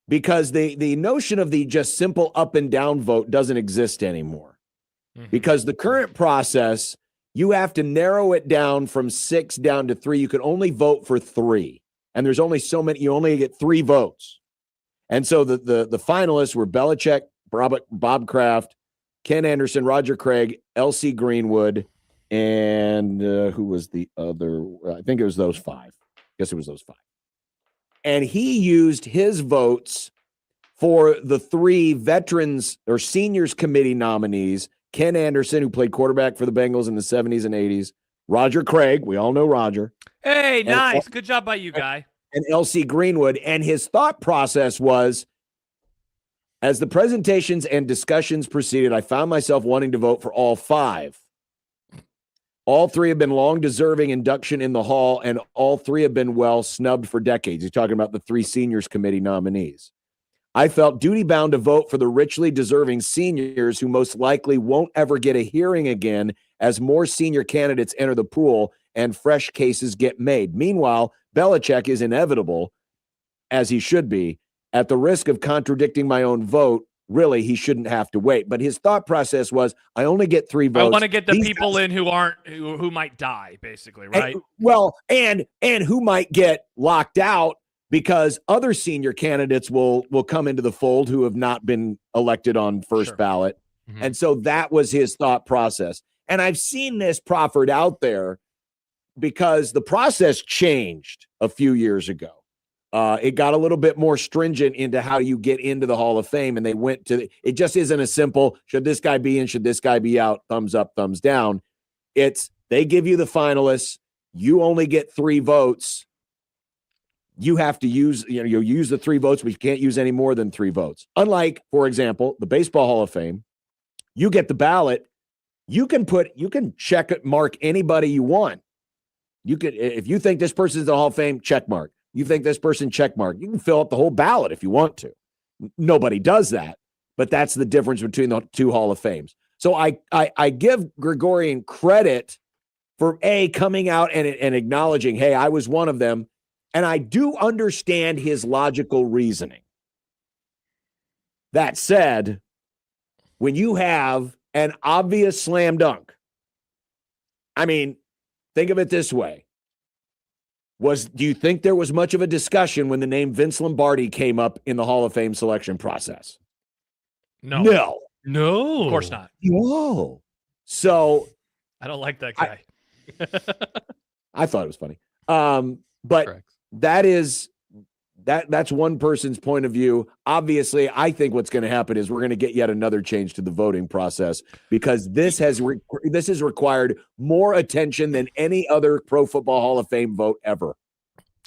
because the notion of the just simple up and down vote doesn't exist anymore. Mm-hmm. Because the current process, you have to narrow it down from 6 down to 3. You can only vote for 3. And there's only so many, you only get 3 votes. And so the finalists were Belichick, Bob Kraft, Ken Anderson, Roger Craig, L.C. Greenwood, and who was the other? I think it was those 5. I guess it was those 5. And he used his votes for the 3 veterans or seniors committee nominees, Ken Anderson, who played quarterback for the Bengals in the 70s and 80s, Roger Craig, we all know Roger. Hey, nice. Good job by you, guy. And L.C. Greenwood. And his thought process was, as the presentations and discussions proceeded, I found myself wanting to vote for all 5. All 3 have been long-deserving induction in the Hall, and all 3 have been well snubbed for decades. He's talking about the 3 seniors committee nominees. I felt duty-bound to vote for the richly deserving seniors who most likely won't ever get a hearing again as more senior candidates enter the pool and fresh cases get made. Meanwhile, Belichick is inevitable, as he should be. At the risk of contradicting my own vote, really, he shouldn't have to wait. But his thought process was, I only get 3 votes. I want to get the people in who might die, basically, right? And who might get locked out because other senior candidates will come into the fold who have not been elected on first ballot. And so that was his thought process. And I've seen this proffered out there because the process changed a few years ago. It got a little bit more stringent into how you get into the Hall of Fame, and they went to it just isn't a simple, should this guy be in, should this guy be out, thumbs up, thumbs down. It's they give you the finalists, you only get 3 votes. You have to use, you use the 3 votes, but you can't use any more than 3 votes. Unlike, for example, the Baseball Hall of Fame, you get the ballot, you can check it, mark anybody you want. You could, if you think this person's in the Hall of Fame, check mark. You think this person, check mark. You can fill up the whole ballot if you want to. Nobody does that, but that's the difference between the 2 Hall of Fames. So I give Gregorian credit for coming out and acknowledging, hey, I was one of them. And I do understand his logical reasoning. That said, when you have an obvious slam dunk, I mean, think of it this way. Do you think there was much of a discussion when the name Vince Lombardi came up in the Hall of Fame selection process? No. Of course not. Whoa. So I don't like that guy. I thought it was funny. But correct. That's one person's point of view. Obviously, I think what's going to happen is we're going to get yet another change to the voting process because this has required more attention than any other Pro Football Hall of Fame vote ever.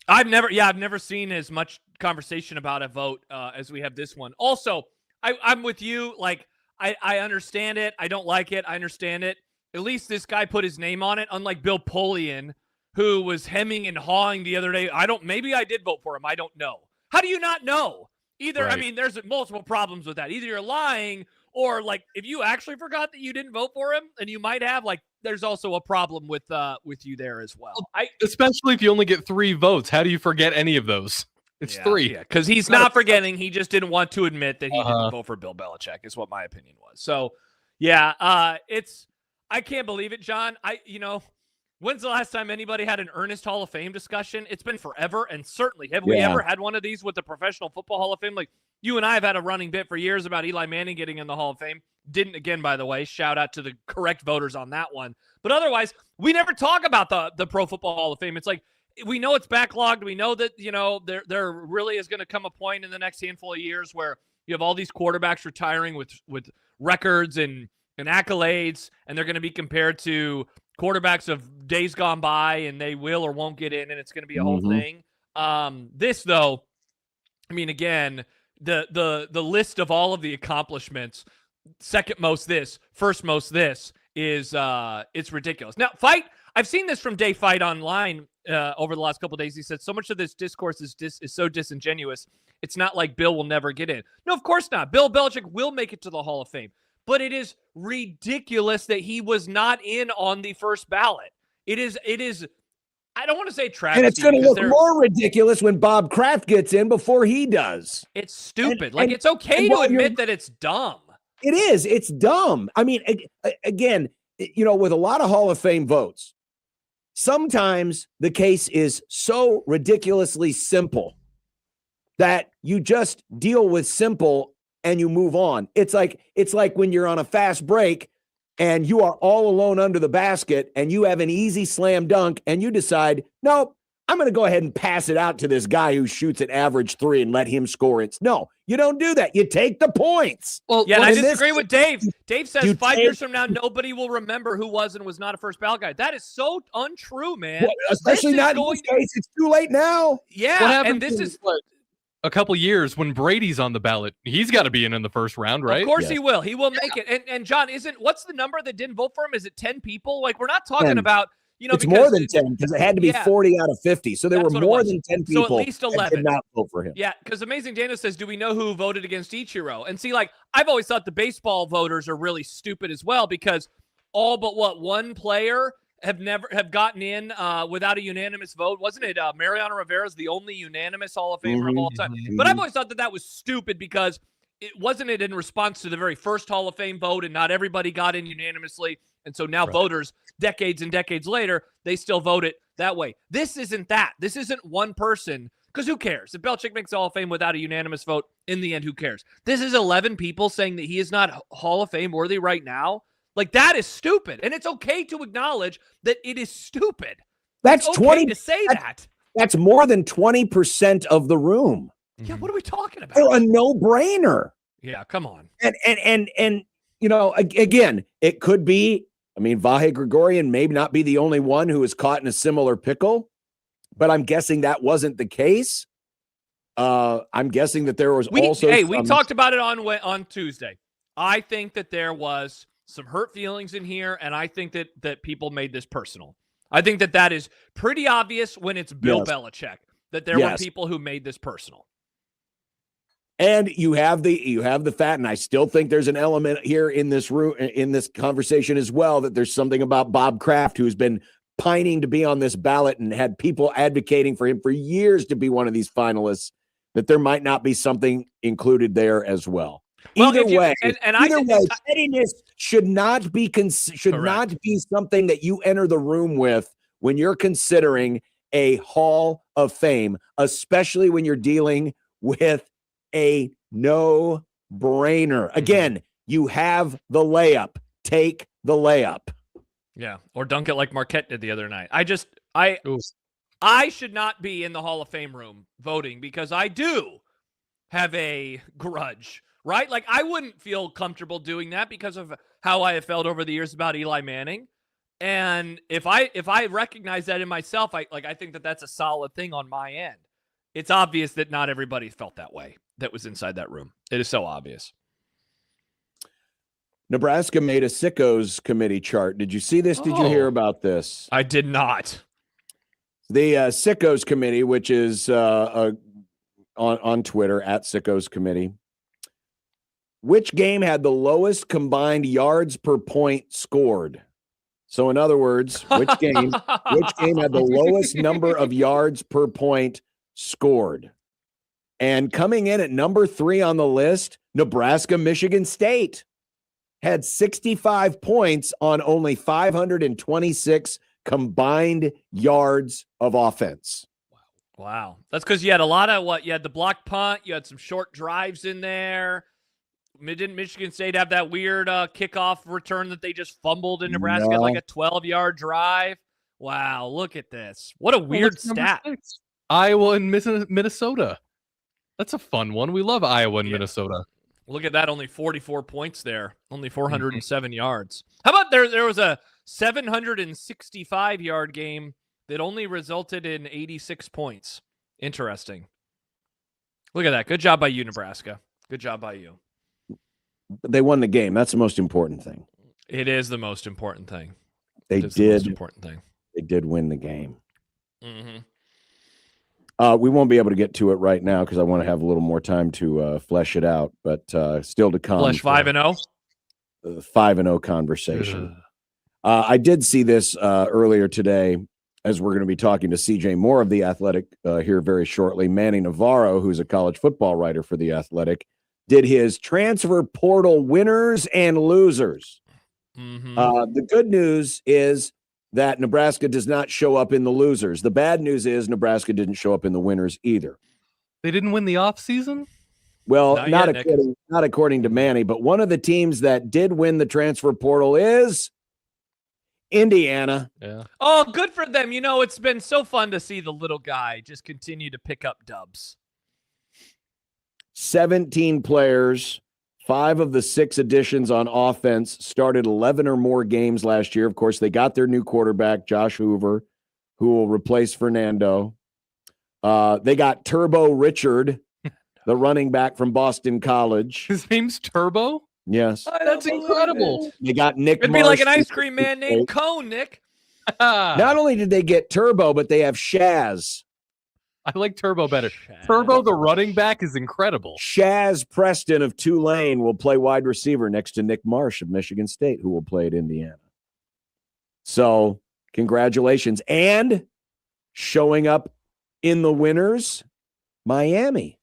I've never seen as much conversation about a vote as we have this one. Also, I'm with you. Like, I understand it. I don't like it. I understand it. At least this guy put his name on it, unlike Bill Polian, who was hemming and hawing the other day. Maybe I did vote for him. I don't know. How do you not know? Either, right. I mean, there's multiple problems with that. Either you're lying or, like, if you actually forgot that you didn't vote for him, and you might have, like, there's also a problem with you there as well. Especially if you only get 3 votes. How do you forget any of those? It's 3. Yeah, because he's not forgetting. He just didn't want to admit that he didn't vote for Bill Belichick, is what my opinion was. So, yeah, I can't believe it, John. When's the last time anybody had an earnest Hall of Fame discussion? It's been forever, and certainly, have we ever had one of these with the Professional Football Hall of Fame? Like, you and I have had a running bit for years about Eli Manning getting in the Hall of Fame. Didn't again, by the way. Shout out to the correct voters on that one. But otherwise, we never talk about the Pro Football Hall of Fame. It's like, we know it's backlogged. We know that, there really is going to come a point in the next handful of years where you have all these quarterbacks retiring with records and accolades, and they're going to be compared to quarterbacks of days gone by, and they will or won't get in, and it's going to be a whole thing. This, though, I mean, again, the list of all of the accomplishments, second most this, first most this, is it's ridiculous. Now, I've seen this from Dave Fight online over the last couple of days. He said so much of this discourse is so disingenuous. It's not like Bill will never get in. No, of course not. Bill Belichick will make it to the Hall of Fame. But it is ridiculous that he was not in on the first ballot. It is. I don't want to say travesty. And it's going to look more ridiculous when Bob Kraft gets in before he does. It's stupid. It's okay to admit that it's dumb. It is. It's dumb. I mean, again, with a lot of Hall of Fame votes, sometimes the case is so ridiculously simple that you just deal with simple and you move on. It's like when you're on a fast break and you are all alone under the basket and you have an easy slam dunk and you decide, nope, I'm going to go ahead and pass it out to this guy who shoots an average 3 and let him score it. No, you don't do that. You take the points. Well, I disagree with Dave. Dave says 5 years from now, nobody will remember who was and was not a first ballot guy. That is so untrue, man. Well, especially not in this case. It's too late now. Yeah, what happened a couple years when Brady's on the ballot? He's got to be in the first round, right? Of course he will. He will make it. And John, what's the number that didn't vote for him? Is it 10 people? Like, we're not talking about, it's more than 10 because it had to be 40 out of 50. So there were more than 10 people so at least 11. that did not vote for him. Yeah, because Amazing Daniel says, do we know who voted against Ichiro? And see, like, I've always thought the baseball voters are really stupid as well because all but one player have gotten in without a unanimous vote. Wasn't it Mariano Rivera's the only unanimous Hall of Famer of all time? But I've always thought that was stupid because it wasn't in response to the very first Hall of Fame vote, and not everybody got in unanimously. And so now voters, decades and decades later, they still vote it that way. This isn't that. This isn't one person Because who cares? If Belichick makes the Hall of Fame without a unanimous vote, in the end, who cares? This is 11 people saying that he is not Hall of Fame worthy right now. Like, that is stupid. And it's okay to acknowledge that it is stupid. That's it's 20 okay to say that. That's more than 20% of the room. Yeah, what are we talking about? For a no-brainer. Yeah, come on. And you know, again, it could be, I mean, Vahe Gregorian may not be the only one who is caught in a similar pickle, but I'm guessing that wasn't the case. I'm guessing that there was we talked about it on Tuesday. I think that there was some hurt feelings in here, and I think that people made this personal. I think that is pretty obvious when it's Bill Belichick, that there were people who made this personal. And you have the fact, and I still think there's an element here in this room, in this conversation as well, that there's something about Bob Kraft, who's been pining to be on this ballot and had people advocating for him for years to be one of these finalists, that there might not be something included there as well. Either way, pettiness should not be something that you enter the room with when you're considering a Hall of Fame, especially when you're dealing with a no-brainer. Again, you have the layup. Take the layup. Yeah, or dunk it like Marquette did the other night. I should not be in the Hall of Fame room voting because I do have a grudge, right? Like, I wouldn't feel comfortable doing that because of how I have felt over the years about Eli Manning. And if I recognize that in myself, I think that that's a solid thing on my end. It's obvious that not everybody felt that way that was inside that room. It is so obvious. Nebraska made a sickos committee chart. Did you see this? Did you hear about this? I did not. The sickos committee, which is on Twitter at sickos committee. Which game had the lowest combined yards per point scored? So in other words, which game had the lowest number of yards per point scored? And coming in at number 3 on the list, Nebraska, Michigan State had 65 points on only 526 combined yards of offense. Wow. That's because you had a lot of you had the block punt, you had some short drives in there. Didn't Michigan State have that weird kickoff return that they just fumbled in Nebraska, like a 12-yard drive? Wow, look at this. What a weird stat. Iowa and Minnesota. That's a fun one. We love Iowa and Minnesota. Look at that, only 44 points there. Only 407 yards. How about there was a 765-yard game that only resulted in 86 points. Interesting. Look at that. Good job by you, Nebraska. Good job by you. They won the game. That's the most important thing. It is the most important thing. They did. The most important thing. They did win the game. Mm-hmm. We won't be able to get to it right now because I want to have a little more time to flesh it out. But still to come. Flesh 5-0. 5-0 conversation. I did see this earlier today, as we're going to be talking to CJ Moore of The Athletic here very shortly. Manny Navarro, who's a college football writer for The Athletic, did his transfer portal winners and losers. Mm-hmm. The good news is that Nebraska does not show up in the losers. The bad news is Nebraska didn't show up in the winners either. They didn't win the offseason? Well, not according to Manny, but one of the teams that did win the transfer portal is Indiana. Yeah. Oh, good for them. You know, it's been so fun to see the little guy just continue to pick up dubs. 17 players, 5 of the 6 additions on offense started 11 or more games last year. Of course, they got their new quarterback, Josh Hoover, who will replace Fernando. They got Turbo Richard, the running back from Boston College. His name's Turbo? Yes. That's incredible. They got Nick It'd be like an ice cream man named Cone, Nick. Not only did they get Turbo, but they have Shaz. I like Turbo better. Turbo, the running back, is incredible. Shaz Preston of Tulane will play wide receiver next to Nick Marsh of Michigan State, who will play at Indiana. So, congratulations. And showing up in the winners, Miami.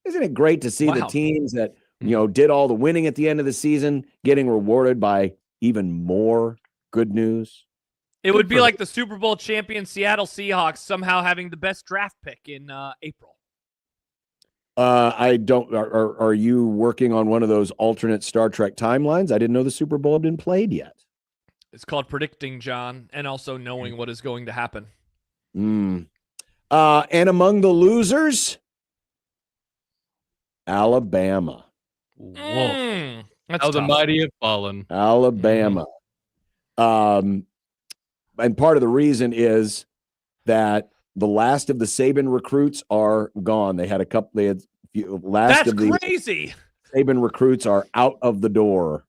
Isn't it great to see the teams that, did all the winning at the end of the season getting rewarded by even more good news? It would be like the Super Bowl champion Seattle Seahawks somehow having the best draft pick in April. I don't. Are you working on one of those alternate Star Trek timelines? I didn't know the Super Bowl had been played yet. It's called predicting, John, and also knowing what is going to happen. And among the losers, Alabama. Whoa. That's How the tough. mighty have fallen. Alabama. And part of the reason is that the last of the Saban recruits are gone. They had a couple. They had last of the crazy. Saban recruits are out of the door.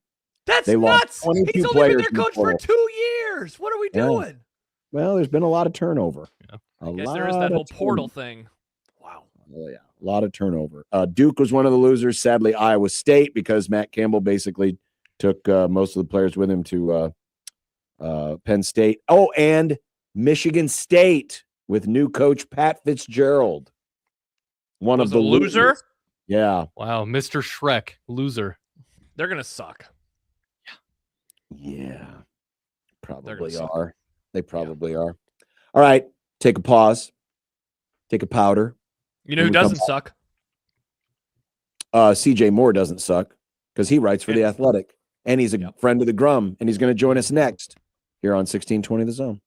That's they nuts. Lost 22 He's only players been their coach for 2 years. What are we doing? Well, there's been a lot of turnover. Yeah. I guess there is that whole portal thing. Wow. Oh, yeah. A lot of turnover. Duke was one of the losers. Sadly, Iowa State, because Matt Campbell basically took most of the players with him to Penn State. Oh, and Michigan State with new coach Pat Fitzgerald. One of the loser? losers. Yeah. Wow, Mr. Shrek, loser. They're going to suck. Yeah. Probably are. They probably are. All right. Take a pause. Take a powder. You know who doesn't suck? CJ Moore doesn't suck because he writes for The Athletic. And he's a friend of the Grum. And he's going to join us next here on 1620 The Zone.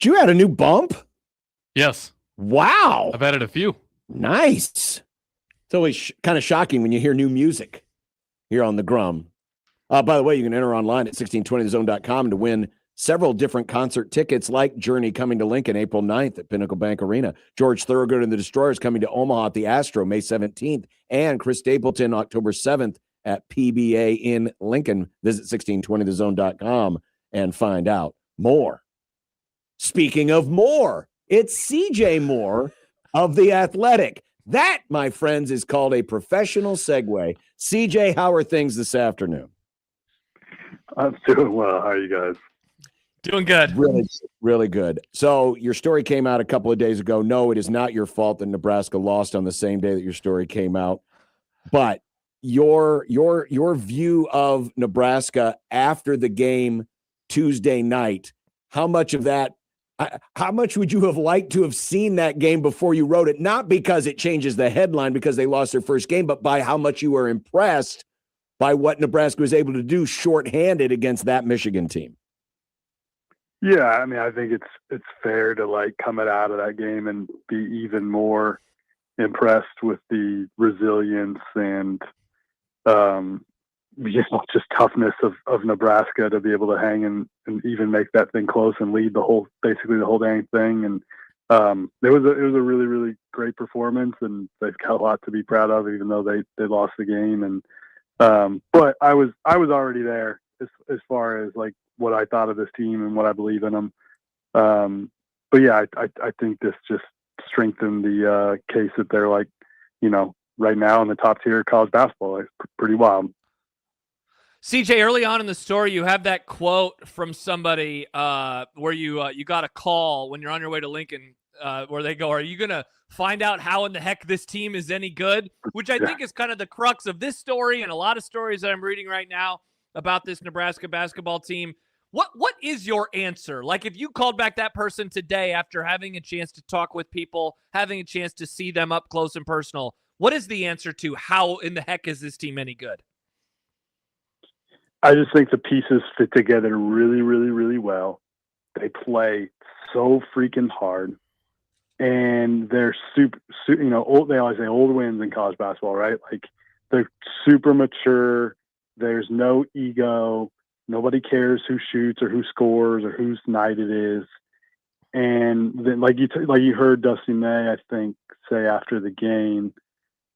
you had a new bump? Yes. Wow. I've added a few. Nice. It's always kind of shocking when you hear new music here on the Grum. By the way, you can enter online at 1620thezone.com to win several different concert tickets like Journey coming to Lincoln April 9th at Pinnacle Bank Arena, George Thorogood and the Destroyers coming to Omaha at the Astro May 17th, and Chris Stapleton October 7th at PBA in Lincoln. Visit 1620thezone.com and find out more. Speaking of more, it's CJ Moore of The Athletic. That, my friends, is called a professional segue. CJ, how are things this afternoon? I'm doing well. How are you guys? Doing good. Really, really good. So your story came out a couple of days ago. No, it is not your fault that Nebraska lost on the same day that your story came out. But your view of Nebraska after the game Tuesday night, how much would you have liked to have seen that game before you wrote it? Not because it changes the headline because they lost their first game, but by how much you were impressed by what Nebraska was able to do shorthanded against that Michigan team. Yeah, I mean, I think it's fair to come out of that game and be even more impressed with the resilience and just toughness of Nebraska to be able to hang and even make that thing close and lead basically the whole dang thing. And it was a really, really great performance, and they've got a lot to be proud of, even though they lost the game. And but I was already there as far as what I thought of this team and what I believe in them. But yeah, I think this just strengthened the case that they're right now in the top tier of college basketball. It's pretty wild. CJ, early on in the story, you have that quote from somebody where you got a call when you're on your way to Lincoln where they go, "Are you going to find out how in the heck this team is any good?" Which I think is kind of the crux of this story and a lot of stories that I'm reading right now about this Nebraska basketball team. What is your answer? If you called back that person today after having a chance to talk with people, having a chance to see them up close and personal, what is the answer to how in the heck is this team any good? I just think the pieces fit together really, really, really well. They play so freaking hard, and they're super old. They always say old wins in college basketball, right? They're super mature. There's no ego. Nobody cares who shoots or who scores or whose night it is. And then, you heard Dusty May, I think, say after the game,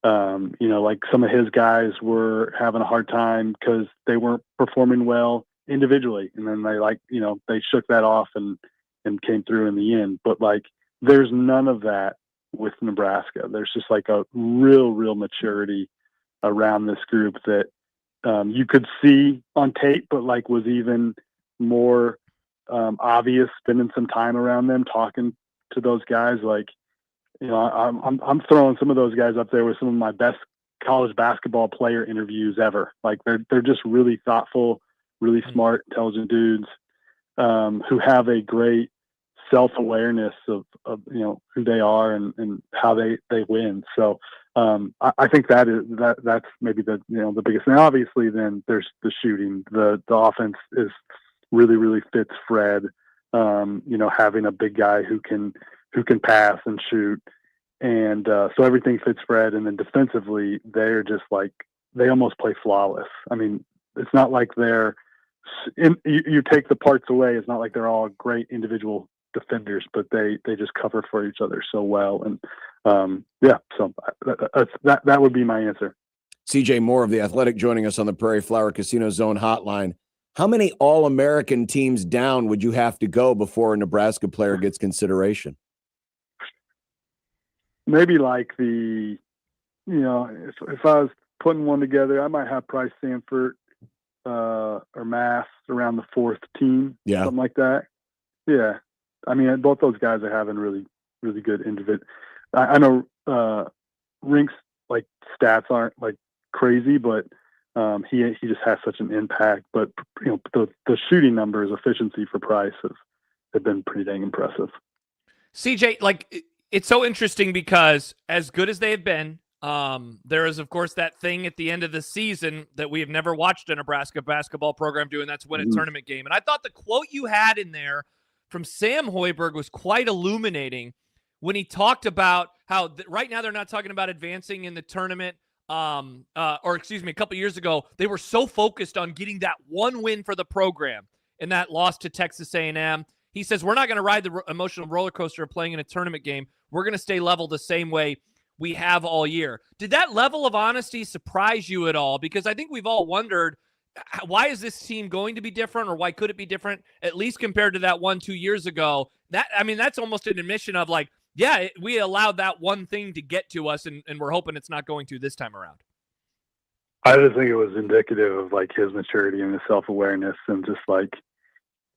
some of his guys were having a hard time because they weren't performing well individually. And then they shook that off and came through in the end. But there's none of that with Nebraska. There's just a real maturity around this group that you could see on tape, but was even more obvious spending some time around them, talking to those guys. I'm throwing some of those guys up there with some of my best college basketball player interviews ever. They're just really thoughtful, really smart, intelligent dudes who have a great self-awareness of who they are and how they win. So I think that's maybe the biggest thing. Obviously, then there's the shooting. The offense is really, really fits Fred. Having a big guy who can pass and shoot. And so everything fits Fred. And then defensively, they're just they almost play flawless. I mean, it's not like you take the parts away. It's not like they're all great individual defenders, but they just cover for each other so well. And so that would be my answer. CJ Moore of The Athletic joining us on the Prairie Flower Casino Zone hotline. How many All-American teams down would you have to go before a Nebraska player gets consideration? Maybe if I was putting one together, I might have Price Sanford or Mass around the fourth team, something like that. Yeah. I mean, both those guys are having really, really good individual. I know Rink's stats aren't crazy, but he just has such an impact. But the shooting numbers, efficiency for Price have been pretty dang impressive. CJ, it's so interesting because as good as they have been, there is, of course, that thing at the end of the season that we have never watched a Nebraska basketball program do, and that's win a tournament game. And I thought the quote you had in there from Sam Hoiberg was quite illuminating when he talked about how right now they're not talking about advancing in the tournament. Or excuse me, a couple years ago, they were so focused on getting that one win for the program and that loss to Texas A&M. He says, we're not going to ride the emotional roller coaster of playing in a tournament game. We're going to stay level the same way we have all year. Did that level of honesty surprise you at all? Because I think we've all wondered, why is this team going to be different, or why could it be different, at least compared to that 1-2 years ago? That's almost an admission of like, yeah, we allowed that one thing to get to us, and we're hoping it's not going to this time around. I just think it was indicative of like his maturity and his self-awareness, and just like,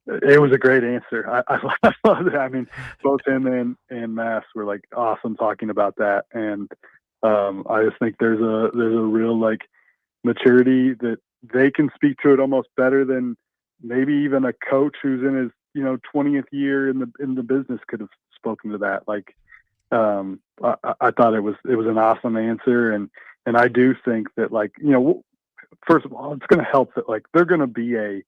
it was a great answer. I love it. I mean, both him and Mass were like awesome talking about that. And I just think there's a real like maturity that they can speak to it almost better than maybe even a coach who's in his 20th year in the business could have spoken to that. Like I thought it was an awesome answer, and I do think that, like, first of all, it's going to help that like they're going to be a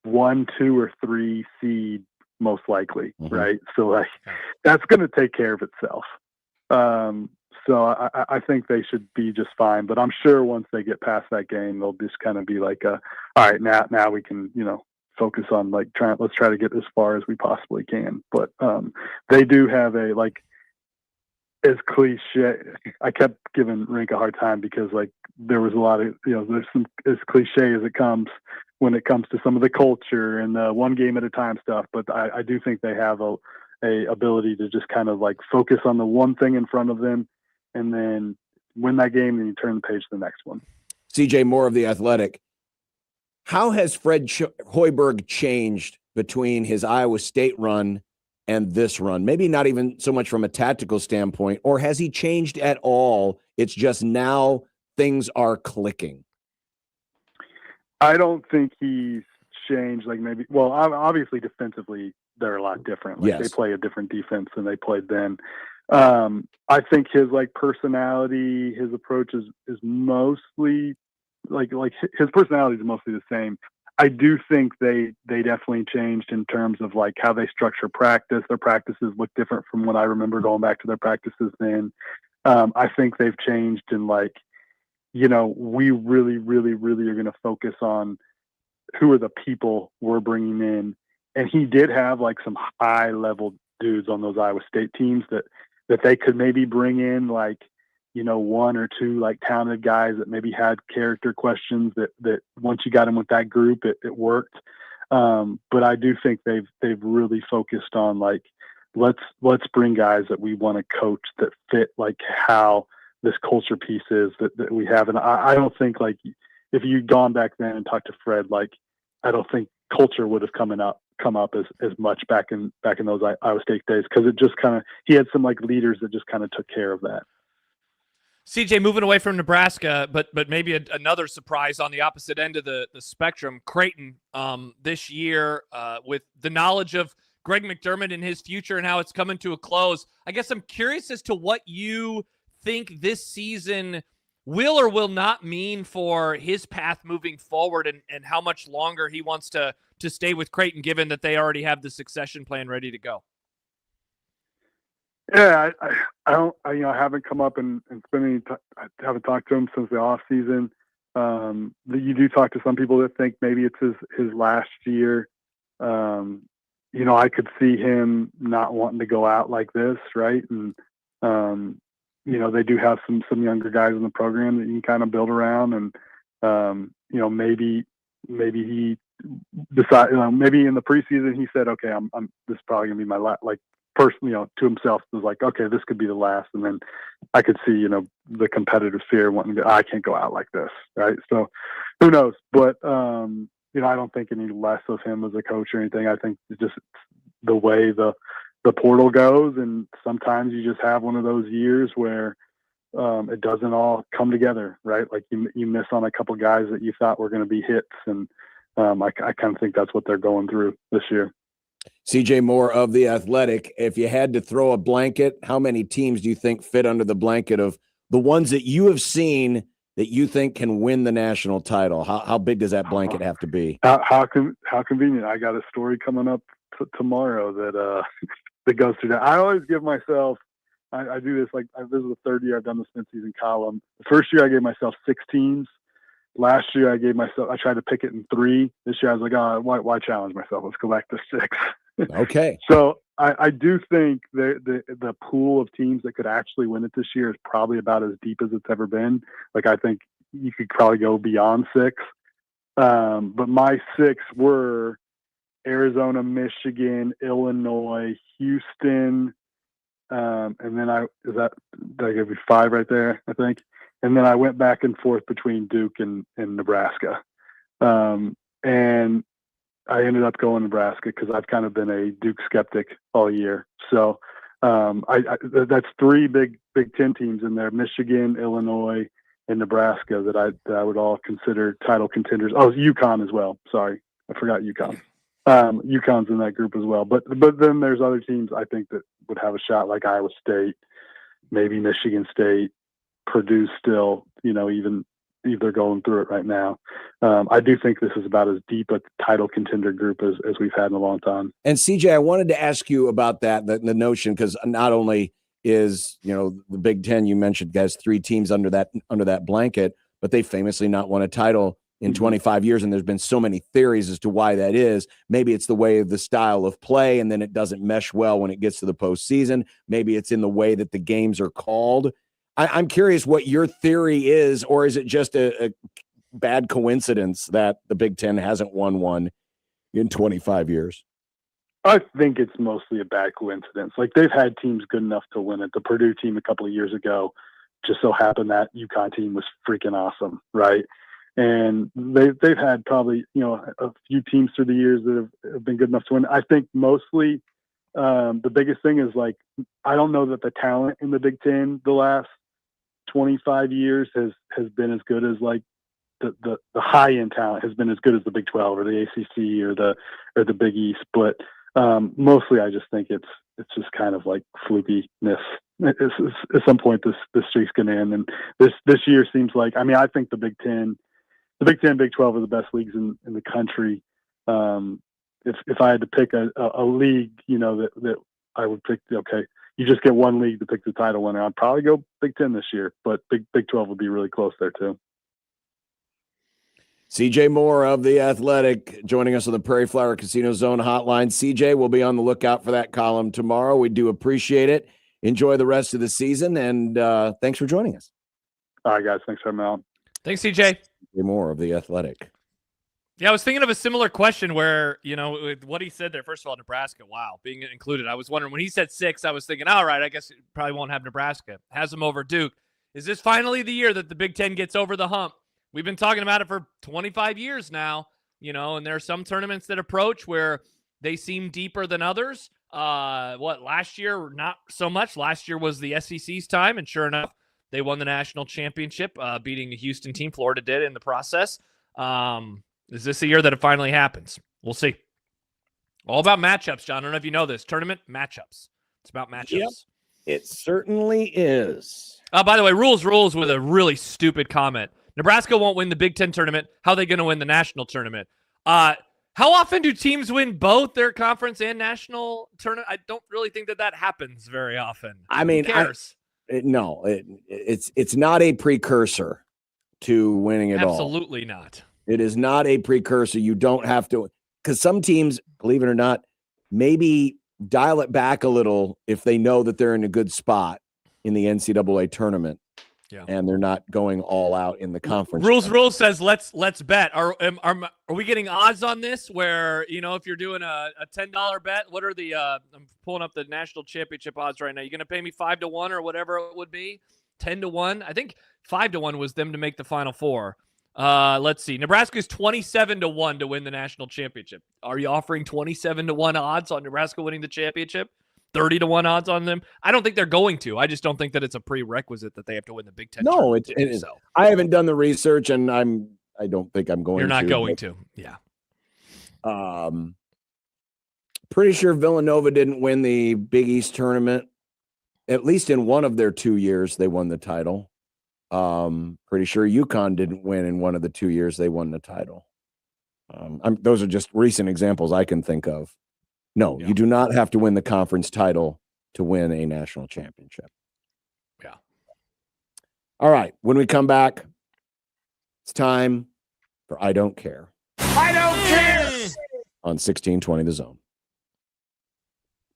1, 2, or 3 seed most likely, right? So like that's going to take care of itself. So I think they should be just fine. But I'm sure once they get past that game, they'll just kind of be like, all right, now we can focus on like let's try to get as far as we possibly can. But they do have a like, as cliche, I kept giving Rink a hard time because like there was a lot of there's some as cliche as it comes when it comes to some of the culture and the one game at a time stuff. But I do think they have a ability to just kind of like focus on the one thing in front of them, and then win that game, and you turn the page to the next one. CJ Moore of The Athletic. How has Fred Hoiberg changed between his Iowa State run and this run? Maybe not even so much from a tactical standpoint, or has he changed at all? It's just now things are clicking. I don't think he's changed. Like maybe, well, obviously defensively they're a lot different. Like They play a different defense than they played then. I think his like personality, his approach is mostly like his personality is mostly the same. I do think they definitely changed in terms of like how they structure practice. Their practices look different from what I remember going back to their practices then. I think they've changed in like, we really, really, really are going to focus on who are the people we're bringing in. And he did have like some high level dudes on those Iowa State teams that they could maybe bring in like, 1 or 2 like talented guys that maybe had character questions that once you got them with that group, it worked. But I do think they've really focused on like, let's bring guys that we want to coach that fit like how this culture piece is that we have. And I don't think like if you'd gone back then and talked to Fred, like, I don't think culture would have come up as much back in those Iowa State days. Cause it just he had some like leaders that just kind of took care of that. CJ, moving away from Nebraska, but maybe another surprise on the opposite end of the spectrum, Creighton this year with the knowledge of Greg McDermott and his future and how it's coming to a close. I guess I'm curious as to what you think this season will or will not mean for his path moving forward, and how much longer he wants to stay with Creighton, given that they already have the succession plan ready to go. Yeah, I haven't come up and spent any I haven't talked to him since the off season. You do talk to some people that think maybe it's his last year. I could see him not wanting to go out like this, right? And they do have some younger guys in the program that you can kind of build around, and maybe he decided, maybe in the preseason he said, okay, I'm this is probably gonna be my last, like, personally, to himself was like, okay, this could be the last. And then I could see, the competitive fear wanting to, I can't go out like this. Right. So who knows? But, I don't think any less of him as a coach or anything. I think it's just the way the portal goes. And sometimes you just have one of those years where it doesn't all come together, right? Like you miss on a couple guys that you thought were going to be hits. And I kind of think that's what they're going through this year. CJ Moore of The Athletic. If you had to throw a blanket, how many teams do you think fit under the blanket of the ones that you have seen that you think can win the national title? How big does that blanket have to be? How convenient. I got a story coming up tomorrow that that goes through that. I always give myself, I do this, like, this is the third year I've done this mid-season column. The first year I gave myself 6 teams. Last year I tried to pick it in 3. This year I was like, oh, why challenge myself? Let's go back to 6. Okay. So I do think the pool of teams that could actually win it this year is probably about as deep as it's ever been. Like, I think you could probably go beyond 6. But my 6 were Arizona, Michigan, Illinois, Houston, and then did I give you 5 right there, I think? And then I went back and forth between Duke and Nebraska. And I ended up going Nebraska because I've kind of been a Duke skeptic all year. So that's 3 Big Ten teams in there: Michigan, Illinois, and Nebraska that I would all consider title contenders. Oh, UConn as well. Sorry, I forgot UConn. UConn's in that group as well. But then there's other teams I think that would have a shot, like Iowa State, maybe Michigan State, Purdue still, even if they're going through it right now. I do think this is about as deep a title contender group as we've had in a long time. And CJ, I wanted to ask you about that, the notion, because not only is, the Big Ten, you mentioned, guys, 3 teams under that blanket, but they famously not won a title in 25 years. And there's been so many theories as to why that is. Maybe it's the way of the style of play, and then it doesn't mesh well when it gets to the postseason. Maybe it's in the way that the games are called. I'm curious what your theory is, or is it just a bad coincidence that the Big Ten hasn't won one in 25 years? I think it's mostly a bad coincidence. Like, they've had teams good enough to win it. The Purdue team a couple of years ago just so happened that UConn team was freaking awesome, right? And they've had probably, a few teams through the years that have been good enough to win. I think mostly the biggest thing is, like, I don't know that the talent in the Big Ten the last 25 years has been as good as, like, the high end talent has been as good as the Big 12 or the ACC or the Big East. But mostly I just think it's just kind of like flukiness. At some point this streak's going to end, and this year seems like, I think the Big 10, Big 12 are the best leagues in the country. If I had to pick a league, that I would pick, okay, you just get one league to pick the title winner, I'd probably go Big 10 this year, but Big 12 would be really close there too. CJ Moore of The Athletic joining us on the Prairie Flower Casino Zone hotline. CJ, we'll be on the lookout for that column tomorrow. We do appreciate it. Enjoy the rest of the season, and thanks for joining us. All right, guys. Thanks for having me on. Thanks, CJ. CJ Moore of The Athletic. Yeah, I was thinking of a similar question where, with what he said there, first of all, Nebraska, wow, being included. I was wondering, when he said 6, I was thinking, all right, I guess it probably won't have Nebraska. Has them over Duke. Is this finally the year that the Big Ten gets over the hump? We've been talking about it for 25 years now, and there are some tournaments that approach where they seem deeper than others. Last year, not so much. Last year was the SEC's time, and sure enough, they won the national championship, beating the Houston team. Florida did in the process. Is this the year that it finally happens? We'll see. All about matchups, John. I don't know if you know this. Tournament matchups. It's about matchups. Yep, it certainly is. By the way, rules with a really stupid comment. Nebraska won't win the Big Ten tournament. How are they going to win the national tournament? How often do teams win both their conference and national tournament? I don't really think that happens very often. Who cares? It's not a precursor to winning it all. Absolutely not. It is not a precursor. You don't have to, because some teams, believe it or not, maybe dial it back a little if they know that they're in a good spot in the NCAA tournament. Yeah. And they're not going all out in the conference. Rules says let's bet. Are we getting odds on this? Where if you're doing a $10 bet, what are the? I'm pulling up the national championship odds right now. You're going to pay me 5-1 or whatever it would be, 10-1. I think 5-1 was them to make the Final Four. Let's see. Nebraska's 27-1 to win the national championship. Are you offering 27-1 odds on Nebraska winning the championship? 30-1 odds on them? I don't think they're going to. I just don't think that it's a prerequisite that they have to win the Big Ten. No, it is. So. I haven't done the research, and I don't think I'm going to. You're not going to. Yeah. Pretty sure Villanova didn't win the Big East tournament. At least in one of their 2 years, they won the title. Pretty sure UConn didn't win in one of the 2 years they won the title. Those are just recent examples I can think of. No, you do not have to win the conference title to win a national championship. Yeah. All right. When we come back, it's time for I Don't Care. I don't care. On 1620 The Zone.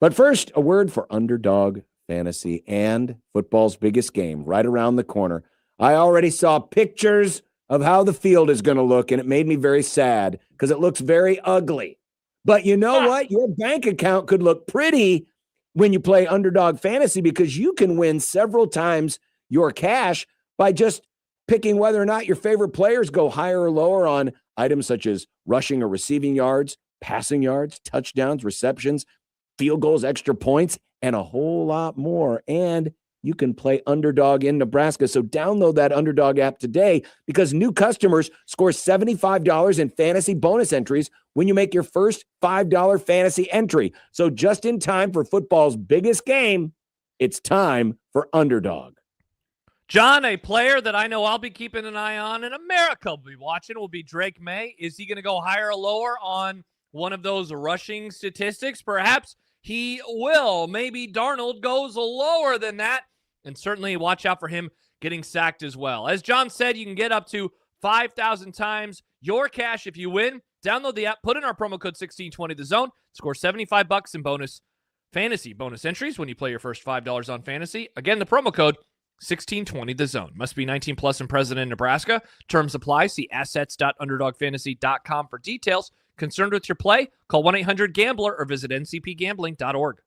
But first, a word for Underdog Fantasy and football's biggest game right around the corner. I already saw pictures of how the field is going to look, and it made me very sad because it looks very ugly. But you know what? Your bank account could look pretty when you play Underdog Fantasy because you can win several times your cash by just picking whether or not your favorite players go higher or lower on items such as rushing or receiving yards, passing yards, touchdowns, receptions, field goals, extra points, and a whole lot more. And you can play Underdog in Nebraska. So download that Underdog app today because new customers score $75 in fantasy bonus entries when you make your first $5 fantasy entry. So just in time for football's biggest game, it's time for Underdog. John, a player that I know I'll be keeping an eye on and America will be watching will be Drake May. Is he going to go higher or lower on one of those rushing statistics? Perhaps he will. Maybe Darnold goes lower than that. And certainly watch out for him getting sacked as well. As John said, you can get up to 5,000 times your cash if you win. Download the app, put in our promo code 1620 The Zone, score $75 in bonus fantasy bonus entries when you play your first $5 on fantasy. Again, the promo code 1620 The Zone. Must be 19 plus and present in Nebraska. Terms apply. See assets.underdogfantasy.com for details. Concerned with your play? Call 1-800-GAMBLER or visit ncpgambling.org.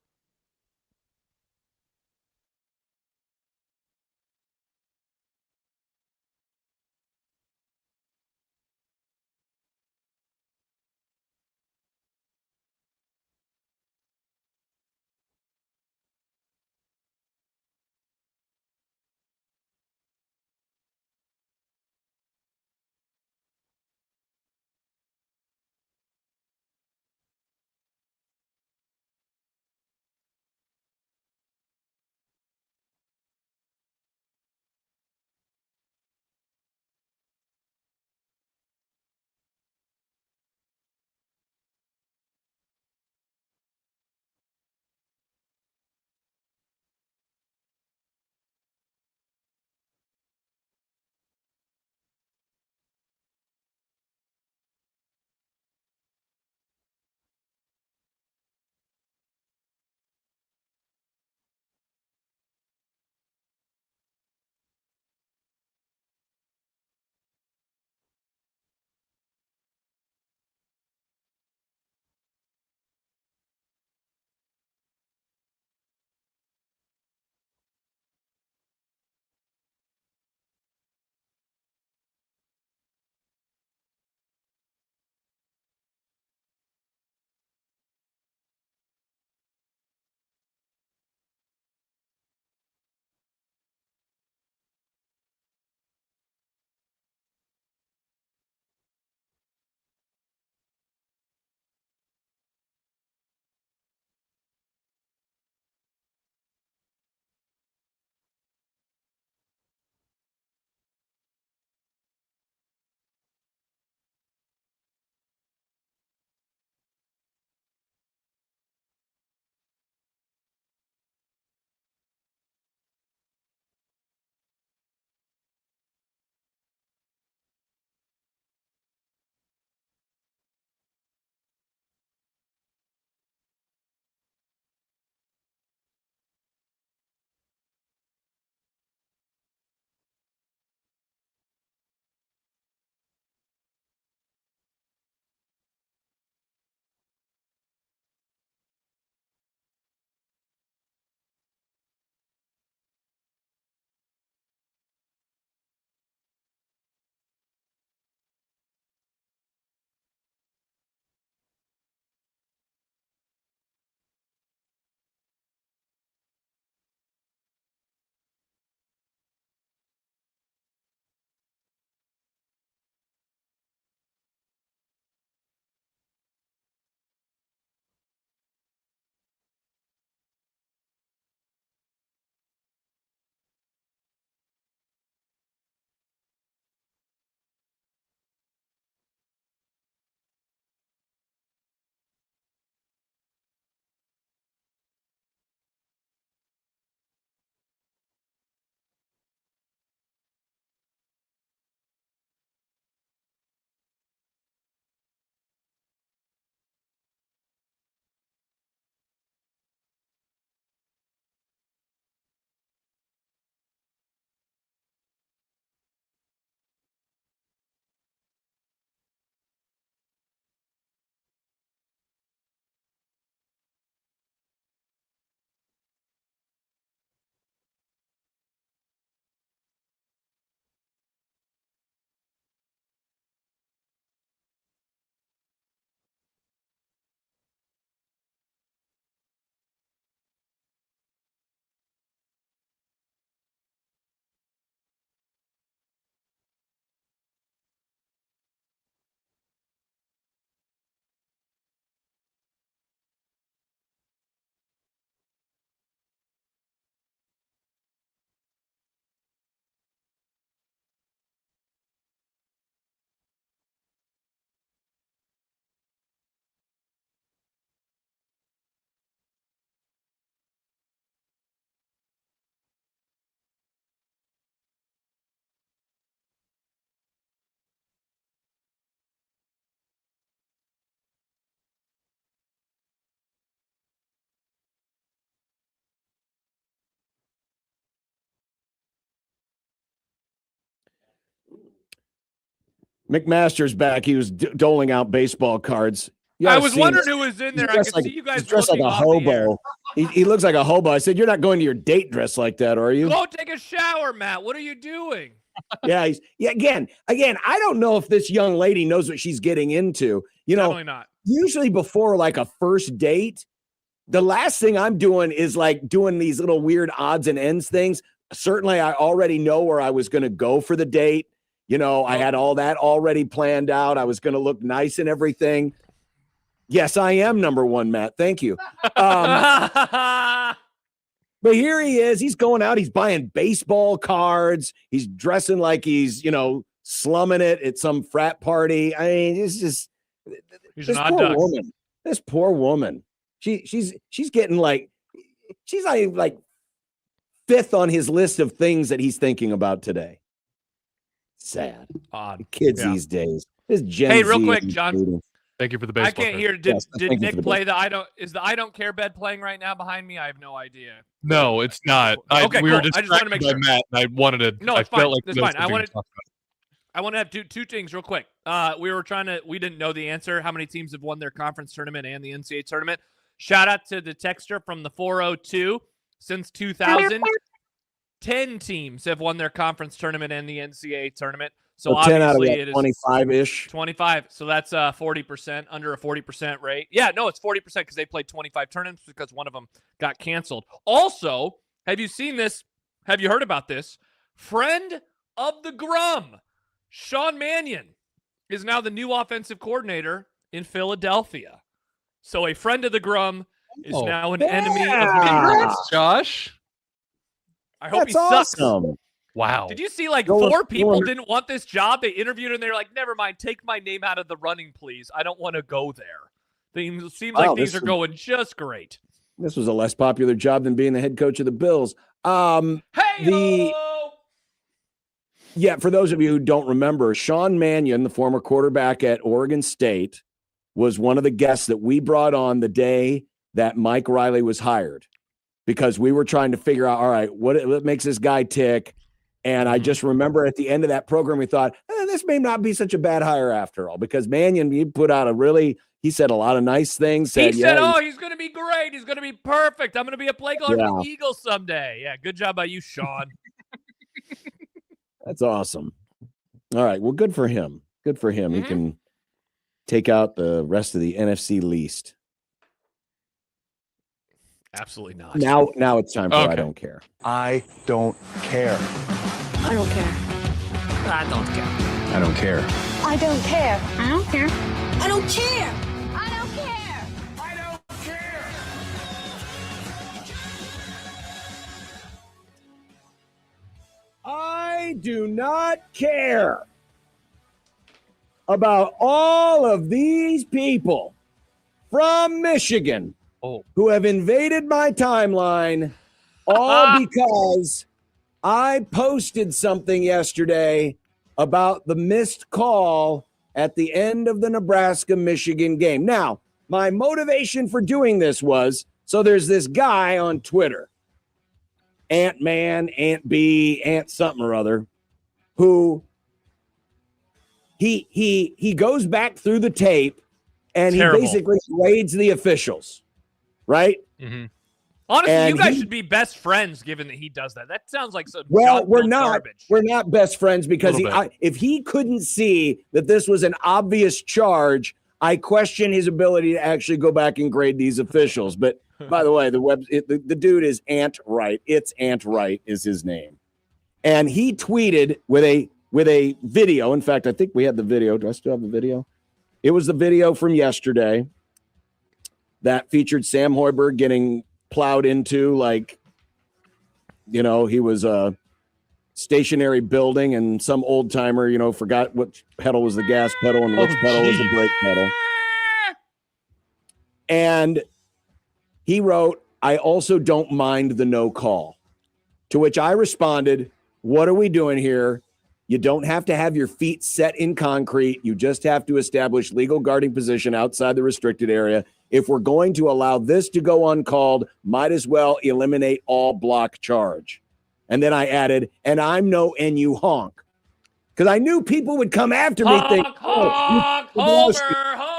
McMaster's back. He was doling out baseball cards. I was wondering who was in there. I could see you guys dressed like a hobo. He looks like a hobo. I said, "You're not going to your date dressed like that, are you?" Go take a shower, Matt. What are you doing? Yeah. Again. I don't know if this young lady knows what she's getting into. Definitely not. Usually before like a first date, the last thing I'm doing is like doing these little weird odds and ends things. Certainly, I already know where I was going to go for the date. I had all that already planned out. I was going to look nice and everything. Yes, I am number one, Matt. Thank you. But here he is. He's going out. He's buying baseball cards. He's dressing like he's, slumming it at some frat party. I mean, it's just this poor woman. This poor woman. She's getting she's like fifth on his list of things that he's thinking about today. Sad. Odd. Kids these days. This Gen hey, real Z quick, John. Thank you for the baseball. I can't hear. Did Nick play the I Don't Care bed playing right now behind me? I have no idea. No, it's not. Okay, we cool. were just I just wanted to make sure. Matt, and I wanted to. No, it's I fine. felt like it's fine. I want to have two things real quick. We didn't know the answer. How many teams have won their conference tournament and the NCAA tournament? Shout out to the texter from the 402. Since 2000, 10 teams have won their conference tournament and the NCAA tournament. So 10 out of obviously it is 25-ish. 25. So that's 40%, under a 40% rate. Yeah, no, it's 40% because they played 25 tournaments because one of them got canceled. Also, have you seen this? Have you heard about this? Friend of the Grum, Sean Mannion, is now the new offensive coordinator in Philadelphia. So a friend of the Grum is now an enemy of me. Congrats, Josh. I hope That's he sucks. Awesome. Wow. Did you see four people didn't want this job? They interviewed and they're like, never mind, take my name out of the running, please. I don't want to go there. Things seem like things are going just great. This was a less popular job than being the head coach of the Bills. For those of you who don't remember, Sean Mannion, the former quarterback at Oregon State, was one of the guests that we brought on the day that Mike Riley was hired, because we were trying to figure out, all right, what makes this guy tick? And I just remember at the end of that program, we thought, this may not be such a bad hire after all, because Mannion, he put out he said a lot of nice things. He said, he's going to be great. He's going to be perfect. I'm going to be a play caller for the Eagles someday. Yeah, good job by you, Sean. That's awesome. All right, well, good for him. Good for him. He can take out the rest of the NFC least. Absolutely not. Now it's time for I Don't Care. I don't care. I don't care. I don't care. I don't care. I don't care. I don't care. I don't care. I don't care. I don't care. I do not care about all of these people from Michigan who have invaded my timeline, all because I posted something yesterday about the missed call at the end of the Nebraska-Michigan game. Now, my motivation for doing this was, so there's this guy on Twitter, Ant-Man, Ant-B, Ant something or other, who he goes back through the tape and he basically grades the officials, right? Mm-hmm. Honestly, and you guys should be best friends, given that he does that. That sounds like some we're not garbage. We're not best friends because if he couldn't see that this was an obvious charge, I question his ability to actually go back and grade these officials. But by the way, the dude is Ant Wright. It's Ant Wright is his name, and he tweeted with a video. In fact, I think we had the video. Do I still have the video? It was the video from yesterday that featured Sam Hoiberg getting plowed into, like, he was a stationary building and some old timer, forgot which pedal was the gas pedal and which pedal was the brake pedal. And he wrote, I also don't mind the no call, to which I responded, what are we doing here? You don't have to have your feet set in concrete. You just have to establish legal guarding position outside the restricted area. If we're going to allow this to go uncalled, might as well eliminate all block charge. And then I added, and I'm no NU honk. because I knew people would come after me.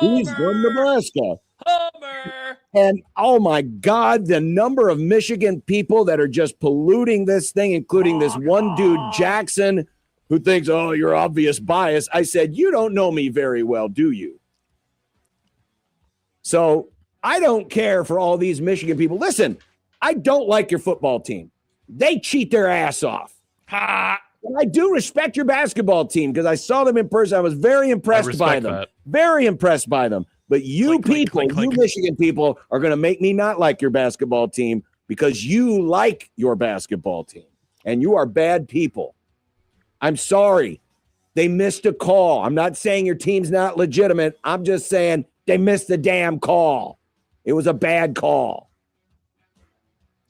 He's from Nebraska. Homer. And oh my God, the number of Michigan people that are just polluting this thing, including this one dude, Jackson, who thinks, oh, you're obvious bias. I said, you don't know me very well, do you? So I don't care for all these Michigan people. Listen, I don't like your football team. They cheat their ass off. And I do respect your basketball team because I saw them in person. I was very impressed by them. Very impressed by them. But you you Michigan people, are going to make me not like your basketball team because you like your basketball team. And you are bad people. I'm sorry. They missed a call. I'm not saying your team's not legitimate. I'm just saying they missed the damn call. It was a bad call.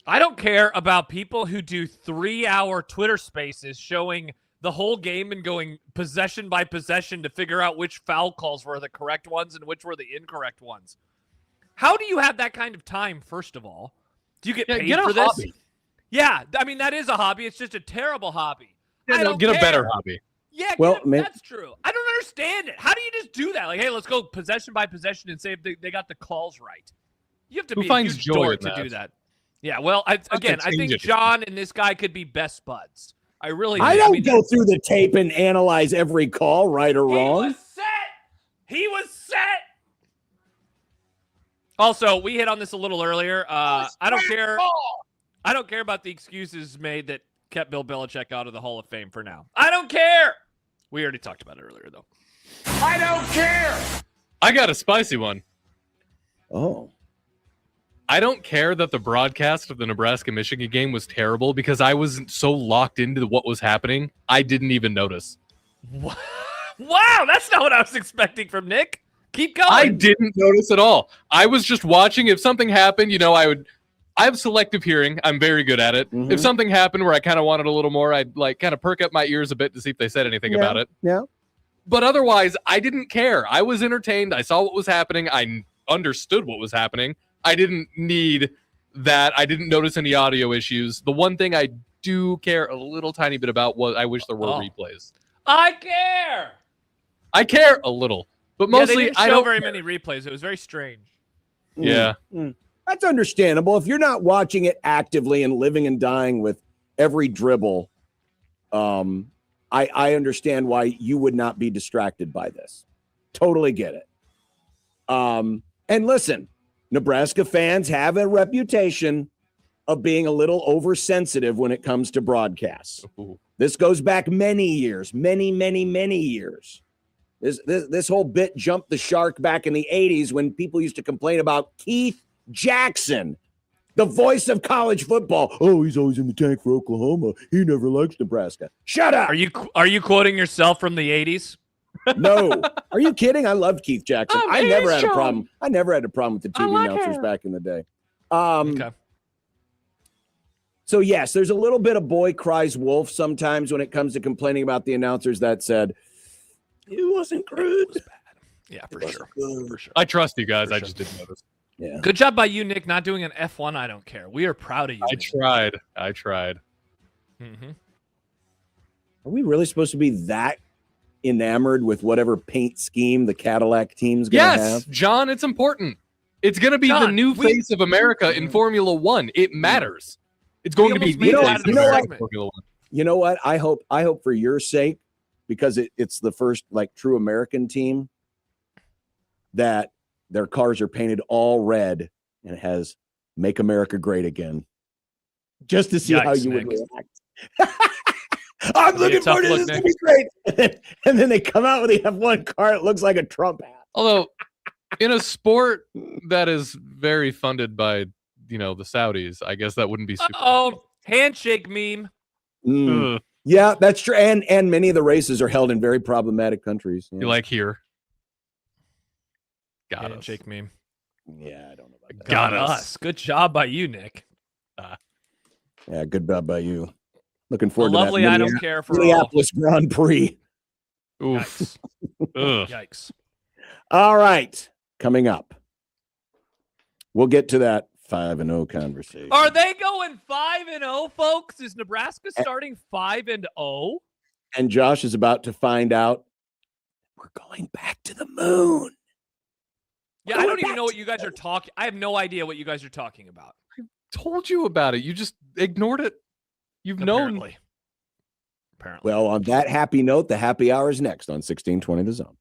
I don't care about people who do 3-hour Twitter spaces showing the whole game and going possession by possession to figure out which foul calls were the correct ones and which were the incorrect ones. How do you have that kind of time, first of all? Do you get paid for this? Hobby. Yeah, I mean, that is a hobby. It's just a terrible hobby. I don't get a better hobby. Yeah, that's true. I don't understand it. How do you just do that? Like, hey, let's go possession by possession and say if they got the calls right. You have to be a huge dork to do that. Yeah, well, I think John and this guy could be best buds. I don't go through the tape and analyze every call, right or wrong. He was set. Also, we hit on this a little earlier. I don't care. I don't care about the excuses made that kept Bill Belichick out of the Hall of Fame for now. I don't care. We already talked about it earlier, though. I don't care. I got a spicy one. Oh. I don't care that the broadcast of the Nebraska-Michigan game was terrible because I was so locked into what was happening, I didn't even notice. Wow, that's not what I was expecting from Nick. Keep going. I didn't notice at all. I was just watching. If something happened, I have selective hearing. I'm very good at it. Mm-hmm. If something happened where I kind of wanted a little more, I'd kind of perk up my ears a bit to see if they said anything about it. Yeah. But otherwise, I didn't care. I was entertained. I saw what was happening. I understood what was happening. I didn't need that. I didn't notice any audio issues. The one thing I do care a little tiny bit about was I wish there were replays. I care. I care a little, but mostly I don't show very many replays. It was very strange. Yeah. That's understandable. If you're not watching it actively and living and dying with every dribble, I understand why you would not be distracted by this. Totally get it. And listen, Nebraska fans have a reputation of being a little oversensitive when it comes to broadcasts. Ooh. This goes back many years, many years. This whole bit jumped the shark back in the 80s when people used to complain about Keith Jackson, the voice of college football. Oh, he's always in the tank for Oklahoma. He never likes Nebraska. Shut up. Are you quoting yourself from the 80s? No. Are you kidding? I loved Keith Jackson. I never had a problem. I never had a problem with the TV announcers back in the day. Okay. So, yes, there's a little bit of boy cries wolf sometimes when it comes to complaining about the announcers that said, it wasn't good. It was bad. Yeah, for sure. I trust you guys. I just didn't notice. Yeah. Good job by you, Nick, not doing an F1. I don't care. We are proud of you. I tried. Mm-hmm. Are we really supposed to be that enamored with whatever paint scheme the Cadillac team's going to have? Yes, John, it's important. It's going to be the new face of America in Formula One. It matters. It's going to be the face of America in Formula One. You know what? I hope for your sake, because it's the first true American team, that their cars are painted all red and it has "Make America Great Again," just to see how you would react. I'm looking forward to this. It's gonna be great. And then they come out with the F1 car. It looks like a Trump hat. Although, in a sport that is very funded by the Saudis, I guess that wouldn't be super. Oh, handshake meme. Yeah, that's true. And many of the races are held in very problematic countries. Yeah. You like here? Got handshake meme. Yeah, I don't know about that. Got us. Good job by you, Nick. Yeah, good job by you. Looking forward to that. I don't care for Minneapolis Grand Prix. Oof. Yikes. All right. Coming up. We'll get to that 5-0 conversation. Are they going 5-0, folks? Is Nebraska starting 5-0? And Josh is about to find out we're going back to the moon. Yeah, I don't even know what you guys are talking. I have no idea what you guys are talking about. Told you about it. You just ignored it. You've known. Apparently. Well, on that happy note, the happy hour is next on 1620 The Zone.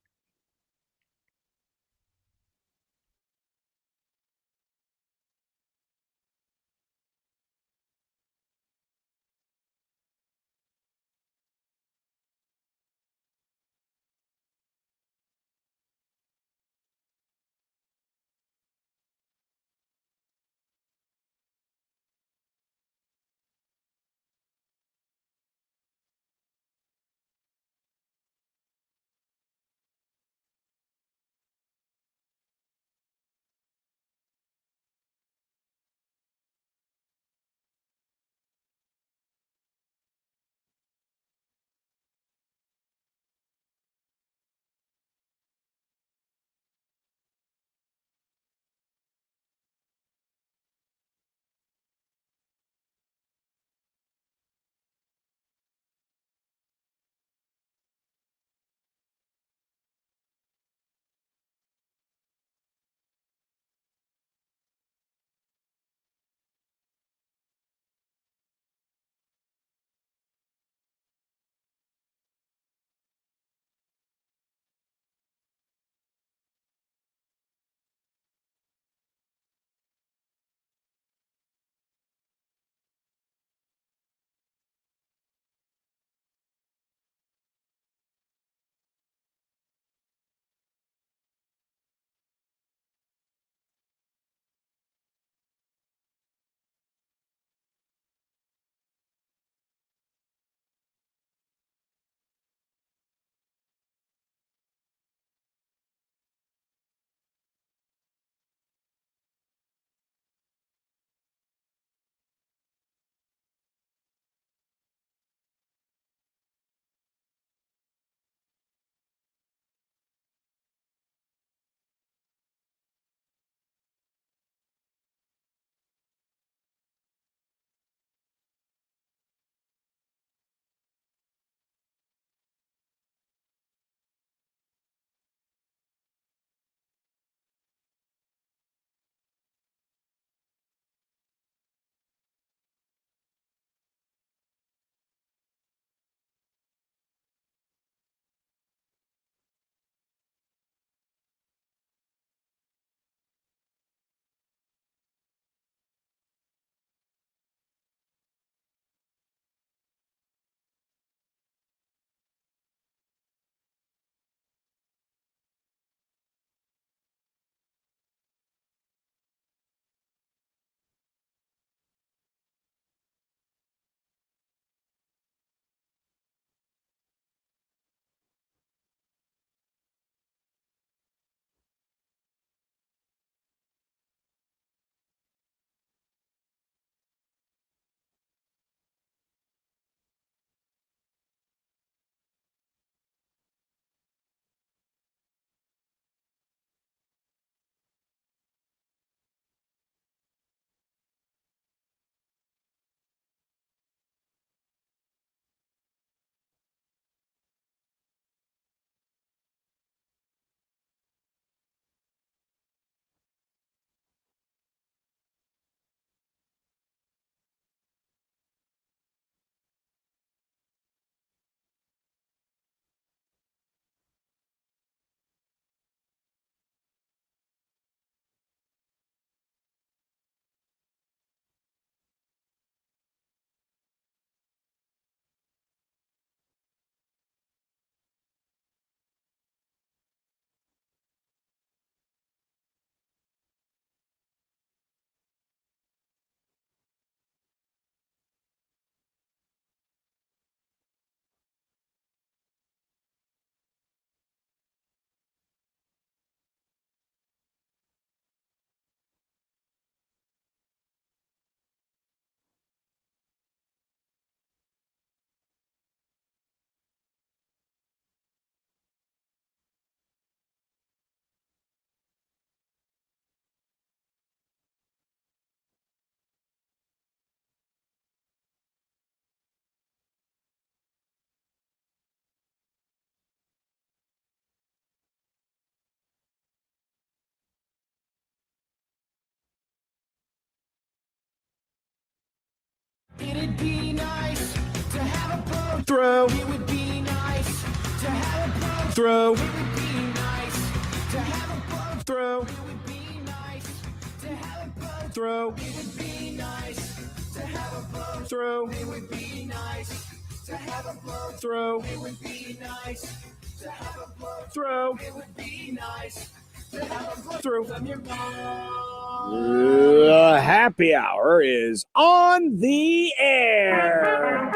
would be nice to have a boat. Throw. It would be nice to have a boat. Throw. It would be nice to have a boat. Throw. It would be nice to have a boat. Throw. It would be nice to have a boat. Throw. It would be nice to have a boat. Throw. It would be nice to have a boat. Throw. It would be nice to have a boat. Throw. From your mom. The happy hour is on the air.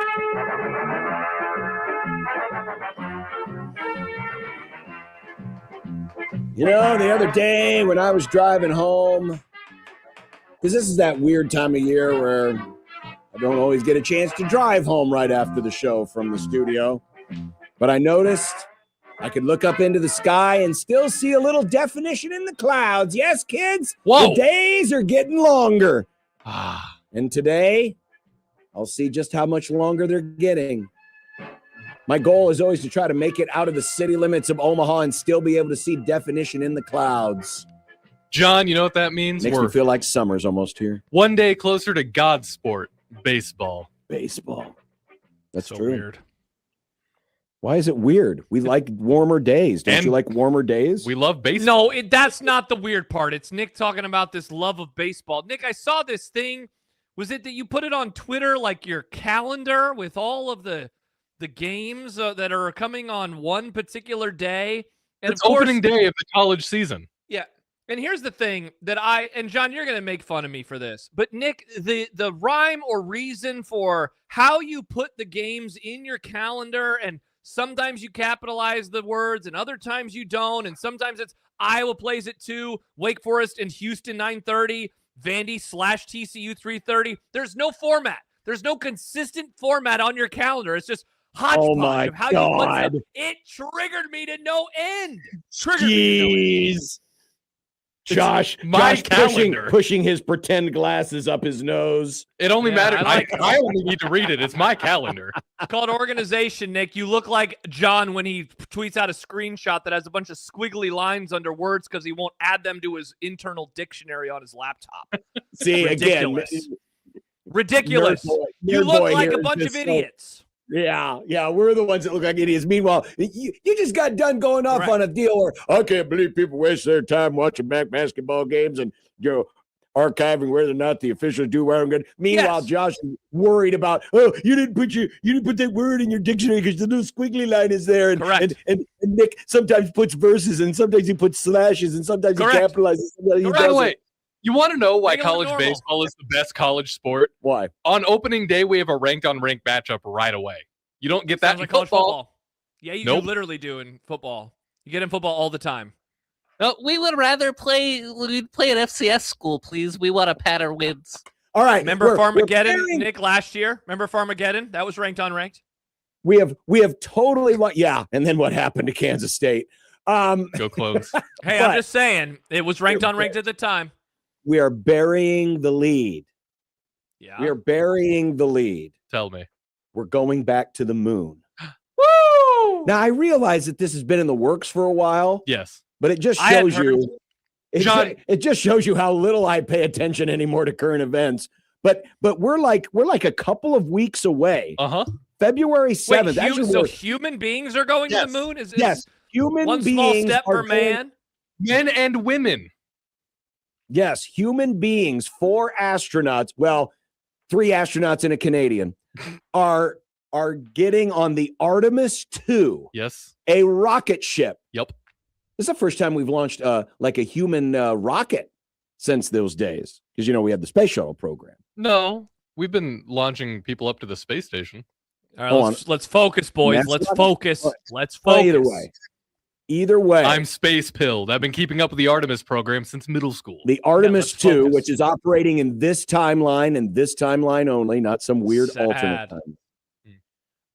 You know, the other day when I was driving home, because this is that weird time of year where I don't always get a chance to drive home right after the show from the studio, but I noticed I could look up into the sky and still see a little definition in the clouds. Yes, kids, the days are getting longer. And today, I'll see just how much longer they're getting. My goal is always to try to make it out of the city limits of Omaha and still be able to see definition in the clouds. John, you know what that means? Makes me feel like summer's almost here. One day closer to God's sport, baseball. Baseball. That's so true. Weird. Why is it weird? We like warmer days. Don't you like warmer days? We love baseball. No, that's not the weird part. It's Nick talking about this love of baseball. Nick, I saw this thing. Was it that you put it on Twitter, like your calendar with all of the games that are coming on one particular day? And it's opening day of the college season. Yeah. And here's the thing that and John, you're going to make fun of me for this, but Nick, the rhyme or reason for how you put the games in your calendar, and sometimes you capitalize the words and other times you don't, and sometimes it's Iowa plays at 2, Wake Forest and Houston 9:30, Vandy/TCU 3:30. There's no format. There's no consistent format on your calendar. It's just hodgepodge of how you put stuff. It triggered me to no end. Jeez. Josh pushing his pretend glasses up his nose. It only matters. I only need to read it. It's my calendar. It's called organization, Nick. You look like John when he tweets out a screenshot that has a bunch of squiggly lines under words because he won't add them to his internal dictionary on his laptop. See, ridiculous. You look like a bunch of idiots. Yeah, we're the ones that look like idiots. Meanwhile, you just got done going off on a deal where I can't believe people waste their time watching basketball games and archiving whether or not the officials do where I'm good. Meanwhile, Josh is worried about you didn't put that word in your dictionary because the little squiggly line is there. And, and Nick sometimes puts verses and sometimes he puts slashes and sometimes he capitalizes. By the way, you want to know why college baseball is the best college sport? Why? On opening day, we have a ranked-on-ranked matchup right away. You don't get that in college football. Yeah, you literally do in football. You get in football all the time. No, we would rather play an FCS school, please. We want to pad our wins. All right. Remember Farmageddon, Nick, last year? Remember Farmageddon? That was ranked unranked. We have totally and then what happened to Kansas State? Go Clones. Hey, I'm just saying, it was ranked unranked at the time. We are burying the lead. Yeah. We are burying the lead. Tell me. We're going back to the moon. Woo! Now, I realize that this has been in the works for a while. Yes. But it just shows you, it just shows you how little I pay attention anymore to current events. But we're like a couple of weeks away. February 7th. Wait, so human beings are going to the moon? Yes. Human one beings small step are for man. Men and women. Yes, human beings, 4 astronauts, 3 astronauts and a Canadian, are getting on the Artemis 2. Yes. A rocket ship. Yep. This is the first time we've launched like a human rocket since those days. Because, we had the space shuttle program. No, we've been launching people up to the space station. All right, let's focus, boys. Let's focus. Let's focus. Either way. I'm space pilled. I've been keeping up with the Artemis program since middle school. The Artemis 2, which is operating in this timeline and this timeline only, not some weird alternate time.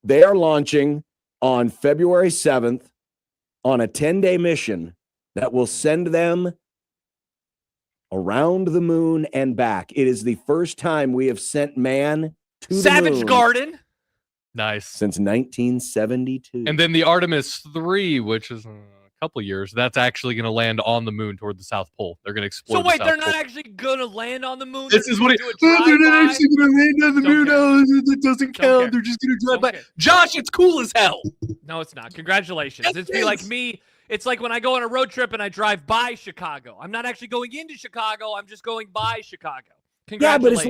They are launching on February 7th on a 10-day mission that will send them around the moon and back. It is the first time we have sent man to the moon. Savage Garden. Nice. Since 1972. And then the Artemis 3, which is a couple of years, that's actually going to land on the moon toward the South Pole. They're going to explore. So wait, the they're South not Pole. actually going to land on the moon? This is what they're not actually going to land on the moon. No, it doesn't count. They're just going to drive by. Josh, it's cool as hell. No, it's not. Congratulations. Yes, It's it be like is. me. It's like when I go on a road trip and I drive by Chicago. I'm not actually going into Chicago. I'm just going by Chicago. Yeah, but Congratulations. as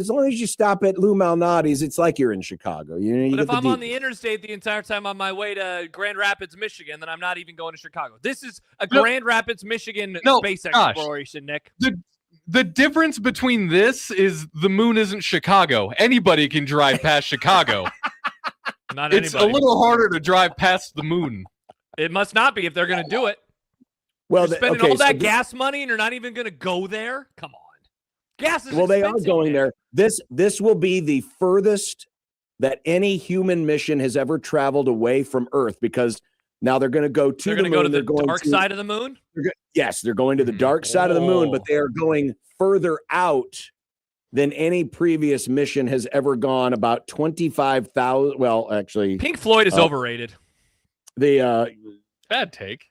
long as you stop at Lou Malnati's, it's like you're in Chicago. You But get if I'm on deep- the interstate the entire time on my way to Grand Rapids, Michigan, then I'm not even going to Chicago. This is a Grand Rapids, Michigan space Josh, exploration, Nick. The difference between this is the moon isn't Chicago. Anybody can drive past Chicago. Not It's anybody. a little harder to drive past the moon. It must not be if they're going to do it. Well, You're spending all that gas money and you're not even going to go there? Come on. Gas is they are expensive, going man. there. This will be the furthest that any human mission has ever traveled away from Earth, because now they're going to go to They're the going to go to moon. the They're going dark side of the moon? Yes, they're going to the dark side of the moon, but they are going further out than any previous mission has ever gone. About 25,000. Well, actually, Pink Floyd is overrated. Bad take.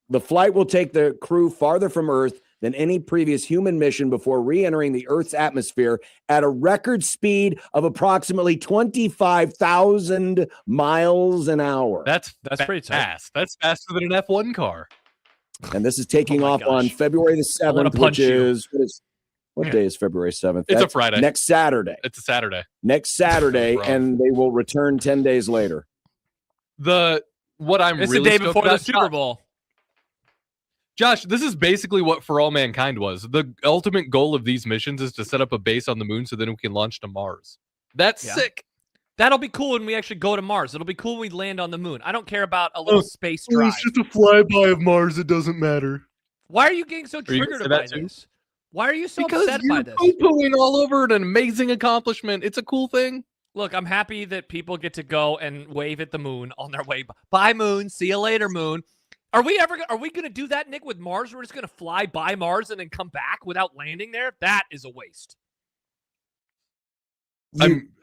The flight will take the crew farther from Earth than any previous human mission before re-entering the Earth's atmosphere at a record speed of approximately 25,000 miles an hour. That's pretty fast. That's faster than an F1 car. And this is taking off on February the 7th, which is what day is February 7th? It's a Friday. Next Saturday. It's a Saturday. Next Saturday, and they will return 10 days later. What I'm It's really the day stoked before the about, Super Bowl. Josh, this is basically what For All Mankind was. The ultimate goal of these missions is to set up a base on the moon so then we can launch to Mars. That's sick. That'll be cool when we actually go to Mars. It'll be cool when we land on the moon. I don't care about a little space drive. It's just a flyby of Mars. It doesn't matter. Why are you getting so Are you triggered gonna by say that too? this? Why are you so Because upset you're by this? poo-pooing all over an amazing accomplishment. It's a cool thing. Look, I'm happy that people get to go and wave at the moon on their way. Bye, moon. See you later, moon. Are we going to do that, Nick, with Mars? We're just going to fly by Mars and then come back without landing there? That is a waste.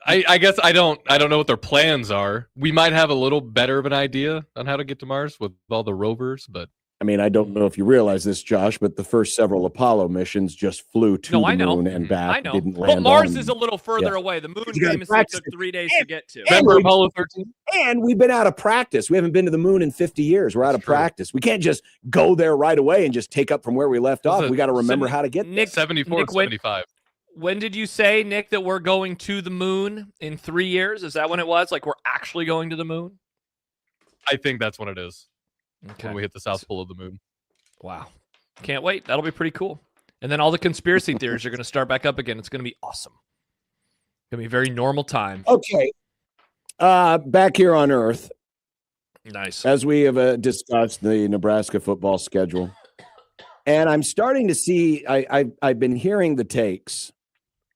I guess I don't know what their plans are. We might have a little better of an idea on how to get to Mars with all the rovers, but I mean, I don't know if you realize this, Josh, but the first several Apollo missions just flew to the moon and back. I know. Didn't But land Mars on is a little further Yeah. away. The moon You gotta famously practice took it. 3 days to get to. remember Apollo 13? And we've been out of practice. We haven't been to the moon in 50 years. We're out of practice. We can't just go there right away and just take up from where we left off. We got to remember how to get there. Nick, 74 Nick, and 75. When did you say, Nick, that we're going to the moon in 3 years? Is that when it was? Like we're actually going to the moon? I think that's when it is. Okay. When we hit the south pole of the moon. Wow. Can't wait. That'll be pretty cool. And then all the conspiracy theories are going to start back up again. It's going to be awesome. It's going to be a very normal time. Okay. Back here on Earth. Nice. As we have discussed the Nebraska football schedule. And I'm starting to see, I've been hearing the takes.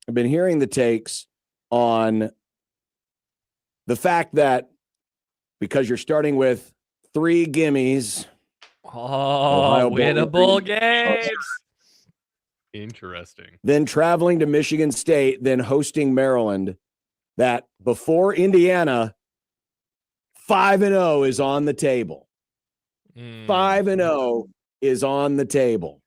I've been hearing the takes on the fact that because you're starting with 3 gimmies. Oh, winnable games. Interesting. Then traveling to Michigan State, then hosting Maryland, that before Indiana, 5-0 is on the table. 5-0 is on the table.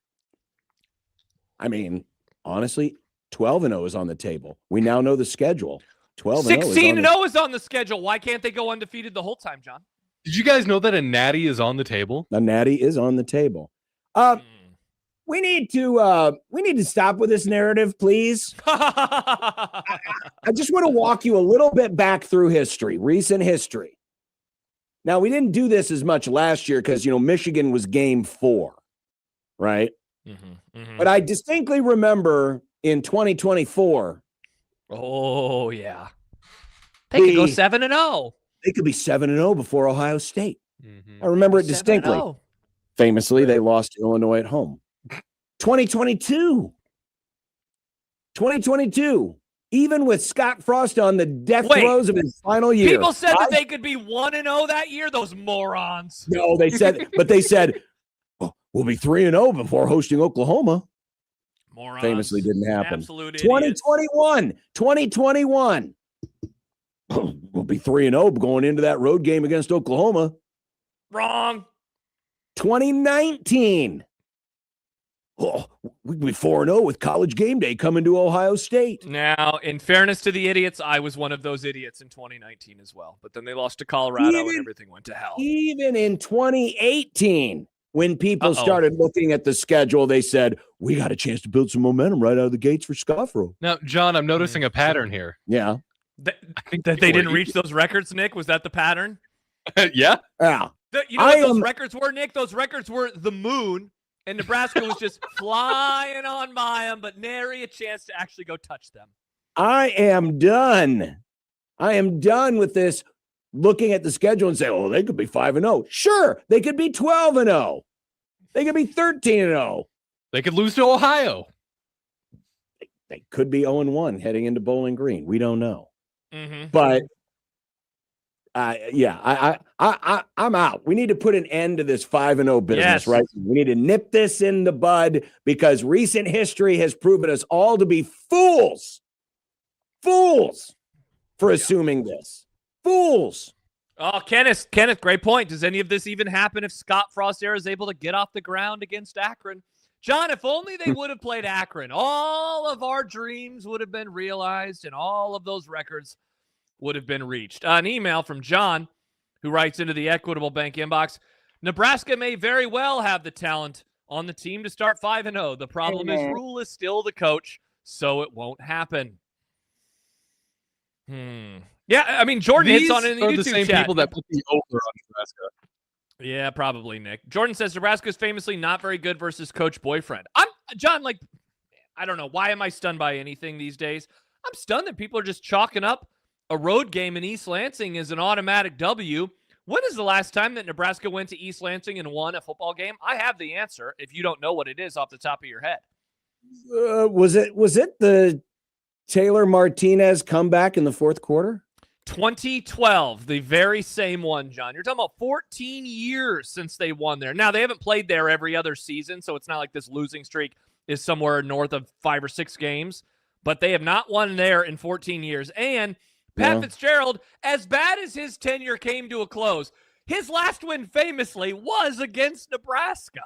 I mean, honestly, 12-0 is on the table. We now know the schedule. 12-0 16-0 is on the schedule. Why can't they go undefeated the whole time, John? Did you guys know that a natty is on the table? A natty is on the table. We need to stop with this narrative, please. I just want to walk you a little bit back through history, recent history. Now, we didn't do this as much last year because, Michigan was game 4, right? But I distinctly remember in 2024. Oh, yeah. They could go 7-0. They could be 7-0 before Ohio State. I remember it distinctly. 7-0. Famously, they lost to Illinois at home. 2022. Even with Scott Frost on the death throes of his final year. People said that they could be 1-0 that year. Those morons. No, they said, oh, we'll be 3-0 before hosting Oklahoma. Morons. Famously didn't happen. Absolute 2021. We'll be 3-0 going into that road game against Oklahoma. Wrong. 2019. Oh, we'd be 4-0 with College Game Day coming to Ohio State. Now, in fairness to the idiots, I was one of those idiots in 2019 as well. But then they lost to Colorado and everything went to hell. Even in 2018, when people started looking at the schedule, they said, we got a chance to build some momentum right out of the gates for Scuffro. Now, John, I'm noticing a pattern here. Yeah. I think that they didn't reach those records, Nick. Was that the pattern? Yeah. Yeah. You know what those records were, Nick? Those records were the moon. And Nebraska was just flying on by them, but nary a chance to actually go touch them. I am done. I am done with this looking at the schedule and say, oh, they could be 5-0. Sure, they could be 12-0. They could be 13-0. They could lose to Ohio. They could be 0-1 heading into Bowling Green. We don't know. Mm-hmm. But I'm out. We need to put an end to this 5-0 business, right? We need to nip this in the bud because recent history has proven us all to be fools for assuming this. Fools. Oh, Kenneth, great point. Does any of this even happen if Scott Frost-Air is able to get off the ground against Akron? John, if only they would have played Akron, all of our dreams would have been realized and all of those records would have been reached. An email from John, who writes into the Equitable Bank inbox, Nebraska may very well have the talent on the team to start 5-0. The problem is Rule is still the coach, so it won't happen. Yeah, I mean, Jordan hits on it in the YouTube the same chat. people that put the over on Nebraska. Yeah, probably, Nick. Jordan says Nebraska is famously not very good versus Coach Boyfriend. John, I don't know. Why am I stunned by anything these days? I'm stunned that people are just chalking up a road game in East Lansing is an automatic W. When is the last time that Nebraska went to East Lansing and won a football game? I have the answer if you don't know what it is off the top of your head. Was it the Taylor Martinez comeback in the fourth quarter? 2012, the very same one, John. You're talking about 14 years since they won there. Now, they haven't played there every other season, so it's not like this losing streak is somewhere north of 5 or 6 games, but they have not won there in 14 years. And Pat Fitzgerald, as bad as his tenure came to a close, his last win famously was against Nebraska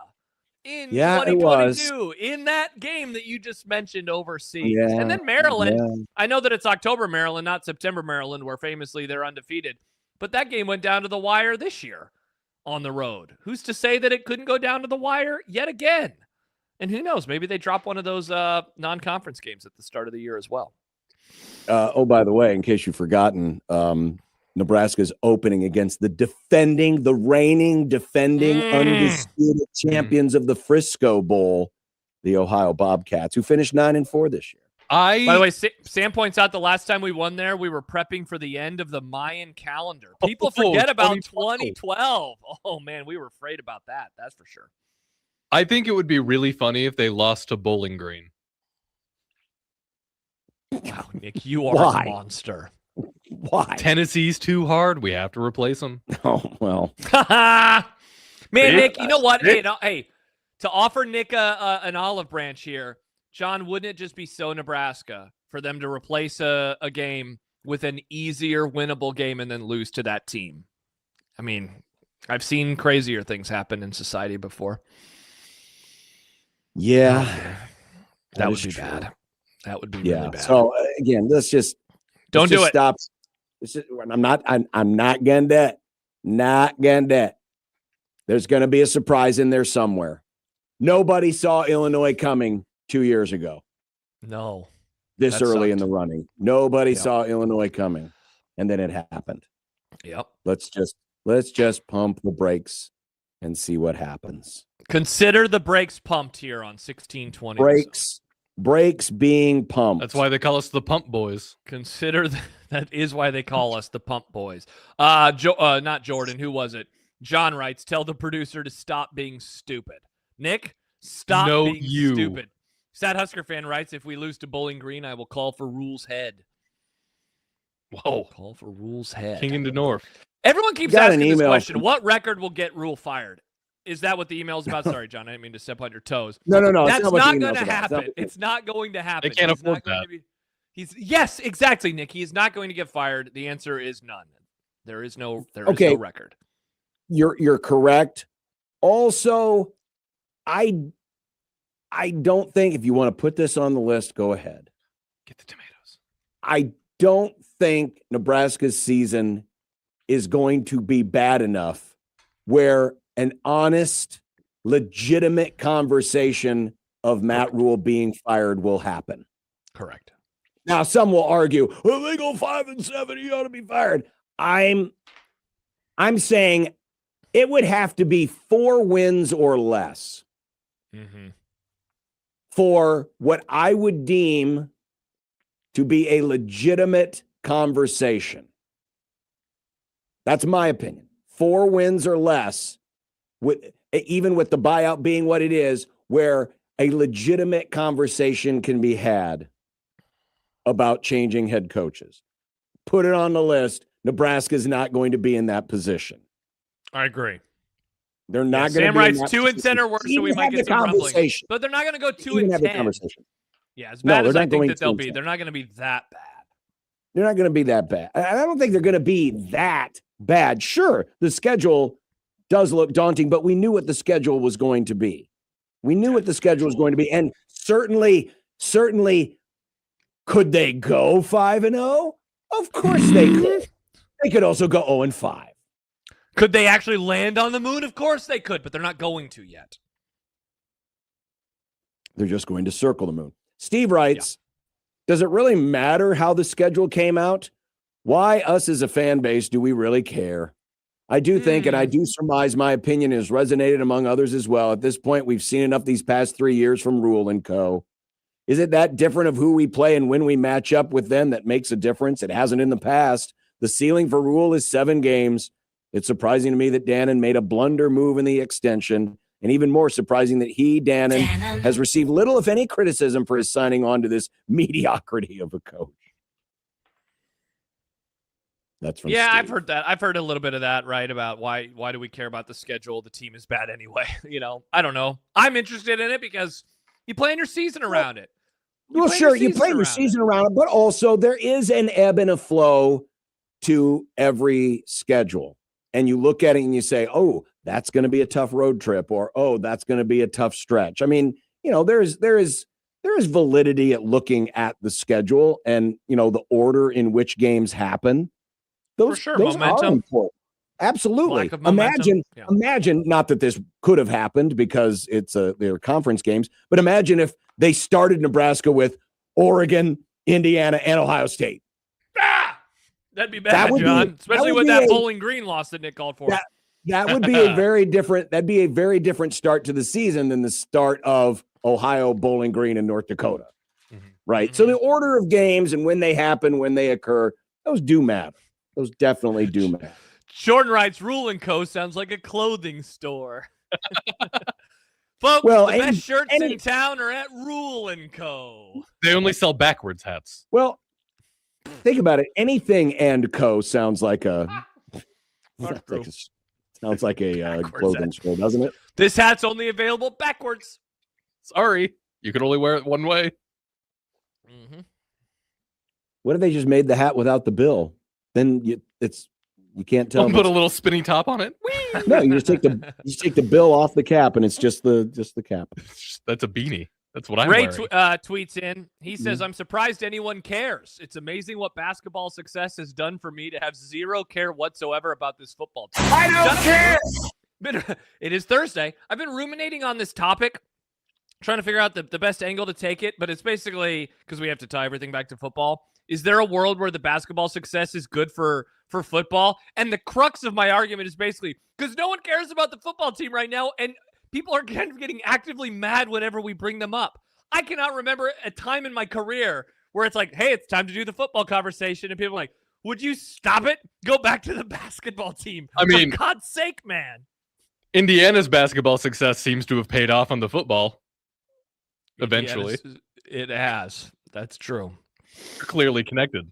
in 2022 in that game that you just mentioned overseas. Yeah. And then Maryland, I know that it's October Maryland, not September Maryland, where famously they're undefeated, but that game went down to the wire this year on the road. Who's to say that it couldn't go down to the wire yet again? And who knows, maybe they drop one of those non-conference games at the start of the year as well. By the way, in case you've forgotten, Nebraska's opening against the reigning, defending, undisputed champions of the Frisco Bowl, the Ohio Bobcats, who finished 9-4 this year. By the way, Sam points out the last time we won there, we were prepping for the end of the Mayan calendar. People forget about 2012. Oh, man, we were afraid about that. That's for sure. I think it would be really funny if they lost to Bowling Green. Wow, Nick, you are a monster. Why? Tennessee's too hard. We have to replace them. Oh, well. Man, Nick, you know what? Hey, to offer Nick an olive branch here, John, wouldn't it just be so Nebraska for them to replace a game with an easier winnable game and then lose to that team? I mean, I've seen crazier things happen in society before. Yeah. That would be bad. That would be really bad. So again, let's just stop. I'm not getting that. Not getting that. There's going to be a surprise in there somewhere. Nobody saw Illinois coming 2 years ago. No. This early in the running. Nobody saw Illinois coming. And then it happened. Yep. Let's just pump the brakes and see what happens. Consider the brakes pumped here on 1620. Brakes being pumped. That's why they call us the Pump Boys. Consider that is why they call us the Pump Boys. Not Jordan. Who was it? John writes, tell the producer to stop being stupid. Nick, stop being stupid. Sad Husker fan writes, if we lose to Bowling Green, I will call for Rule's head. Whoa. Call for Rule's head. King into North. Everyone keeps asking this question. What record will get Rule fired? Is that what the email is about? Sorry, John. I didn't mean to step on your toes. No. That's not going to happen. It's not going to happen. They can't afford that. Yes, exactly, Nick. He is not going to get fired. The answer is none. There is no record. You're correct. Also, I don't think, if you want to put this on the list, go ahead. Get the tomatoes. I don't think Nebraska's season is going to be bad enough where an honest, legitimate conversation of Matt Rule being fired will happen. Correct. Now, some will argue, well, they go 5-7, he ought to be fired. I'm saying it would have to be 4 wins or less for what I would deem to be a legitimate conversation. That's my opinion. 4 wins or less, even with the buyout being what it is, where a legitimate conversation can be had about changing head coaches. Put it on the list. Nebraska's not going to be in that position. I agree. They're not going to Sam be writes in that 2-10 or worse, so we might get some rumbling. But they're not going to go 2-10. Yeah, as bad as I think that they'll be, they're not going to be that bad. They're not going to be that bad. I don't think they're going to be that bad. Sure, the schedule does look daunting, but we knew what the schedule was going to be. We knew what the schedule was going to be. And certainly, could they go 5-0? Of course they could. They could also go 0-5. Could they actually land on the moon? Of course they could, but they're not going to yet. They're just going to circle the moon. Steve writes, does it really matter how the schedule came out? Why, us as a fan base, do we really care? I do think, and I do surmise my opinion has resonated among others as well. At this point, we've seen enough these past 3 years from Rule and Co. Is it that different of who we play and when we match up with them that makes a difference? It hasn't in the past. The ceiling for Rule is 7 games. It's surprising to me that Dannon made a blunder move in the extension, and even more surprising that Dannon has received little, if any, criticism for his signing on to this mediocrity of a coach. That's from Steve. I've heard that. I've heard a little bit of that, right? About why do we care about the schedule? The team is bad anyway. I don't know. I'm interested in it because you plan your season around it. Well, sure, you plan your season around it, but also there is an ebb and a flow to every schedule. And you look at it and you say, oh, that's going to be a tough road trip, or, oh, that's going to be a tough stretch. I mean, there is validity at looking at the schedule and, the order in which games happen. Those, for sure, those momentum. Are important. Absolutely. Imagine not that this could have happened because they're conference games, but imagine if they started Nebraska with Oregon, Indiana, and Ohio State. That'd be bad, John. Especially with that Bowling Green loss that Nick called for. That would be a very different start to the season than the start of Ohio, Bowling Green, and North Dakota. Right. So the order of games and when they happen, when they occur, those do matter. Those definitely do matter. Jordan writes, Rule & Co. sounds like a clothing store. Folks, the best shirts in town are at Rule & Co. They only sell backwards hats. Well, think about it. Anything and Co. sounds like a clothing store, doesn't it? This hat's only available backwards. Sorry, you can only wear it one way. What if they just made the hat without the bill? Then you can't tell. Put a little spinny top on it. No, you just take the bill off the cap, and it's just the cap. That's a beanie. That's what I'm Ray wearing. tweets in. He says, I'm surprised anyone cares. It's amazing what basketball success has done for me to have zero care whatsoever about this football team. I don't care. It is Thursday. I've been ruminating on this topic, trying to figure out the best angle to take it, but it's basically, because we have to tie everything back to football, is there a world where the basketball success is good for football? And the crux of my argument is basically, because no one cares about the football team right now, and people are kind of getting actively mad whenever we bring them up. I cannot remember a time in my career where it's like, hey, it's time to do the football conversation. And people are like, would you stop it? Go back to the basketball team. I mean, for God's sake, man. Indiana's basketball success seems to have paid off on the football. Eventually. It has. That's true. They're clearly connected.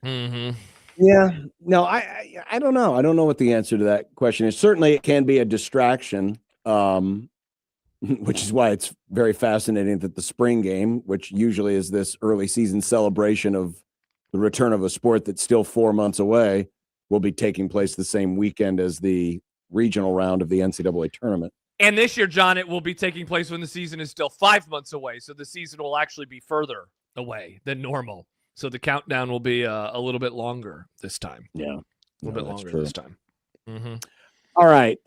Yeah. No, I don't know. I don't know what the answer to that question is. Certainly it can be a distraction. Which is why it's very fascinating that the spring game, which usually is this early season celebration of the return of a sport that's still 4 months away, will be taking place the same weekend as the regional round of the NCAA tournament. And this year, John, it will be taking place when the season is still 5 months away. So the season will actually be further away than normal. So the countdown will be a little bit longer this time. Yeah. A little bit longer this time. Mm-hmm. All right.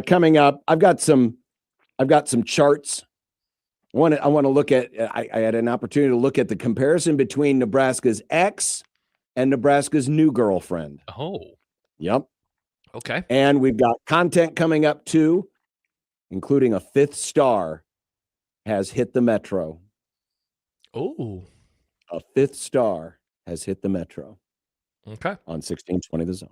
Coming up, I've got some charts. I want to look at, I had an opportunity to look at the comparison between Nebraska's ex and Nebraska's new girlfriend. Oh. Yep. Okay. And we've got content coming up too, including a 5th star has hit the Metro. Oh. A 5th star has hit the Metro. Okay. On 1620 The Zone.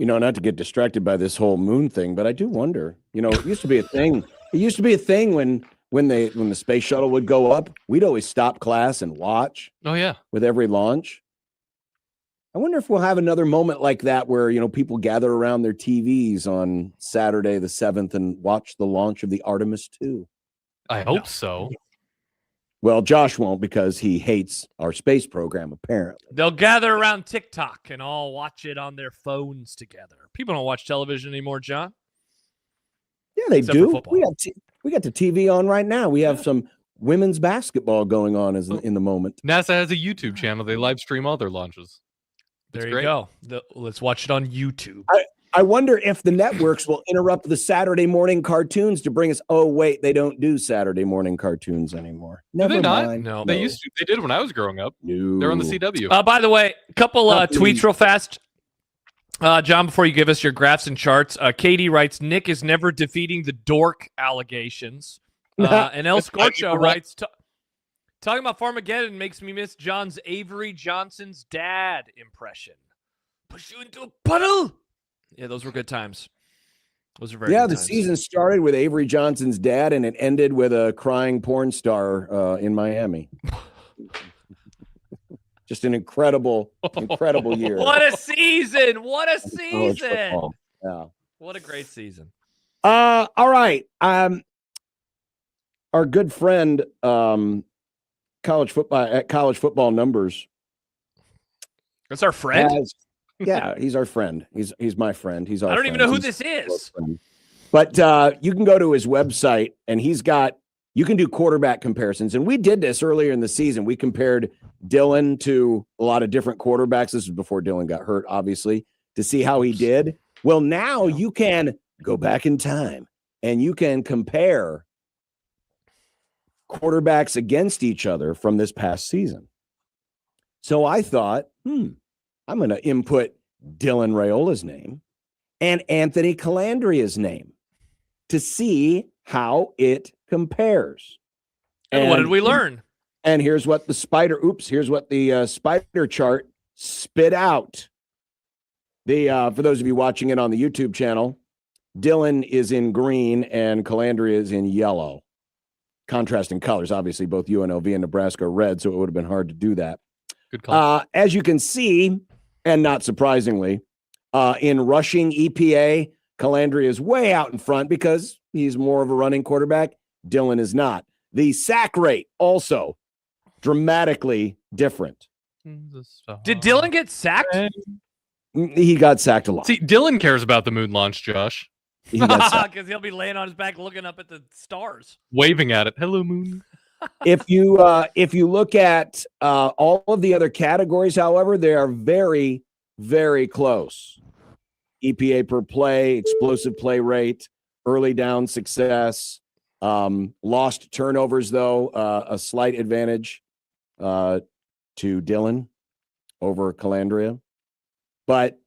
not to get distracted by this whole moon thing, but I do wonder, it used to be a thing. It used to be a thing when the space shuttle would go up, we'd always stop class and watch. Oh yeah. With every launch. I wonder if we'll have another moment like that where, people gather around their TVs on Saturday the 7th and watch the launch of the Artemis II. I hope so. Well, Josh won't because he hates our space program, apparently. They'll gather around TikTok and all watch it on their phones together. People don't watch television anymore, John. Yeah, they Except do. for football. We got the TV on right now. We have some women's basketball going on in the moment. NASA has a YouTube channel. They live stream all their launches. There you go. Let's watch it on YouTube. I wonder if the networks will interrupt the Saturday morning cartoons to bring us. Oh, wait, they don't do Saturday morning cartoons anymore. Never mind. No, they used to. They did when I was growing up. No. They're on the CW. By the way, a couple tweets real fast. John, before you give us your graphs and charts, Katie writes, Nick is never defeating the dork allegations. And El Scorcho writes, talking about Farmageddon makes me miss John's Avery Johnson's dad impression. Push you into a puddle. Yeah, those were good times. Those are very good the times. season started with Avery Johnson's dad, and it ended with a crying porn star in Miami. Just an incredible year. What a season! What a season! Yeah. What a great season. All right. Our good friend, college football numbers. That's our friend. Yeah, he's our friend. He's my friend. He's our I don't friend. even know who He's this is. But you can go to his website, and you can do quarterback comparisons. And we did this earlier in the season. We compared Dylan to a lot of different quarterbacks. This was before Dylan got hurt, obviously, to see how he did. Well, now you can go back in time, and you can compare quarterbacks against each other from this past season. So I thought, I'm going to input Dylan Raiola's name and Anthony Calandria's name to see how it compares. And what did we learn? And here's what the spider chart spit out. For those of you watching it on the YouTube channel, Dylan is in green and Calandria is in yellow. Contrasting colors, obviously, both UNLV and Nebraska are red, so it would have been hard to do that. Good call. As you can see, and not surprisingly, in rushing EPA, Calandria is way out in front because he's more of a running quarterback. Dylan is not. The sack rate also dramatically different. Did Dylan get sacked? He got sacked a lot. See, Dylan cares about the moon launch, Josh. Because he'll be laying on his back looking up at the stars. Waving at it. Hello, moon. If you look at all of the other categories, however, they are very, very close. EPA per play, explosive play rate, early down success, lost turnovers, though, a slight advantage to Dylan over Calandria. But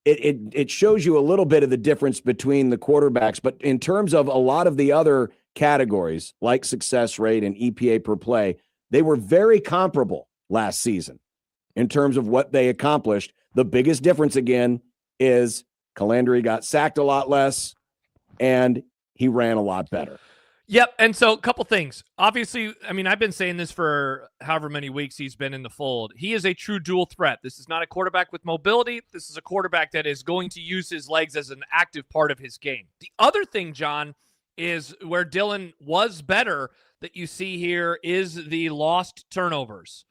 it shows you a little bit of the difference between the quarterbacks. But in terms of a lot of the other categories, like success rate and EPA per play, they were very comparable last season in terms of what they accomplished. The biggest difference, again, is Calandria got sacked a lot less, and he ran a lot better. Yep. And so a couple things. Obviously, I mean, I've been saying this for however many weeks he's been in the fold. He is a true dual threat. This is not a quarterback with mobility. This is a quarterback that is going to use his legs as an active part of his game. The other thing, John, is where Dylan was better that you see here is the lost turnovers,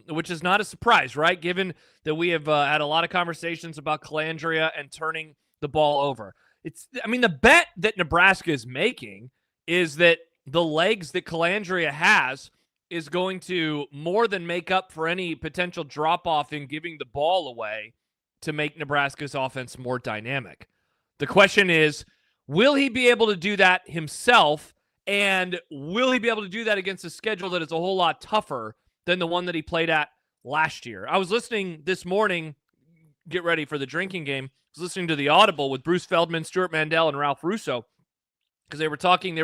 which is not a surprise, right? Given that we have had a lot of conversations about Calandria and turning the ball over. The bet that Nebraska is making is that the legs that Calandria has is going to more than make up for any potential drop-off in giving the ball away to make Nebraska's offense more dynamic. The question is, will he be able to do that himself, and will he be able to do that against a schedule that is a whole lot tougher than the one that he played at last year? I was listening this morning, get ready for the drinking game, I was listening to the Audible with Bruce Feldman, Stuart Mandel, and Ralph Russo, because they were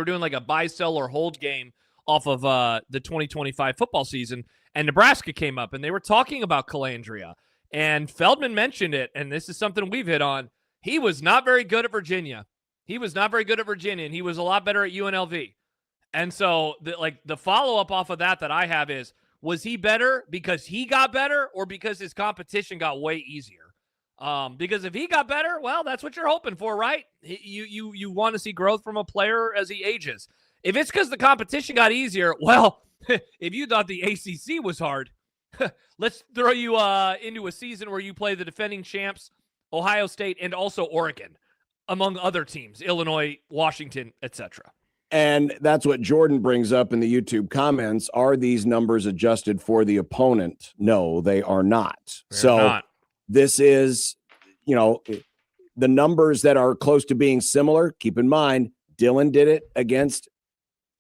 doing like a buy, sell, or hold game off of the 2025 football season, and Nebraska came up, and they were talking about Calandria. And Feldman mentioned it, and this is something we've hit on. He was not very good at Virginia. And he was a lot better at UNLV. And so, the follow-up off of that I have is, was he better because he got better or because his competition got way easier? Because if he got better, well, that's what you're hoping for, right? You want to see growth from a player as he ages. If it's because the competition got easier, well, if you thought the ACC was hard, let's throw you into a season where you play the defending champs, Ohio State, and also Oregon, among other teams, Illinois, Washington, etc. And that's what Jordan brings up in the YouTube comments. Are these numbers adjusted for the opponent? No, they are not. This is, the numbers that are close to being similar. Keep in mind, Dylan did it against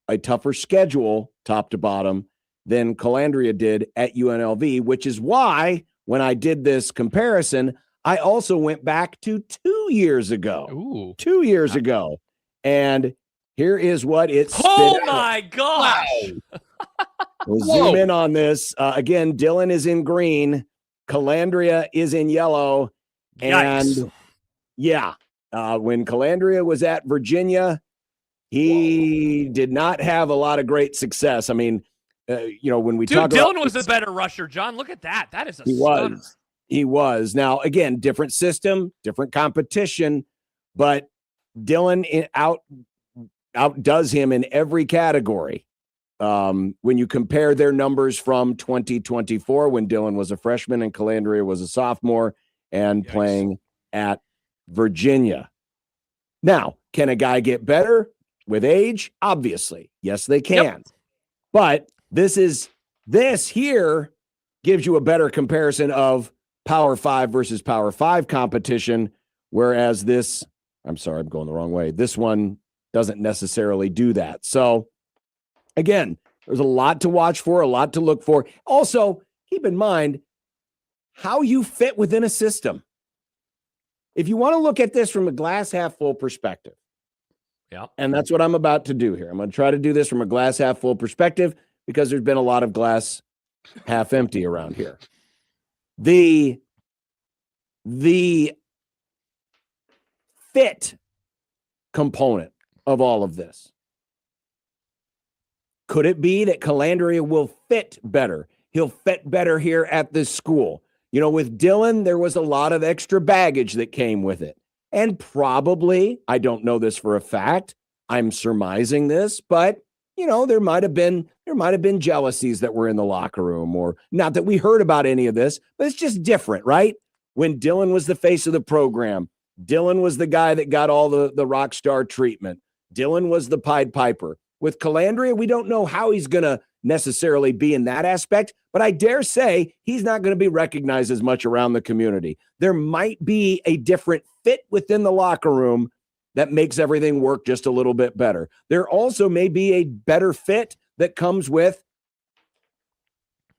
a tougher schedule, top to bottom, than Calandria did at UNLV, which is why when I did this comparison, I also went back to 2 years ago. Ooh. 2 years ago. And here is what it spit Oh, out. my gosh. We'll zoom in on this. Again, Dylan is in green. Calandria is in yellow. Yikes. And when Calandria was at Virginia, he did not have a lot of great success. I mean, when we talk about Dylan was a better rusher, John. Look at that. That is a he stunner. He was. Now, again, different system, different competition, but Dylan outdoes him in every category. When you compare their numbers from 2024, when Dylan was a freshman and Calandria was a sophomore and playing at Virginia. Now, can a guy get better with age? Obviously. Yes, they can. Yep. But this here gives you a better comparison of Power 5 versus Power 5 competition, whereas this, I'm sorry, I'm going the wrong way. This one doesn't necessarily do that. So, again, there's a lot to watch for, a lot to look for. Also, keep in mind how you fit within a system. If you want to look at this from a glass half full perspective, and that's what I'm about to do here. I'm going to try to do this from a glass half full perspective because there's been a lot of glass half empty around here. The fit component of all of this. Could it be that Calandria will fit better? He'll fit better here at this school. With Dylan, there was a lot of extra baggage that came with it. And probably, I don't know this for a fact, I'm surmising this, but there might have been jealousies that were in the locker room, or not that we heard about any of this, but it's just different, right? When Dylan was the face of the program, Dylan was the guy that got all the rock star treatment. Dylan was the Pied Piper. With Calandria, we don't know how he's going to necessarily be in that aspect, but I dare say he's not going to be recognized as much around the community. There might be a different fit within the locker room that makes everything work just a little bit better. There also may be a better fit that comes with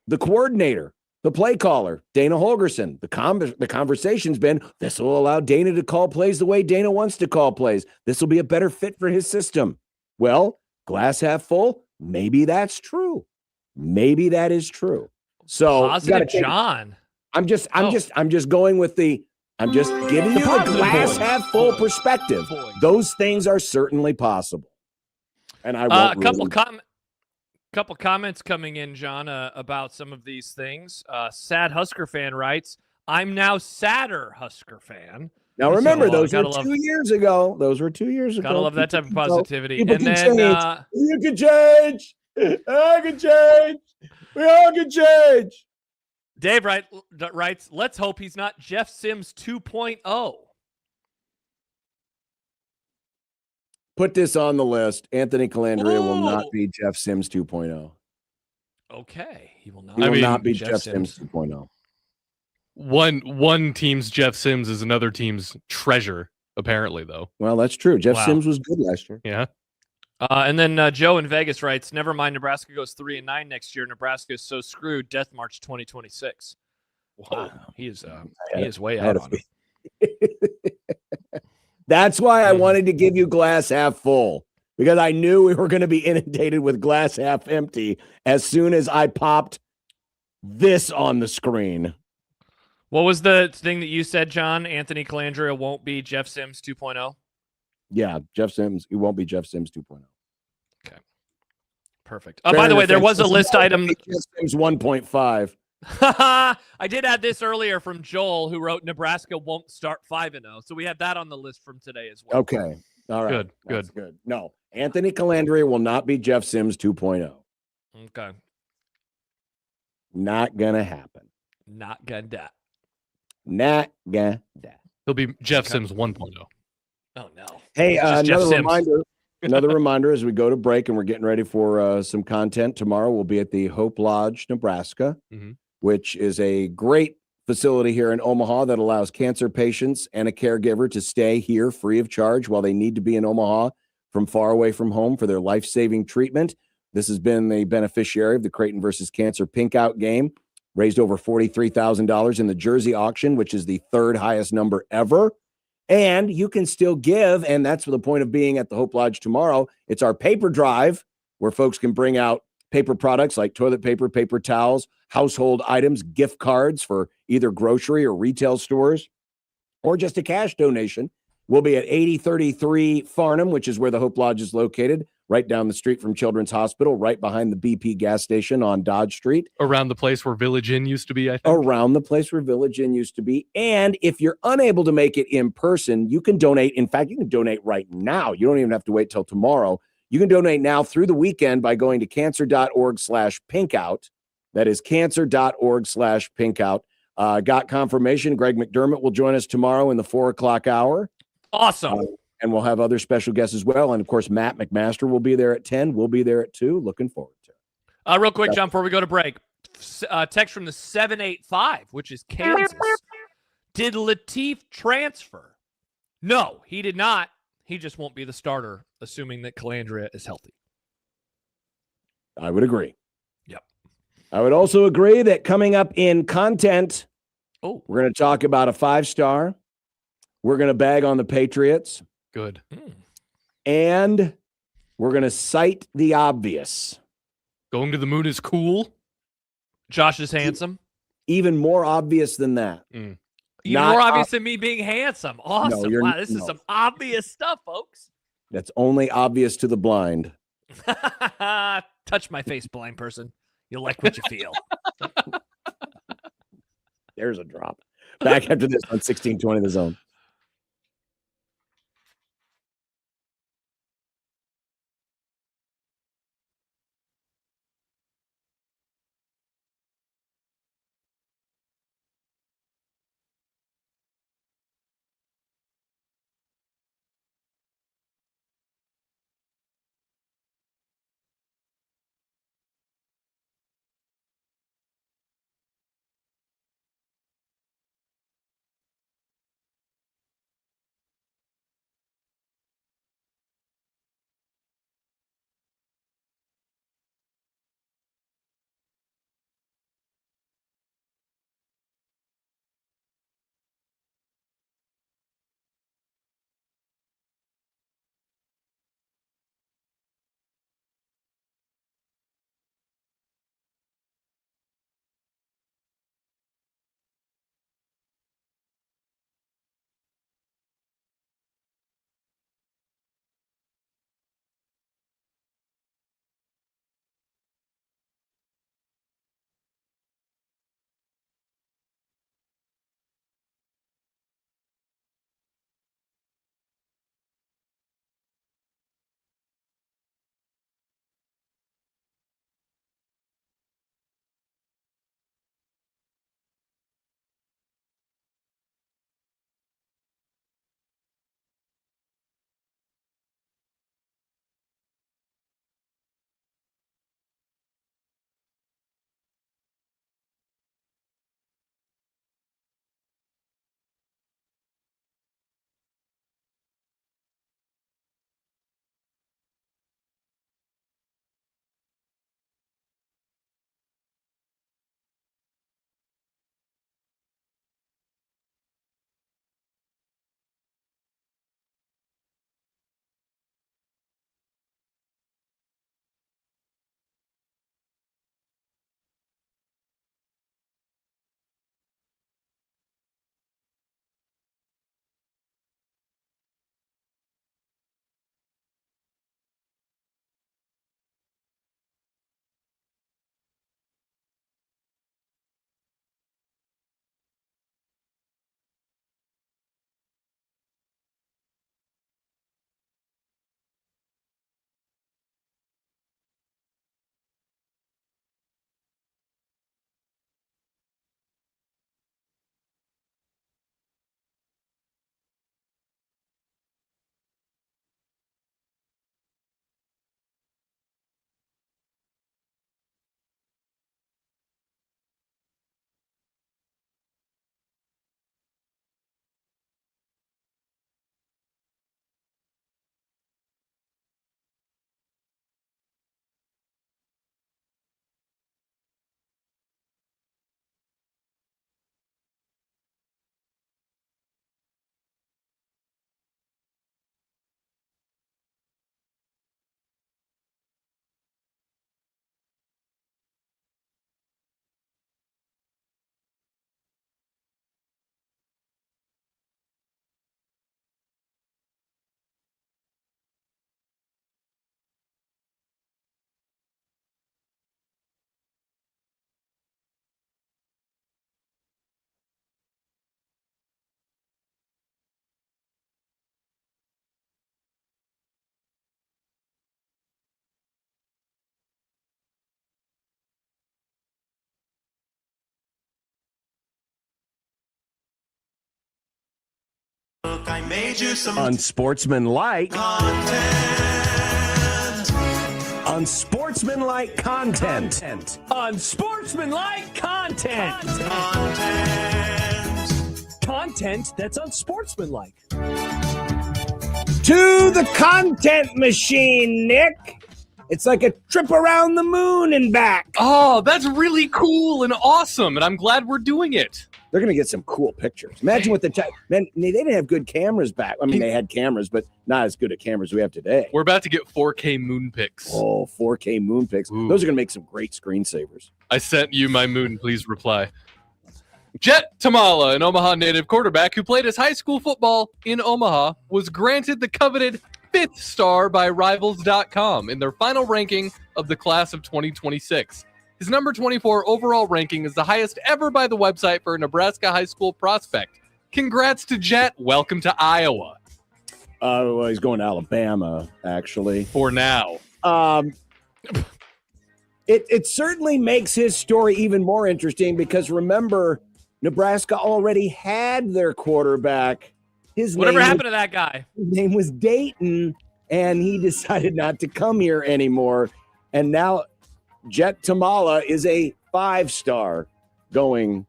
the coordinator, the play caller, Dana Holgerson. The conversation's been, this will allow Dana to call plays the way Dana wants to call plays. This will be a better fit for his system. Well, glass half full, maybe that's true. Maybe that is true. So positive John. I'm just going with I'm just giving you the glass half full perspective. Those things are certainly possible. And I won't couple comments coming in, John, about some of these things. Sad Husker fan writes, I'm now sadder Husker fan. Now remember, those were 2 years ago. Gotta love that type of positivity. You can change. I can change. We all can change. Dave writes, let's hope he's not Jeff Sims 2.0. Put this on the list. Anthony Calandria will not be Jeff Sims 2.0. Okay. He will not, not be Jeff Sims 2.0. One team's Jeff Sims is another team's treasure, apparently, though. Well, that's true. Jeff Sims was good last year. Yeah. And then Joe in Vegas writes, never mind, Nebraska goes 3-9 next year. Nebraska is so screwed. Death March 2026. Wow. He is way out on it. That's why I wanted to give you glass half full, because I knew we were going to be inundated with glass half empty as soon as I popped this on the screen. What was the thing that you said, John? Anthony Calandria won't be Jeff Sims 2.0? Yeah, Jeff Sims. He won't be Jeff Sims 2.0. Okay. Perfect. By the way, there was a list item. Jeff Sims 1.5. I did add this earlier from Joel, who wrote Nebraska won't start 5-0. So we have that on the list from today as well. Okay. All right. Good. Good. No, Anthony Calandria will not be Jeff Sims 2.0. Okay. Not gonna happen. Not gonna. Not gonna. He'll be Jeff Sims 1.0. Oh no. Hey, another Sims. reminder. Another reminder as we go to break and we're getting ready for some content tomorrow. We'll be at the Hope Lodge, Nebraska, which is a great facility here in Omaha that allows cancer patients and a caregiver to stay here free of charge while they need to be in Omaha from far away from home for their life-saving treatment. This has been the beneficiary of the Creighton versus Cancer Pink Out game, raised over $43,000 in the Jersey auction, which is the third highest number ever. And you can still give, and that's the point of being at the Hope Lodge tomorrow. It's our paper drive where folks can bring out paper products like toilet paper, paper towels, household items, gift cards for either grocery or retail stores, or just a cash donation. We'll be at 8033 Farnham, which is where the Hope Lodge is located, right down the street from Children's Hospital, right behind the BP gas station on Dodge Street. Around the place where Village Inn used to be, I think. Around the place where Village Inn used to be. And if you're unable to make it in person, you can donate. In fact, you can donate right now. You don't even have to wait till tomorrow. You can donate now through the weekend by going to cancer.org/pinkout. That is cancer.org/pinkout. Got confirmation. Greg McDermott will join us tomorrow in the 4:00 hour. Awesome. And we'll have other special guests as well. And, of course, Matt McMaster will be there at 10. We'll be there at 2. Looking forward to it. Real quick, John, before we go to break, text from the 785, which is Kansas. Did Latif transfer? No, he did not. He just won't be the starter, assuming that Calandria is healthy. I would agree. Yep. I would also agree that coming up in content, we're going to talk about a 5-star. We're going to bag on the Patriots. Good. And we're going to cite the obvious. Going to the moon is cool. Josh is handsome. Even more obvious than that. Even more obvious than me being handsome. Awesome. No, wow, this is some obvious stuff, folks. That's only obvious to the blind. Touch my face, blind person. You'll like what you feel. There's a drop. Back after this on 1620 The Zone. I made you some Unsportsmanlike content. Unsportsmanlike content. Unsportsmanlike content. Content that's unsportsmanlike. To the content machine, Nick. It's like a trip around the moon and back. Oh, that's really cool and awesome, and I'm glad we're doing it. They're going to get some cool pictures. Imagine what man, they didn't have good cameras back. I mean, they had cameras, but not as good at cameras we have today. We're about to get 4K moon pics. Oh, 4K moon pics. Ooh. Those are going to make some great screensavers. I sent you my moon. Please reply. Jet Tamala, an Omaha native quarterback who played his high school football in Omaha, was granted the coveted 5th star by Rivals.com in their final ranking of the class of 2026. His number 24 overall ranking is the highest ever by the website for a Nebraska high school prospect. Congrats to Jet. Welcome to Iowa. Well, he's going to Alabama, actually. For now. It certainly makes his story even more interesting because remember, Nebraska already had their quarterback. Whatever happened to that guy? His name was Dayton, and he decided not to come here anymore. And now Jet Tamala is a 5-star going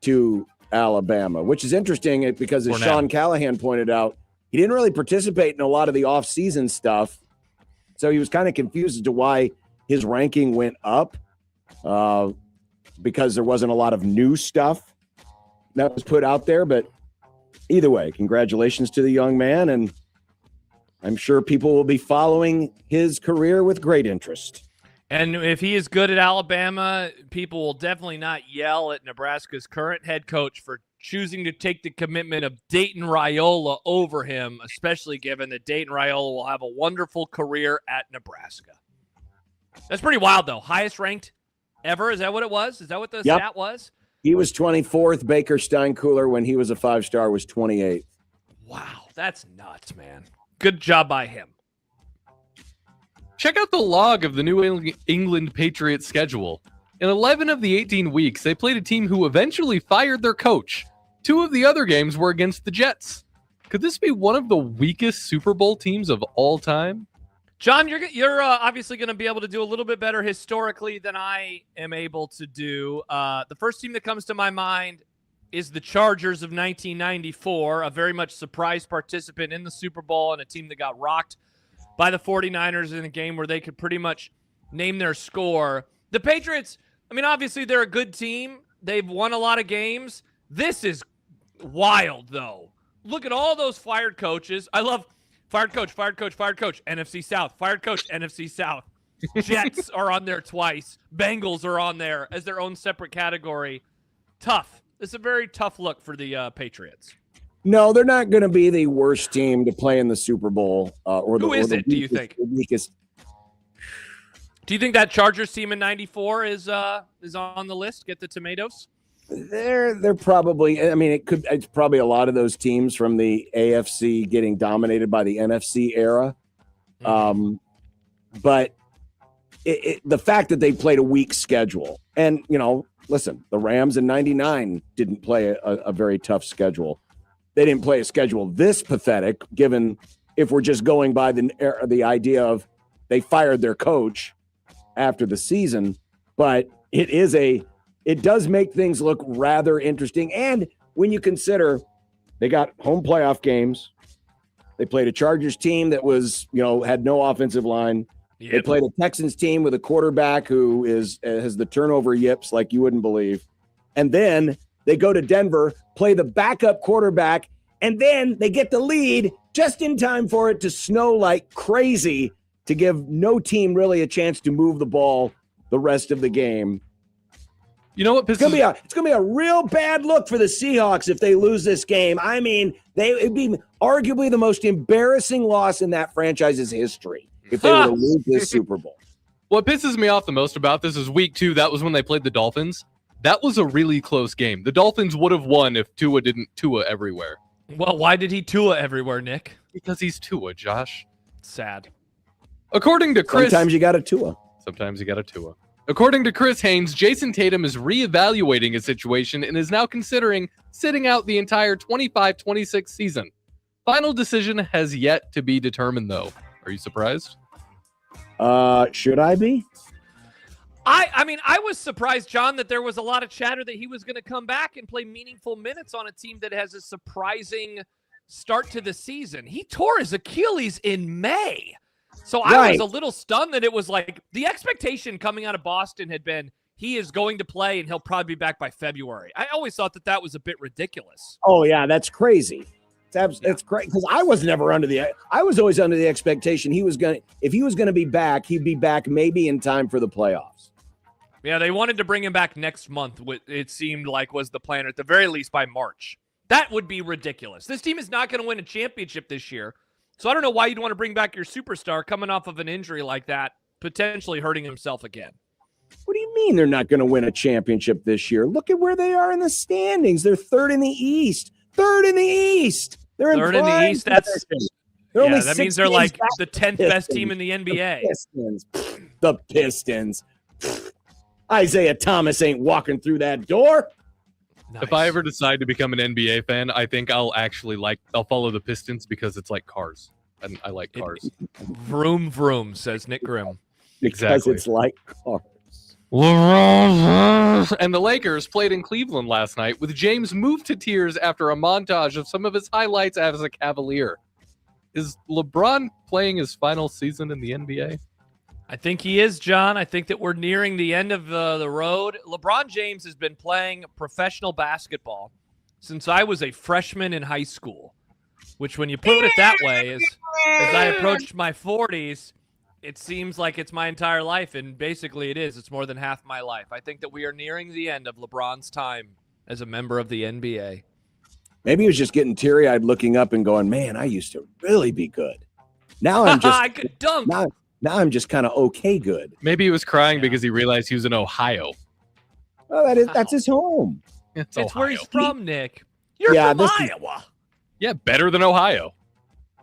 to Alabama, which is interesting because as Sean Callahan pointed out, he didn't really participate in a lot of the off-season stuff. So he was kind of confused as to why his ranking went up because there wasn't a lot of new stuff that was put out there. But either way, congratulations to the young man, and I'm sure people will be following his career with great interest. And if he is good at Alabama, people will definitely not yell at Nebraska's current head coach for choosing to take the commitment of Dayton Raiola over him, especially given that Dayton Raiola will have a wonderful career at Nebraska. That's pretty wild, though. Highest ranked ever? Is that what it was? Is that what the stat was? He was 24th. Baker Steinkuhler, when he was a 5-star, was 28th. Wow, that's nuts, man. Good job by him. Check out the log of the New England Patriots schedule. In 11 of the 18 weeks, they played a team who eventually fired their coach. 2 of the other games were against the Jets. Could this be one of the weakest Super Bowl teams of all time? John, you're obviously going to be able to do a little bit better historically than I am able to do. The first team that comes to my mind is the Chargers of 1994, a very much surprise participant in the Super Bowl and a team that got rocked by the 49ers in a game where they could pretty much name their score. The Patriots, I mean, obviously they're a good team. They've won a lot of games. This is wild, though. Look at all those fired coaches. I love fired coach, NFC South, fired coach, NFC South. Jets are on there twice. Bengals are on there as their own separate category. Tough. It's a very tough look for the Patriots. No, they're not going to be the worst team to play in the Super Bowl. Who is it, do you think? The weakest. Do you think that Chargers team in 94 is on the list? Get the tomatoes? They're probably, I mean, it's probably a lot of those teams from the AFC getting dominated by the NFC era. But the fact that they played a weak schedule, and, listen, the Rams in 99 didn't play a very tough schedule. They didn't play a schedule this pathetic, given if we're just going by the idea of they fired their coach after the season. But it does make things look rather interesting. And when you consider they got home playoff games, they played a Chargers team that was, had no offensive line. Yep. They played a Texans team with a quarterback who has the turnover yips like you wouldn't believe. And then they go to Denver, play the backup quarterback, and then they get the lead just in time for it to snow like crazy to give no team really a chance to move the ball the rest of the game. You know what? It's gonna be a real bad look for the Seahawks if they lose this game. I mean, it'd be arguably the most embarrassing loss in that franchise's history if they were to lose this Super Bowl. What pisses me off the most about this is week 2. That was when they played the Dolphins. That was a really close game. The Dolphins would have won if Tua didn't Tua everywhere. Well, why did he Tua everywhere, Nick? Because he's Tua, Josh. Sad. According to Chris... Sometimes you got a Tua. Sometimes you got a Tua. According to Chris Haynes, Jason Tatum is reevaluating his situation and is now considering sitting out the entire 25-26 season. Final decision has yet to be determined, though. Are you surprised? Should I be? I mean, I was surprised, John, that there was a lot of chatter that he was going to come back and play meaningful minutes on a team that has a surprising start to the season. He tore his Achilles in May. So I was a little stunned that it was like the expectation coming out of Boston had been he is going to play and he'll probably be back by February. I always thought that that was a bit ridiculous. Oh, yeah, that's crazy. It's great because I was always under the expectation if he was going to be back, he'd be back maybe in time for the playoffs. Yeah, they wanted to bring him back next month, it seemed like was the plan, or at the very least by March. That would be ridiculous. This team is not going to win a championship this year, so I don't know why you'd want to bring back your superstar coming off of an injury like that, potentially hurting himself again. What do you mean they're not going to win a championship this year? Look at where they are in the standings. They're third in the East. Third in the East. They're third in the East. That means they're like the 10th best team in the NBA. The Pistons. Isaiah Thomas ain't walking through that door. Nice. If I ever decide to become an NBA fan, I think I'll follow the Pistons because it's like cars. And I like cars. Vroom, vroom, says Nick Grimm. Because it's like cars. And the Lakers played in Cleveland last night with James moved to tears after a montage of some of his highlights as a Cavalier. Is LeBron playing his final season in the NBA? I think he is, John. I think that we're nearing the end of the road. LeBron James has been playing professional basketball since I was a freshman in high school, which when you put it that way, as I approached my 40s, it seems like it's my entire life, and basically it is. It's more than half my life. I think that we are nearing the end of LeBron's time as a member of the NBA. Maybe he was just getting teary-eyed looking up and going, man, I used to really be good. Now I'm just I could dunk. Now I'm just kind of okay good. Maybe he was crying because he realized he was in Ohio. Oh, that's his home. It's where he's from, Nick. You're from Iowa. Yeah, better than Ohio.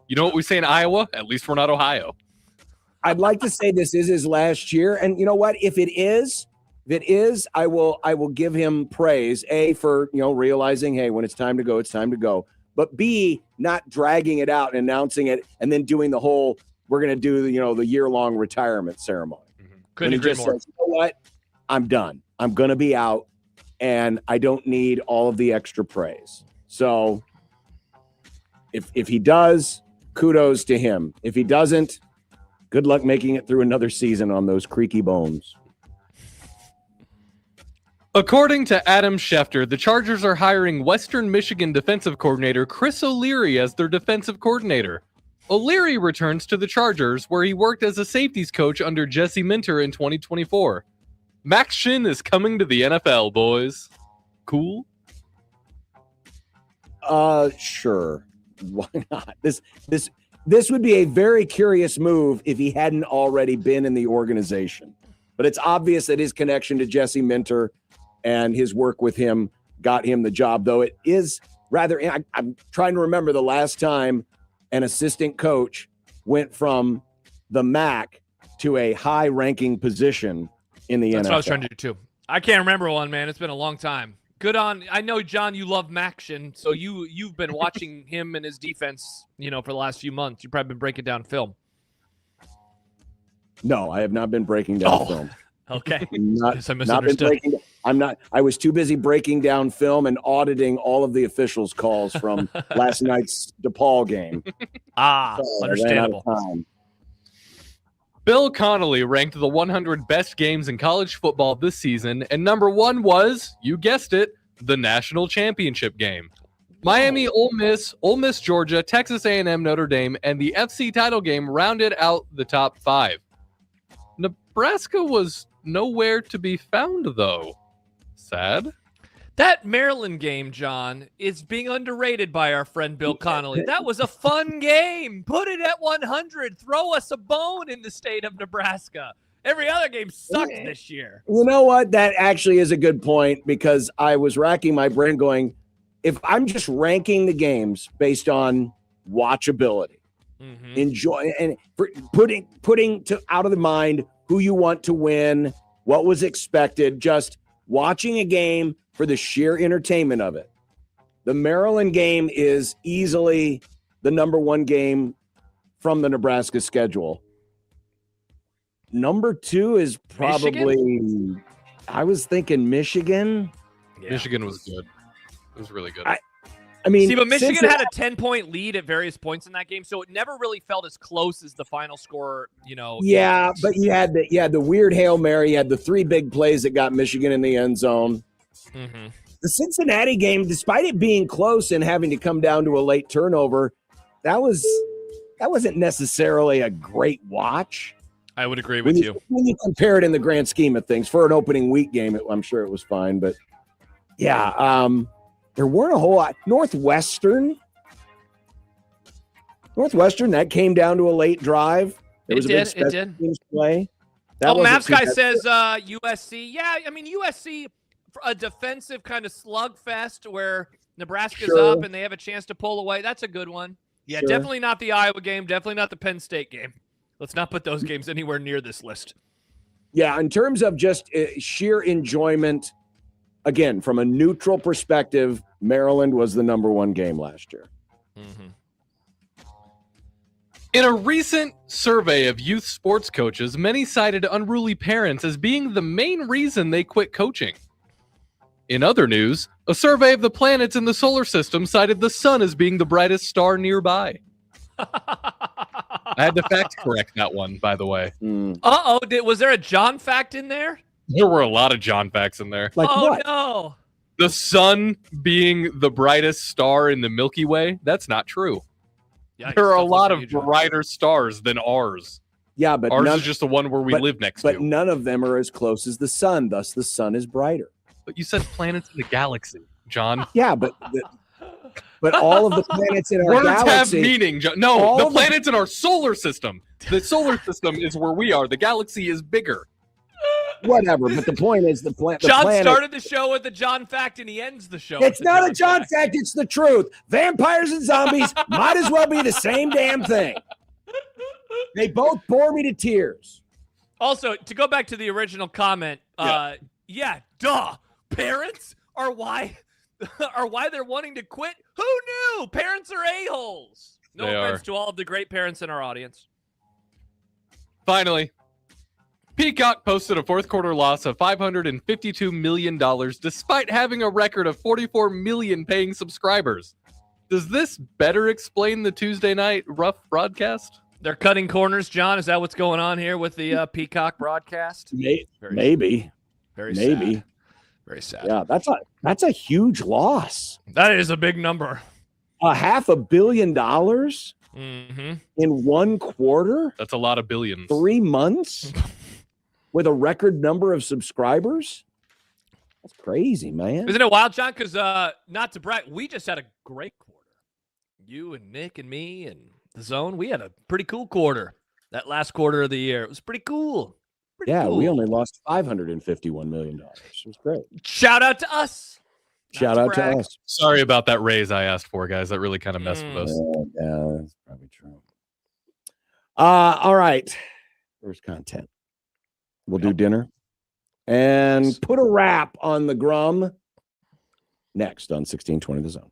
You know what we say in Iowa? At least we're not Ohio. I'd like to say this is his last year, and you know what? If it is, I will give him praise. A, for realizing, hey, when it's time to go, it's time to go. But B, not dragging it out and announcing it, and then doing the whole we're going to do the year-long retirement ceremony. Mm-hmm. Couldn't agree more. Says, you know what? I'm done. I'm going to be out, and I don't need all of the extra praise. So if he does, kudos to him. If he doesn't, good luck making it through another season on those creaky bones. According to Adam Schefter, the Chargers are hiring Western Michigan defensive coordinator Chris O'Leary as their defensive coordinator. O'Leary returns to the Chargers, where he worked as a safeties coach under Jesse Minter in 2024. Max Shin is coming to the NFL, boys. Cool? Sure. Why not? This would be a very curious move if he hadn't already been in the organization. But it's obvious that his connection to Jesse Minter and his work with him got him the job, though it is rather – I'm trying to remember the last time an assistant coach went from the MAC to a high-ranking position in the NFL. That's what I was trying to do, too. I can't remember one, man. It's been a long time. Good on – I know, John, you love Maction, so you've been watching him and his defense, for the last few months. You've probably been breaking down film. No, I have not been breaking down film. Okay. Not misunderstood. I was too busy breaking down film and auditing all of the officials' calls from last night's DePaul game. Understandable. Bill Connolly ranked the 100 best games in college football this season, and number one was, you guessed it, the national championship game. Miami, Ole Miss, Georgia, Texas A&M, Notre Dame, and the FC title game rounded out the top five. Nebraska was nowhere to be found, though. Sad. That Maryland game, John, is being underrated by our friend Bill Connolly. That was a fun game. Put it at 100. Throw us a bone in the state of Nebraska. Every other game sucked this year. You know what? That actually is a good point, because I was racking my brain going, if I'm just ranking the games based on watchability, enjoy, and putting out of the mind who you want to win, what was expected, just watching a game for the sheer entertainment of it. The Maryland game is easily the number one game from the Nebraska schedule. Number 2 is probably, Michigan? I was thinking Michigan. Yeah. Michigan was good. It was really good. I mean, see, but Michigan had a 10-point lead at various points in that game, so it never really felt as close as the final score, Yeah, but you had the weird Hail Mary. You had the 3 big plays that got Michigan in the end zone. Mm-hmm. The Cincinnati game, despite it being close and having to come down to a late turnover, that wasn't necessarily a great watch. I would agree with you. When you compare it in the grand scheme of things, for an opening week game, I'm sure it was fine. But yeah, there weren't a whole lot. Northwestern, that came down to a late drive. There was a big special teams play. Maps guy says USC. Yeah, I mean, USC, a defensive kind of slugfest where Nebraska's up and they have a chance to pull away. That's a good one. Yeah, definitely not the Iowa game. Definitely not the Penn State game. Let's not put those games anywhere near this list. Yeah, in terms of just sheer enjoyment, again, from a neutral perspective, Maryland was the number one game last year. Mm-hmm. In a recent survey of youth sports coaches, many cited unruly parents as being the main reason they quit coaching. In other news, a survey of the planets in the solar system cited the sun as being the brightest star nearby. I had to fact correct that one, by the way. Uh-oh, was there a John fact in there? There were a lot of John facts in there. Like what? No. The sun being the brightest star in the Milky Way, that's not true. Yikes, there are a lot of brighter stars than ours. Yeah, but ours is just the one where we live next to. But none of them are as close as the sun. Thus, the sun is brighter. But you said planets in the galaxy, John. Yeah, but all of the planets in our words galaxy have meaning, John. No, the planets in our solar system. The solar system is where we are. The galaxy is bigger. Whatever, but the point is the planet. John started the show with a John fact, and he ends the show. It's not a John fact. It's the truth. Vampires and zombies might as well be the same damn thing. They both bore me to tears. Also, to go back to the original comment, parents are why they're wanting to quit. Who knew? Parents are a-holes. No offense to all of the great parents in our audience. Finally, Peacock posted a fourth quarter loss of $552 million despite having a record of 44 million paying subscribers. Does this better explain the Tuesday night rough broadcast? They're cutting corners, John. Is that what's going on here with the Peacock broadcast? Maybe. Very sad. Very sad. Yeah, that's a huge loss. That is a big number. $500 million in one quarter? That's a lot of billions. 3 months with a record number of subscribers? That's crazy, man. Isn't it wild, John? Because not to brag, we just had a great quarter. You and Nick and me and the Zone, we had a pretty cool quarter. That last quarter of the year, it was pretty cool. Cool. We only lost $551 million. It was great. Shout out to us. Shout out to us. Sorry about that raise I asked for, guys. That really kind of messed with us. Yeah, that's probably true. All right. Where's content? We'll do dinner and put a wrap on the Grum next on 1620 The Zone.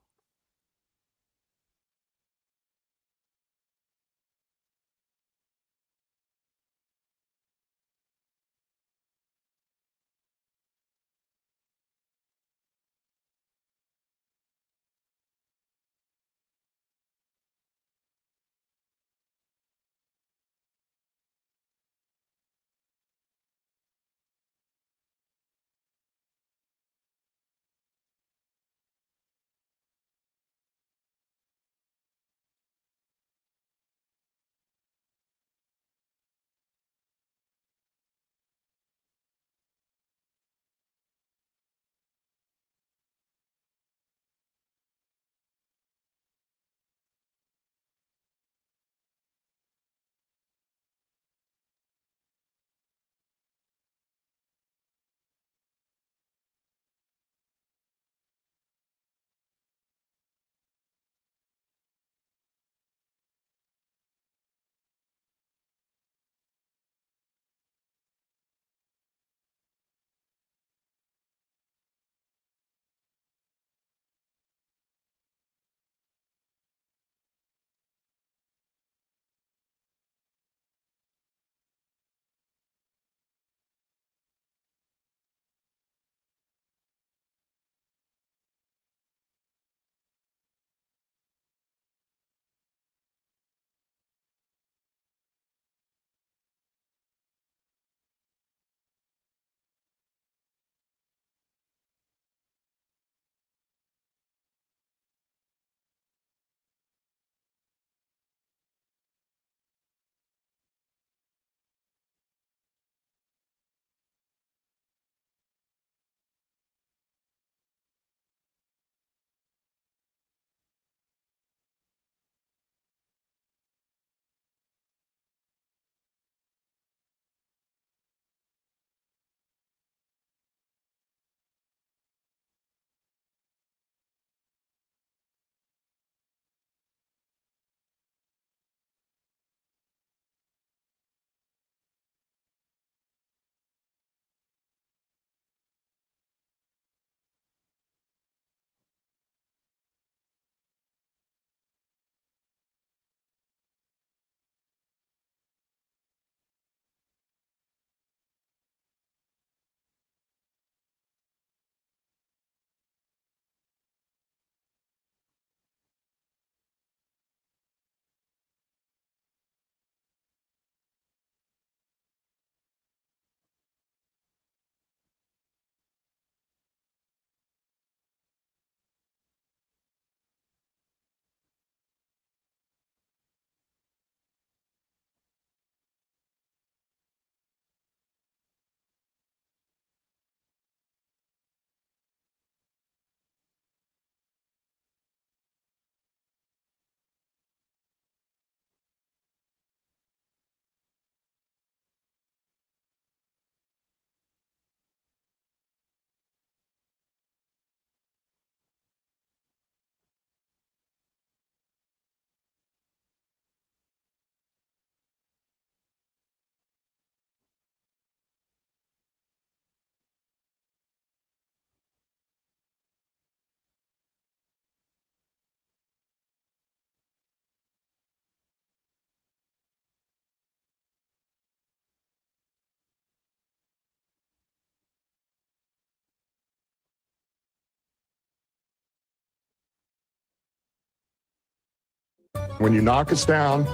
When you knock us down,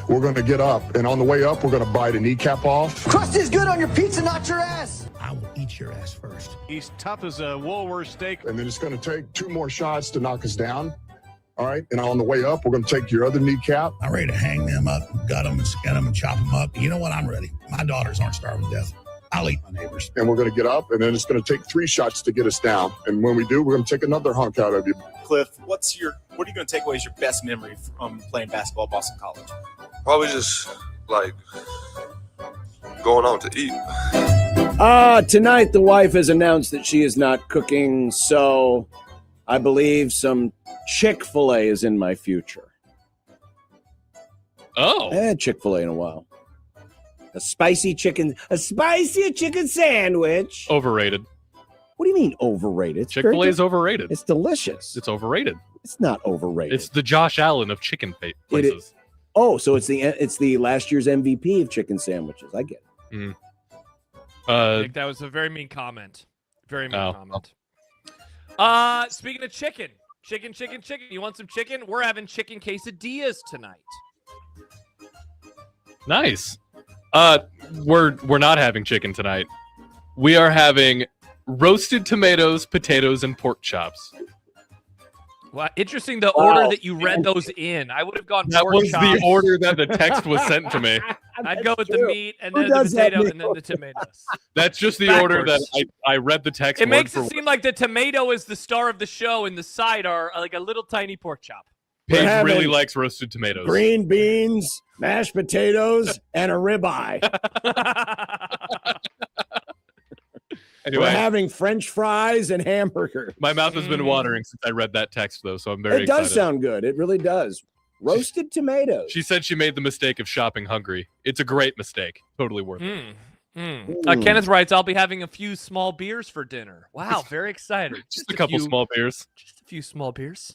we're going to get up. And on the way up, we're going to bite a kneecap off. Crust is good on your pizza, not your ass. I will eat your ass first. He's tough as a Woolworth steak. And then it's going to take 2 more shots to knock us down. All right. And on the way up, we're going to take your other kneecap. I'm ready to hang them up, gut them, and skin them, and chop them up. You know what? I'm ready. My daughters aren't starving to death. I'll eat my neighbors. And we're going to get up, and then it's going to take 3 shots to get us down. And when we do, we're going to take another hunk out of you. Cliff, what are you going to take away as your best memory from playing basketball at Boston College? Probably just like going out to eat. Tonight the wife has announced that she is not cooking, so I believe some Chick-fil-A is in my future. Oh. I had Chick-fil-A in a while. A spicy chicken sandwich. Overrated. What do you mean overrated? Chick-fil-A is overrated. It's delicious. It's overrated. It's not overrated. It's the Josh Allen of chicken places. So it's the last year's MVP of chicken sandwiches. I get it. I think that was a very mean comment. Very mean comment. Speaking of chicken. You want some chicken? We're having chicken quesadillas tonight. Nice. We're not having chicken tonight. We are having roasted tomatoes, potatoes, and pork chops. Well, interesting the order that you read those in. I would have gone That pork was chops. the order that the text was sent to me. I'd go with the meat and then the potato and then the tomatoes. That's just the order that I read the text. It makes it seem like the tomato is the star of the show and the side are like a little tiny pork chop. Paige really likes roasted tomatoes. Green beans, mashed potatoes, and a ribeye. Anyway, we're having French fries and hamburger. My mouth has been watering since I read that text, though, so I'm very excited. It does excited. sound good. It really does. Roasted tomatoes. She said she made the mistake of shopping hungry. It's a great mistake. Totally worth it. Kenneth writes, I'll be having a few small beers for dinner. Wow, very excited. Just a couple small beers. Just a few small beers.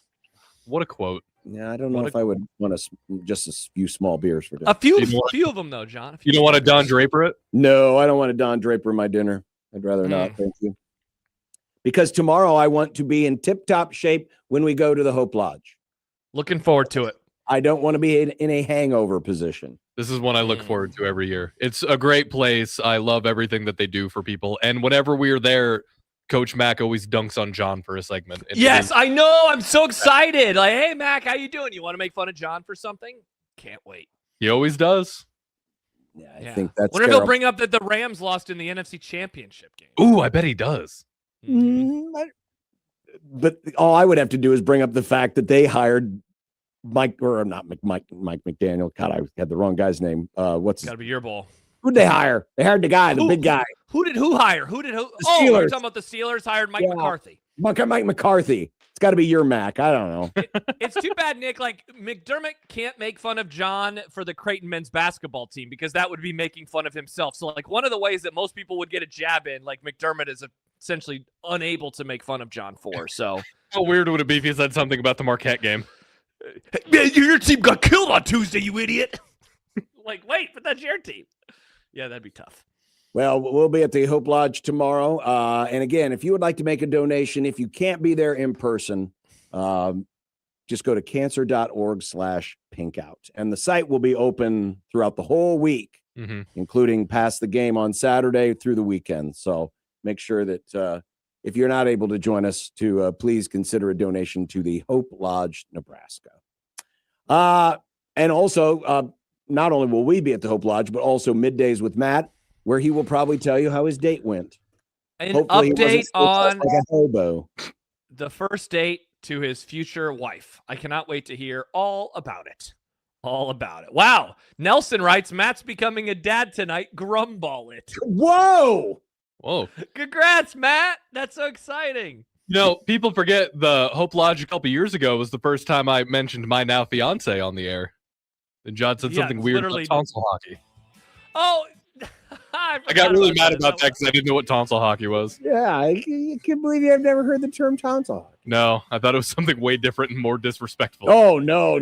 What a quote. Yeah, I don't know if I would want just a few small beers for dinner. A few of them, though, John. You don't want to Don Draper it? No, I don't want to Don Draper my dinner. I'd rather not. Thank you. Because tomorrow I want to be in tip-top shape when we go to the Hope Lodge. Looking forward to it. I don't want to be in a hangover position. This is one I look forward to every year. It's a great place. I love everything that they do for people. And whenever we're there, Coach Mac always dunks on John for a segment. Yes, I know. I'm so excited. Like, hey, Mac, how you doing? You want to make fun of John for something? Can't wait. He always does. Yeah, I think that's whenever he'll bring up that the Rams lost in the NFC Championship game. Ooh, I bet he does. But all I would have to do is bring up the fact that they hired Mike McDaniel. God, I had the wrong guy's name. What's got to be your ball? Who'd they hire? They hired the guy, the big guy. Who hire? Who? The Oh, Steelers. you're talking about the Steelers hired Mike McCarthy. Mike McCarthy. It's got to be your Mac. I don't know. It's too bad, Nick. Like, McDermott can't make fun of John for the Creighton men's basketball team because that would be making fun of himself. So, like, one of the ways that most people would get a jab in, like, McDermott is essentially unable to make fun of John for. So, how weird would it be if he said something about the Marquette game? Hey, your team got killed on Tuesday, you idiot. Like, wait, but that's your team. Yeah, that'd be tough. Well, we'll be at the Hope Lodge tomorrow. And again, if you would like to make a donation, if you can't be there in person, just go to cancer.org/pinkout. And the site will be open throughout the whole week, including past the game on Saturday through the weekend. So make sure that if you're not able to join us, to please consider a donation to the Hope Lodge, Nebraska. And also, not only will we be at the Hope Lodge, but also Middays with Matt, where he will probably tell you how his date went. An Hopefully update on like a hobo. the first date to his future wife. I cannot wait to hear all about it. All about it. Wow. Nelson writes, Matt's becoming a dad tonight. Grumball it. Whoa. Congrats, Matt. That's so exciting. You know, people forget the Hope Lodge a couple years ago was the first time I mentioned my now fiance on the air. And John said something weird about tonsil hockey. Oh, I got really mad about that because I didn't know what tonsil hockey was. Yeah, I can't believe you have never heard the term tonsil hockey. No, I thought it was something way different and more disrespectful. Oh, no.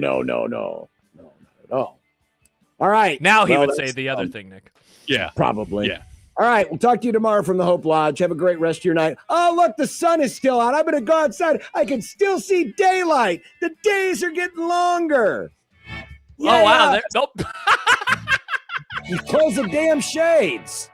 All right. Now he would say the other thing, Nick. Yeah. Probably. Yeah. All right. We'll talk to you tomorrow from the Hope Lodge. Have a great rest of your night. Oh, look, the sun is still out. I'm going to go outside. I can still see daylight. The days are getting longer. Oh wow! Nope. You close the damn shades.